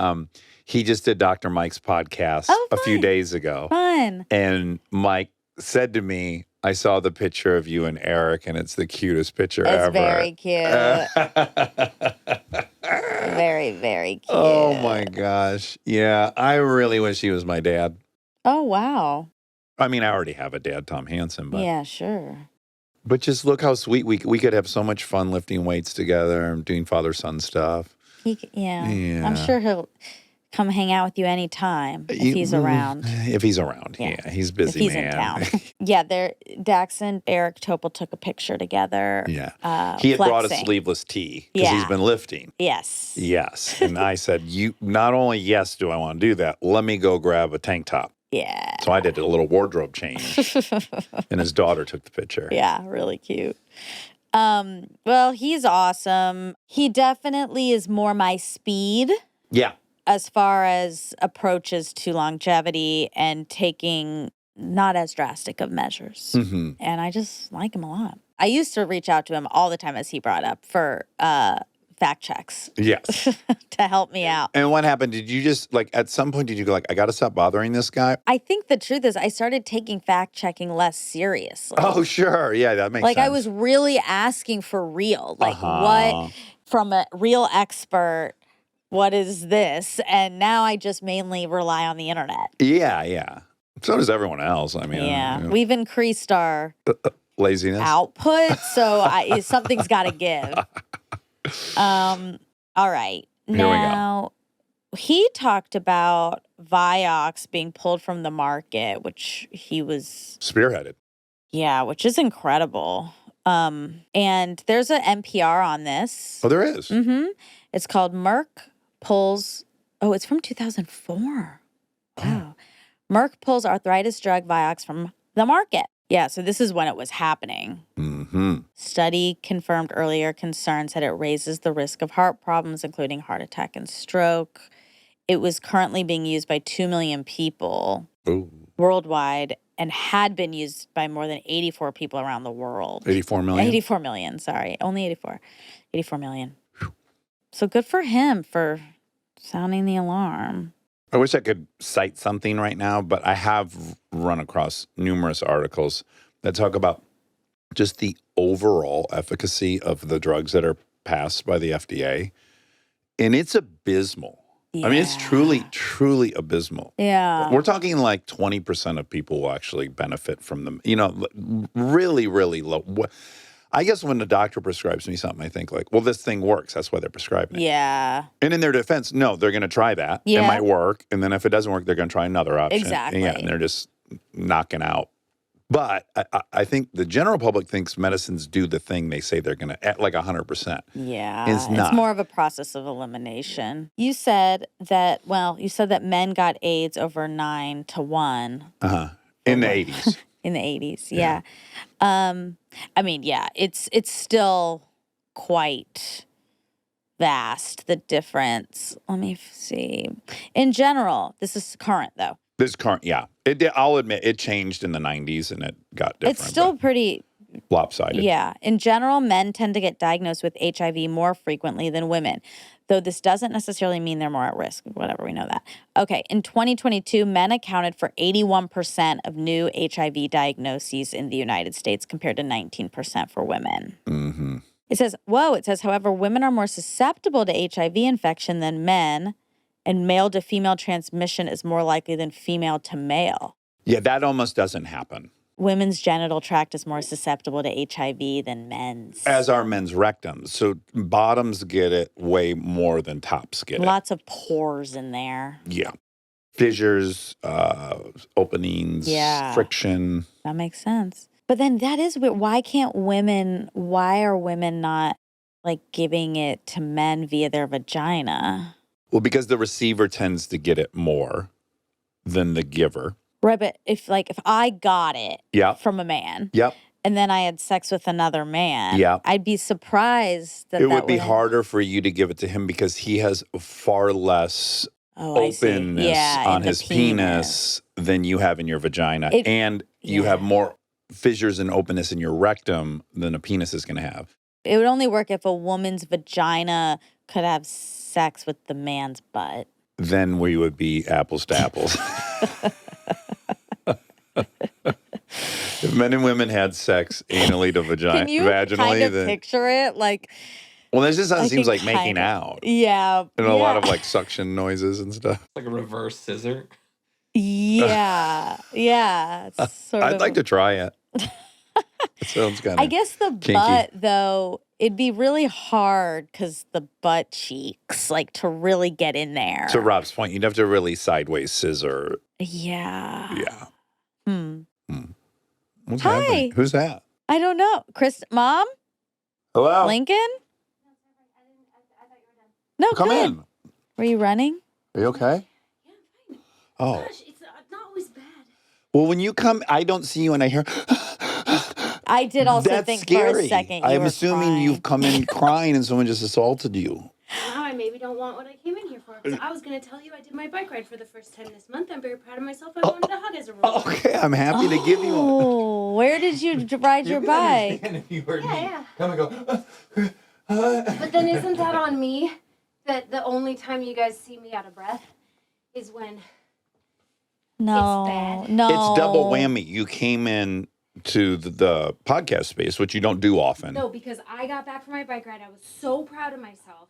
Speaker 1: he just did Dr. Mike's podcast a few days ago.
Speaker 2: Fun.
Speaker 1: And Mike said to me, I saw the picture of you and Eric, and it's the cutest picture ever.
Speaker 2: It's very cute. Very, very cute.
Speaker 1: Oh, my gosh. Yeah, I really wish he was my dad.
Speaker 2: Oh, wow.
Speaker 1: I mean, I already have a dad, Tom Hansen, but
Speaker 2: yeah, sure.
Speaker 1: But just look how sweet we could have so much fun lifting weights together and doing father-son stuff.
Speaker 2: Yeah.
Speaker 1: Yeah.
Speaker 2: I'm sure he'll come hang out with you anytime if he's around.
Speaker 1: If he's around, yeah. He's busy,
Speaker 2: if he's in town. Yeah, Dax and Eric Topol took a picture together.
Speaker 1: Yeah. He had brought a sleeveless tee because he's been lifting.
Speaker 2: Yes.
Speaker 1: Yes. And I said, you not only yes do I want to do that, let me go grab a tank top.
Speaker 2: Yeah.
Speaker 1: So I did a little wardrobe change. And his daughter took the picture.
Speaker 2: Yeah, really cute. Well, he's awesome. He definitely is more my speed.
Speaker 1: Yeah.
Speaker 2: As far as approaches to longevity and taking not as drastic of measures.
Speaker 1: Mm-hmm.
Speaker 2: And I just like him a lot. I used to reach out to him all the time, as he brought up, for fact checks.
Speaker 1: Yes.
Speaker 2: To help me out.
Speaker 1: And what happened? Did you just, like, at some point, did you go, like, I got to stop bothering this guy?
Speaker 2: I think the truth is I started taking fact checking less seriously.
Speaker 1: Oh, sure. Yeah, that makes sense.
Speaker 2: Like, I was really asking for real. Like, what, from a real expert, what is this? And now I just mainly rely on the internet.
Speaker 1: Yeah. So does everyone else. I mean,
Speaker 2: yeah. We've increased our
Speaker 1: laziness
Speaker 2: output, so something's got to give. All right. Now, he talked about Vioxx being pulled from the market, which he was
Speaker 1: spearheaded.
Speaker 2: Yeah, which is incredible. And there's an NPR on this.
Speaker 1: Oh, there is.
Speaker 2: Mm-hmm. It's called Merck Pulls. Oh, it's from 2004. Wow. Merck pulls arthritis drug Vioxx from the market. Yeah, so this is when it was happening.
Speaker 1: Mm-hmm.
Speaker 2: Study confirmed earlier concerns that it raises the risk of heart problems, including heart attack and stroke. It was currently being used by 2 million people worldwide and had been used by more than 84 people around the world.
Speaker 1: 84 million?
Speaker 2: 84 million, sorry. Only 84. 84 million. So good for him for sounding the alarm.
Speaker 1: I wish I could cite something right now, but I have run across numerous articles that talk about just the overall efficacy of the drugs that are passed by the FDA. And it's abysmal.
Speaker 2: Yeah.
Speaker 1: I mean, it's truly, truly abysmal.
Speaker 2: Yeah.
Speaker 1: We're talking like 20% of people will actually benefit from them. You know, really, really low. I guess when the doctor prescribes me something, I think like, well, this thing works. That's why they're prescribing it.
Speaker 2: Yeah.
Speaker 1: And in their defense, no, they're going to try that.
Speaker 2: Yeah.
Speaker 1: It might work. And then if it doesn't work, they're going to try another option.
Speaker 2: Exactly.
Speaker 1: Yeah, and they're just knocking out. But I think the general public thinks medicines do the thing they say they're going to, at like 100%.
Speaker 2: Yeah.
Speaker 1: It's not.
Speaker 2: It's more of a process of elimination. You said that men got AIDS over 9-1.
Speaker 1: Uh-huh. In the 80s.
Speaker 2: In the 80s, yeah. I mean, yeah, it's still quite vast, the difference. Let me see. In general, this is current, though.
Speaker 1: This current, yeah. I'll admit, it changed in the 90s and it got different.
Speaker 2: It's still pretty
Speaker 1: lopsided.
Speaker 2: Yeah. In general, men tend to get diagnosed with HIV more frequently than women, though this doesn't necessarily mean they're more at risk. Whatever, we know that. Okay. In 2022, men accounted for 81% of new HIV diagnoses in the United States compared to 19% for women.
Speaker 1: Mm-hmm.
Speaker 2: It says, however, women are more susceptible to HIV infection than men, and male to female transmission is more likely than female to male.
Speaker 1: Yeah, that almost doesn't happen.
Speaker 2: Women's genital tract is more susceptible to HIV than men's.
Speaker 1: As are men's rectums. So bottoms get it way more than tops get it.
Speaker 2: Lots of pores in there.
Speaker 1: Yeah. Fissures, openings, friction.
Speaker 2: That makes sense. But then that is weird. Why are women not like giving it to men via their vagina?
Speaker 1: Well, because the receiver tends to get it more than the giver.
Speaker 2: Right, but if I got it from a man, and then I had sex with another man, I'd be surprised that
Speaker 1: it would be harder for you to give it to him because he has far less openness on his penis than you have in your vagina, and you have more fissures and openness in your rectum than a penis is going to have.
Speaker 2: It would only work if a woman's vagina could have sex with the man's butt.
Speaker 1: Then we would be apples to apples. If men and women had sex anally to vagina,
Speaker 2: can you
Speaker 1: vaginally,
Speaker 2: kind of
Speaker 1: then
Speaker 2: picture it like?
Speaker 1: Well, this just seems like making out.
Speaker 2: Yeah,
Speaker 1: and a lot of like suction noises and stuff.
Speaker 7: Like a reverse scissor.
Speaker 2: Yeah, yeah.
Speaker 1: I'd like to try it. It sounds kind of
Speaker 2: I guess the
Speaker 1: kinky.
Speaker 2: butt, though, it'd be really hard because the butt cheeks, like to really get in there.
Speaker 1: To Rob's point, you'd have to really sideways scissor.
Speaker 2: Yeah.
Speaker 1: Yeah. What's
Speaker 2: Hi.
Speaker 1: happening? Who's that?
Speaker 2: I don't know. Mom?
Speaker 1: Hello?
Speaker 2: Lincoln? No,
Speaker 1: Come
Speaker 2: good.
Speaker 1: in.
Speaker 2: Were you running?
Speaker 1: Are you okay?
Speaker 8: Yeah, I'm fine.
Speaker 1: Oh.
Speaker 8: Gosh, it's not always bad.
Speaker 1: Well, when you come, I don't see you and I hear,
Speaker 2: I did also
Speaker 1: that's
Speaker 2: think
Speaker 1: scary.
Speaker 2: for a second you
Speaker 1: I'm
Speaker 2: were
Speaker 1: assuming
Speaker 2: crying.
Speaker 1: you've come in crying and someone just assaulted you.
Speaker 8: Now I maybe don't want what I came in here for. 'Cause I was going to tell you I did my bike ride for the first time this month. I'm very proud of myself. I wanted a hug as a reward.
Speaker 1: Okay, I'm happy to give you one.
Speaker 2: Oh, where did you ride your bike?
Speaker 1: If you heard
Speaker 8: Yeah.
Speaker 1: come and go.
Speaker 8: But then isn't that on me? That the only time you guys see me out of breath is when
Speaker 2: No,
Speaker 8: bad.
Speaker 2: no.
Speaker 1: It's double whammy. You came in to the podcast space, which you don't do often.
Speaker 8: no, because I got back from my bike ride. I was so proud of myself.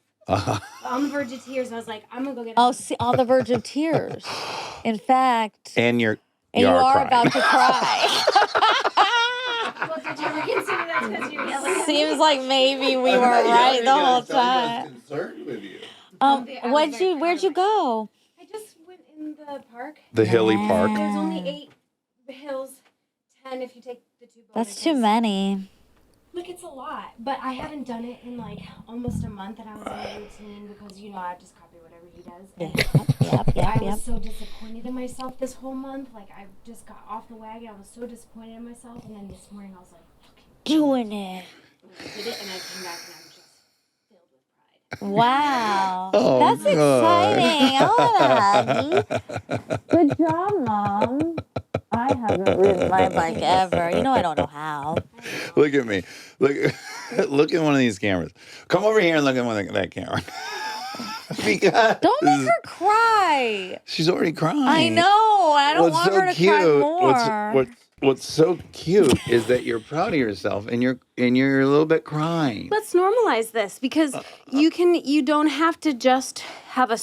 Speaker 8: On the verge of tears. And I was like, I'm gonna go get a
Speaker 2: Oh,
Speaker 8: hug.
Speaker 2: see, on the verge of tears. In fact,
Speaker 1: And
Speaker 2: you
Speaker 1: are
Speaker 2: are
Speaker 1: crying.
Speaker 2: about to cry.
Speaker 8: Well, did you ever consider that because you're yelling at me?
Speaker 2: Seems like maybe we were right the whole time.
Speaker 1: Concerned with you.
Speaker 8: I was very proud
Speaker 2: Where'd
Speaker 8: of
Speaker 2: you
Speaker 8: myself.
Speaker 2: go?
Speaker 8: I just went in the park.
Speaker 1: The hilly park.
Speaker 8: There's only 8 hills, 10 if you take the 2 bonus.
Speaker 2: That's too many.
Speaker 8: Look, it's a lot, but I haven't done it in like almost a month, and I was in a routine because I just copy whatever he does. And I was so disappointed in myself this whole month. Like I just got off the wagon. I was so disappointed in myself, and then this morning I was like,
Speaker 2: Doing it.
Speaker 8: I did it, and I came back and I'm just filled with pride.
Speaker 2: Wow.
Speaker 1: Oh,
Speaker 2: That's
Speaker 1: God.
Speaker 2: exciting. I want to hug you. Good job, Mom. I haven't ridden my bike ever. You know I don't know how.
Speaker 1: Look at me. Look at one of these cameras. Come over here and look at that camera. Because
Speaker 2: Don't make her cry.
Speaker 1: she's already crying.
Speaker 2: I know. I don't want her to cry more.
Speaker 1: What's so cute is that you're proud of yourself and you're a little bit crying.
Speaker 8: Let's normalize this because you don't have to just have a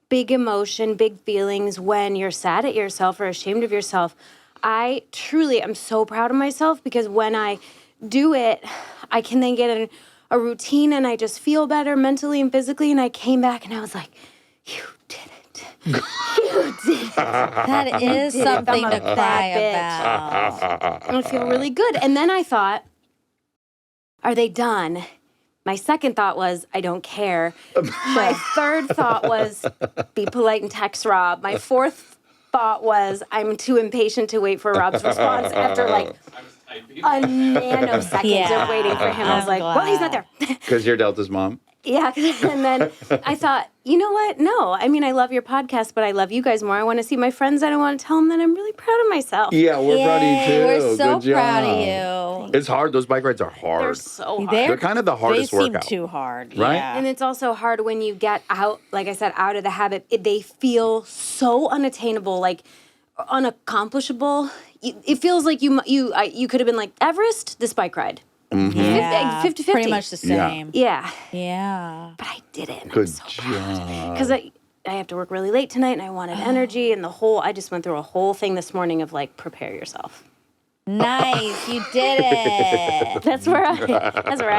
Speaker 8: big emotion, big feelings when you're sad at yourself or ashamed of yourself. I truly am so proud of myself because when I do it, I can then get a routine and I just feel better mentally and physically. And I came back and I was like, you did it. You did it.
Speaker 2: That is something to
Speaker 8: I'm a
Speaker 2: cry
Speaker 8: bad
Speaker 2: about.
Speaker 8: I feel really good. And then I thought, are they done? My second thought was, I don't care. My third thought was, be polite and text Rob. My fourth thought was, I'm too impatient to wait for Rob's response after like a nanosecond of waiting for him. I was
Speaker 2: I'm
Speaker 8: like, well, he's not
Speaker 2: glad.
Speaker 8: there.
Speaker 1: Because you're Delta's mom.
Speaker 8: Yeah. And then I thought, you know what? No, I mean, I love your podcast, but I love you guys more. I want to see my friends and I want to tell them that I'm really proud of myself.
Speaker 1: Yeah, we're proud of you too.
Speaker 2: We're so
Speaker 1: Good
Speaker 2: proud
Speaker 1: job.
Speaker 2: of you.
Speaker 1: It's hard. Those bike rides are hard.
Speaker 8: They're so hard.
Speaker 1: They're kind of the hardest
Speaker 2: They seem
Speaker 1: workout.
Speaker 2: too hard.
Speaker 1: Right?
Speaker 2: Yeah.
Speaker 8: And it's also hard when you get out, like I said, out of the habit. They feel so unattainable, like unaccomplishable. It feels like you could have been like Everest, this bike ride.
Speaker 2: Yeah,
Speaker 8: 50-50.
Speaker 2: pretty much the
Speaker 1: Yeah.
Speaker 2: same.
Speaker 8: Yeah,
Speaker 2: Yeah.
Speaker 8: but I did it. And
Speaker 1: Good
Speaker 8: I'm so proud.
Speaker 1: job.
Speaker 8: Because I have to work really late tonight, and I wanted energy, and I just went through a whole thing this morning of like, prepare yourself.
Speaker 2: Nice, you did it.
Speaker 8: That's where I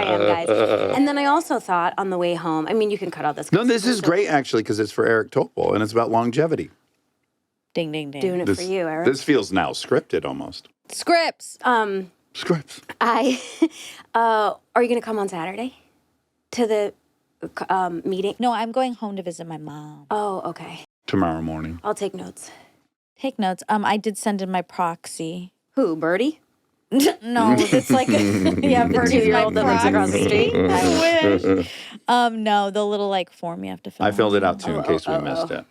Speaker 8: am, guys. And then I also thought on the way home. I mean, you can cut all this.
Speaker 1: No, this is great actually because it's for Eric Topol and it's about longevity.
Speaker 2: Ding, ding, ding.
Speaker 8: Doing it
Speaker 1: This,
Speaker 8: for you, Eric.
Speaker 1: This feels now scripted almost.
Speaker 2: Scripts.
Speaker 1: Scripts.
Speaker 8: Are you going to come on Saturday to the meeting?
Speaker 2: No, I'm going home to visit my mom.
Speaker 8: Oh, okay.
Speaker 1: Tomorrow morning.
Speaker 8: I'll take notes.
Speaker 2: Take notes. I did send in my proxy.
Speaker 8: Who, Birdie?
Speaker 2: No, it's like yeah,
Speaker 8: The
Speaker 2: Bertie's
Speaker 8: 2-year-old that lives across the street?
Speaker 2: I wish. No, the little like form you have to fill.
Speaker 1: I filled it out too in case we missed it.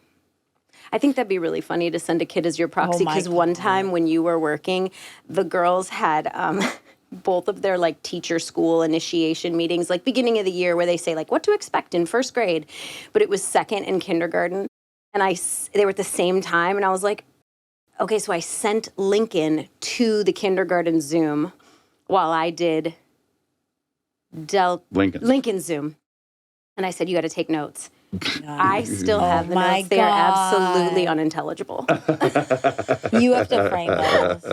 Speaker 8: I think that'd be really funny to send a kid as your proxy
Speaker 2: my
Speaker 8: because one time when you were working, the girls had both of their like teacher school initiation meetings, like beginning of the year where they say like what to expect in first grade, but it was second and kindergarten. And they were at the same time. And I was like, okay, so I sent Lincoln to the kindergarten Zoom while I did
Speaker 1: Lincoln.
Speaker 8: Lincoln Zoom. And I said, you got to take notes. I still have the
Speaker 2: my
Speaker 8: notes. They are absolutely
Speaker 2: God.
Speaker 8: unintelligible.
Speaker 2: You have to frame those.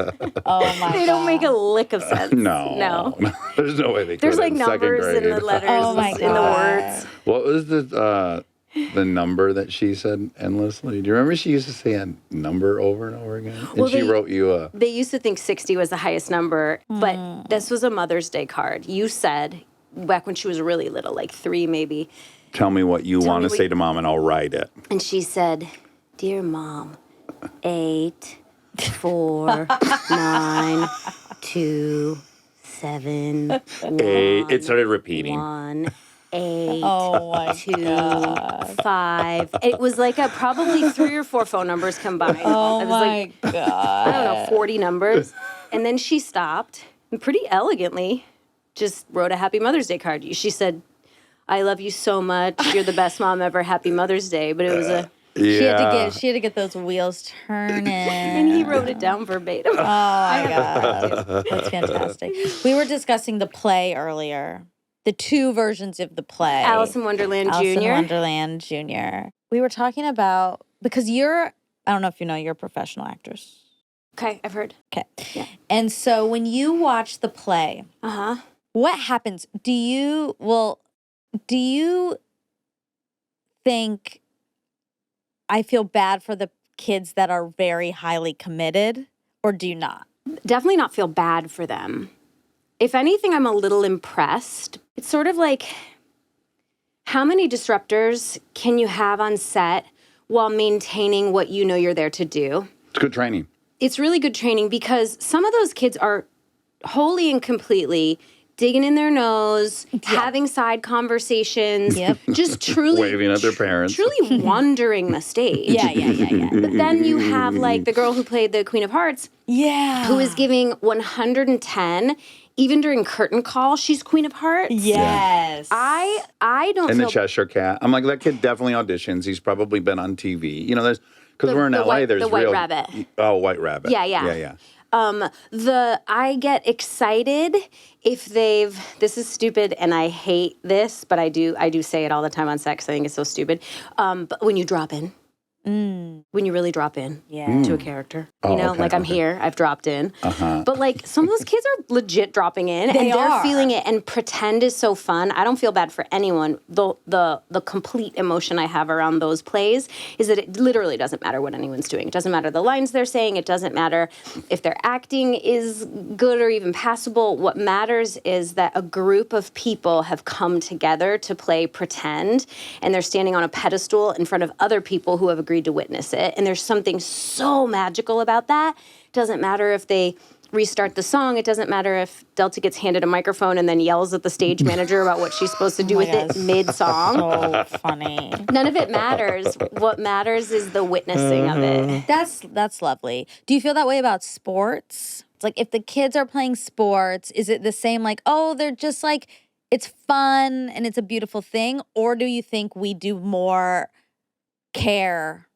Speaker 2: Oh my
Speaker 8: They don't make a lick of sense.
Speaker 1: No. There's no way they could.
Speaker 8: There's like
Speaker 1: in second
Speaker 8: numbers in
Speaker 1: grade.
Speaker 8: the letters,
Speaker 2: Oh my
Speaker 8: in the
Speaker 2: God.
Speaker 8: words.
Speaker 1: What was the number that she said endlessly? Do you remember she used to say a number over and over again? And
Speaker 8: Well,
Speaker 1: she
Speaker 8: they-
Speaker 1: wrote you a...
Speaker 8: They used to think 60 was the highest number, but this was a Mother's Day card. You said, back when she was really little, like 3 maybe,
Speaker 1: Tell me what you want
Speaker 8: me
Speaker 1: to
Speaker 8: what
Speaker 1: say
Speaker 8: you-
Speaker 1: to Mom and I'll write it.
Speaker 8: and she said, "Dear Mom, 8, 4, 9, 2, 7, 1,
Speaker 1: It started repeating.
Speaker 8: 1, 8,
Speaker 2: Oh my
Speaker 8: 2, 5. It was like probably 3 or 4 phone numbers combined.
Speaker 2: Oh
Speaker 8: it was
Speaker 2: my
Speaker 8: like,
Speaker 2: God.
Speaker 8: I don't know, 40 numbers. And then she stopped and pretty elegantly just wrote a Happy Mother's Day card. She said, "I love you so much. You're the best mom ever. Happy Mother's Day." But it was
Speaker 2: She had to get those wheels turning.
Speaker 8: and he wrote it down verbatim.
Speaker 2: Oh my God. That's fantastic. We were discussing the play earlier. The 2 versions of the play.
Speaker 8: Alice in Wonderland
Speaker 2: Alice in
Speaker 8: Jr.
Speaker 2: Wonderland Jr. We were talking about, because I don't know if you know, you're a professional actress.
Speaker 8: Okay, I've heard.
Speaker 2: Okay.
Speaker 8: Yeah.
Speaker 2: And so when you watch the play,
Speaker 8: Uh-huh.
Speaker 2: what happens? Do you think I feel bad for the kids that are very highly committed, or do you not?
Speaker 8: Definitely not feel bad for them. If anything, I'm a little impressed. It's sort of like, how many disruptors can you have on set while maintaining what you know you're there to do?
Speaker 1: It's good training.
Speaker 8: It's really good training because some of those kids are wholly and completely digging in their nose, having side conversations, just truly
Speaker 1: Waving at their parents.
Speaker 8: truly wandering the stage.
Speaker 2: Yeah.
Speaker 8: But then you have like the girl who played the Queen of Hearts,
Speaker 2: Yeah.
Speaker 8: who is giving 110, even during curtain call. She's Queen of Hearts.
Speaker 2: Yes.
Speaker 8: I don't
Speaker 1: And the
Speaker 8: feel
Speaker 1: Cheshire Cat. I'm like, that kid definitely auditions. He's probably been on TV. You know, there's... Because we're in
Speaker 8: the
Speaker 1: LA,
Speaker 8: white-
Speaker 1: there's
Speaker 8: the White
Speaker 1: real...
Speaker 8: Rabbit.
Speaker 1: Oh, White Rabbit.
Speaker 8: Yeah. I get excited if this is stupid and I hate this, but I do say it all the time on set because I think it's so stupid. But when you drop in, when you really drop in to a character,
Speaker 1: Oh,
Speaker 8: you know,
Speaker 1: okay,
Speaker 8: like I'm
Speaker 1: okay.
Speaker 8: here, I've dropped in.
Speaker 1: Uh-huh.
Speaker 8: But like some of those kids are legit dropping in and they're
Speaker 2: are.
Speaker 8: feeling it, and pretend is so fun. I don't feel bad for anyone. The complete emotion I have around those plays is that it literally doesn't matter what anyone's doing. It doesn't matter the lines they're saying. It doesn't matter if their acting is good or even passable. What matters is that a group of people have come together to play pretend, and they're standing on a pedestal in front of other people who have agreed to witness it. And there's something so magical about that. It doesn't matter if they restart the song. It doesn't matter if Delta gets handed a microphone and then yells at the stage manager about what she's supposed to do with it mid-song.
Speaker 2: so funny.
Speaker 8: None of it matters. What matters is the witnessing of it.
Speaker 2: That's lovely. Do you feel that way about sports? It's like if the kids are playing sports, is it the same like, oh, they're just like, it's fun and it's a beautiful thing? Or do you think we do more care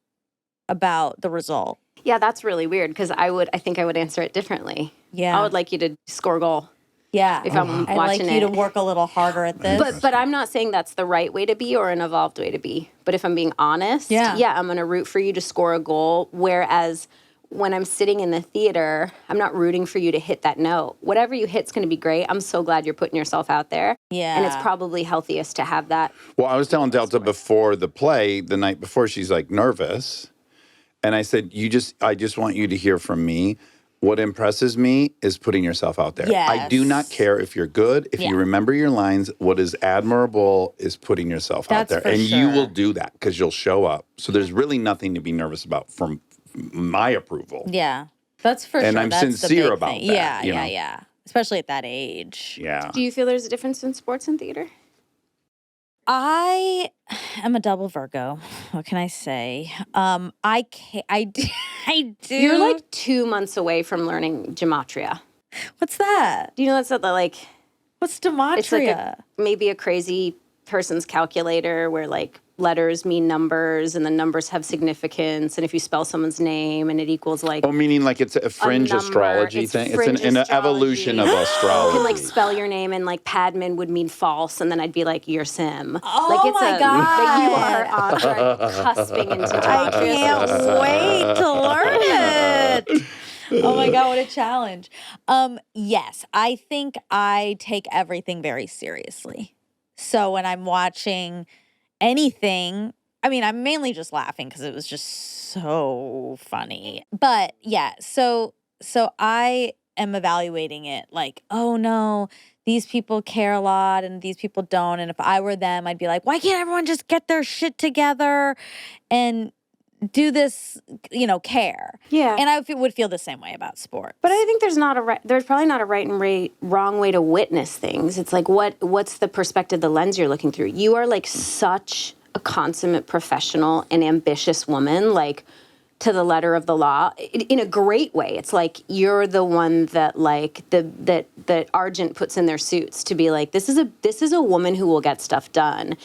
Speaker 2: about the result?
Speaker 8: Yeah, that's really weird because I think I would answer it differently.
Speaker 2: Yeah.
Speaker 8: I would like you to score a goal.
Speaker 2: Yeah.
Speaker 8: If I'm
Speaker 2: I'd like
Speaker 8: watching
Speaker 2: you to
Speaker 8: it.
Speaker 2: work a little harder at this.
Speaker 8: But I'm not saying that's the right way to be or an evolved way to be. But if I'm being honest, I'm going to root for you to score a goal. Whereas when I'm sitting in the theater, I'm not rooting for you to hit that note. Whatever you hit's going to be great. I'm so glad you're putting yourself out there.
Speaker 2: Yeah.
Speaker 8: And it's probably healthiest to have that.
Speaker 1: Well, I was telling Delta before the play, the night before, she's like nervous. And I said, I just want you to hear from me. What impresses me is putting yourself out there.
Speaker 2: Yes.
Speaker 1: I do not care if you're good, if you remember your lines. What is admirable is putting yourself out
Speaker 2: That's
Speaker 1: there.
Speaker 2: for
Speaker 1: And you
Speaker 2: sure.
Speaker 1: will do that because you'll show up. So there's really nothing to be nervous about from my approval.
Speaker 2: Yeah. That's for
Speaker 1: And
Speaker 2: sure.
Speaker 1: I'm
Speaker 2: That's the
Speaker 1: sincere
Speaker 2: big
Speaker 1: about
Speaker 2: thing.
Speaker 1: that, you know?
Speaker 2: Yeah. Especially at that age.
Speaker 1: Yeah.
Speaker 8: Do you feel there's a difference in sports and theater?
Speaker 2: I am a double Virgo. What can I say? I do.
Speaker 8: You're like 2 months away from learning gematria.
Speaker 2: What's that?
Speaker 8: Do you know that's not the like...
Speaker 2: What's gematria?
Speaker 8: It's like maybe a crazy person's calculator where like letters mean numbers and the numbers have significance. And if you spell someone's name and it equals like,
Speaker 1: Oh, meaning like it's a fringe
Speaker 8: number,
Speaker 1: astrology
Speaker 8: it's
Speaker 1: thing?
Speaker 8: fringe
Speaker 1: It's an evolution of
Speaker 8: astrology.
Speaker 1: astrology.
Speaker 8: you can like spell your name and like Padman would mean false. And then I'd be like, you're Sim.
Speaker 2: Oh
Speaker 8: like it's
Speaker 2: my
Speaker 8: a,
Speaker 2: God.
Speaker 8: That you are cusping into
Speaker 2: I can't wait to learn it. Oh my God, what a challenge. Yes, I think I take everything very seriously. So when I'm watching anything, I mean, I'm mainly just laughing because it was just so funny. But yeah, so I am evaluating it like, oh no, these people care a lot and these people don't. And if I were them, I'd be like, why can't everyone just get their shit together and do this, care?
Speaker 8: Yeah.
Speaker 2: And I would feel the same way about sports.
Speaker 8: But I think there's probably not a right and wrong way to witness things. It's like, what's the perspective, the lens you're looking through? You are like such a consummate professional and ambitious woman, like to the letter of the law, in a great way. It's like you're the one that like that Argent puts in their suits to be like, this is a woman who will get stuff done.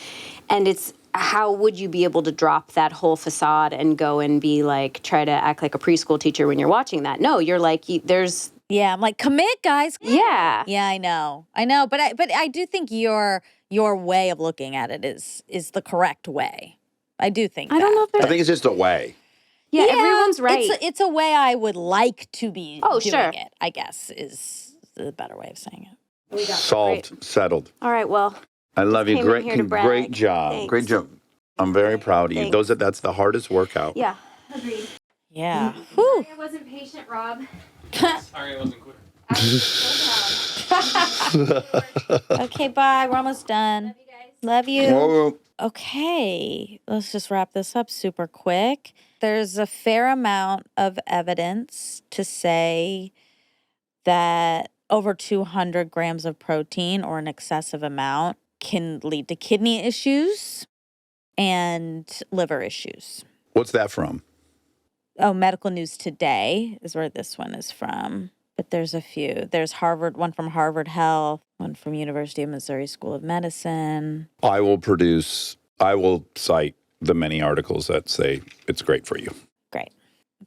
Speaker 8: And it's, how would you be able to drop that whole facade and go and be like, try to act like a preschool teacher when you're watching that? No, you're like, there's...
Speaker 2: Yeah, I'm like, commit, guys.
Speaker 8: Yeah.
Speaker 2: Yeah, I know. But I do think your way of looking at it is the correct way. I do think
Speaker 8: I don't know if
Speaker 1: I
Speaker 8: there's...
Speaker 1: think it's just a way.
Speaker 8: Yeah, everyone's right.
Speaker 2: It's a way I would like to be doing
Speaker 8: sure.
Speaker 2: it, I guess, is the better way of saying it.
Speaker 1: Solved, settled.
Speaker 8: All right, well...
Speaker 1: I love you.
Speaker 8: came in here to brag.
Speaker 1: Great job.
Speaker 8: Thanks.
Speaker 1: Great job. I'm very proud of you.
Speaker 8: Thanks.
Speaker 1: That's the hardest workout.
Speaker 8: Yeah, agreed.
Speaker 2: Yeah. Whew.
Speaker 8: I wasn't patient, Rob.
Speaker 7: Sorry, I wasn't quick.
Speaker 8: I was so proud.
Speaker 2: Okay, bye. We're almost done.
Speaker 8: Love you guys.
Speaker 2: Love you.
Speaker 1: Whoa.
Speaker 2: Okay, let's just wrap this up super quick. There's a fair amount of evidence to say that over 200 grams of protein or an excessive amount can lead to kidney issues and liver issues.
Speaker 1: What's that from?
Speaker 2: Oh, Medical News Today is where this one is from. But there's a few. There's one from Harvard Health, one from University of Missouri School of Medicine.
Speaker 1: I will cite the many articles that say it's great for you.
Speaker 2: Great.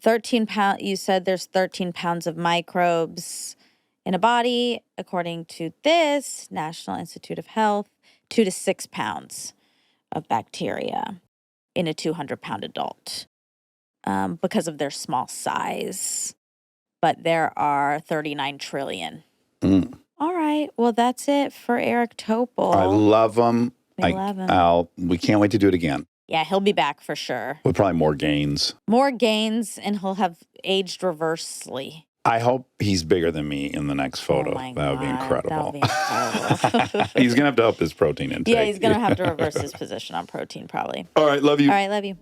Speaker 2: 13 pounds, you said there's 13 pounds of microbes in a body. According to this, National Institute of Health, 2 to 6 pounds of bacteria in a 200-pound adult because of their small size. But there are 39 trillion.
Speaker 1: Mm.
Speaker 2: All right. Well, that's it for Eric Topol.
Speaker 1: I love him.
Speaker 2: We love him.
Speaker 1: We can't wait to do it again.
Speaker 2: Yeah, he'll be back for sure.
Speaker 1: With probably more gains.
Speaker 2: More gains, and he'll have aged reversely.
Speaker 1: I hope he's bigger than me in the next photo.
Speaker 2: Oh my
Speaker 1: That would be
Speaker 2: God,
Speaker 1: incredible.
Speaker 2: That would be incredible.
Speaker 1: He's going to have to up his protein intake.
Speaker 2: Yeah, he's going to have to reverse his position on protein probably.
Speaker 1: All right, love you.
Speaker 2: All right, love you.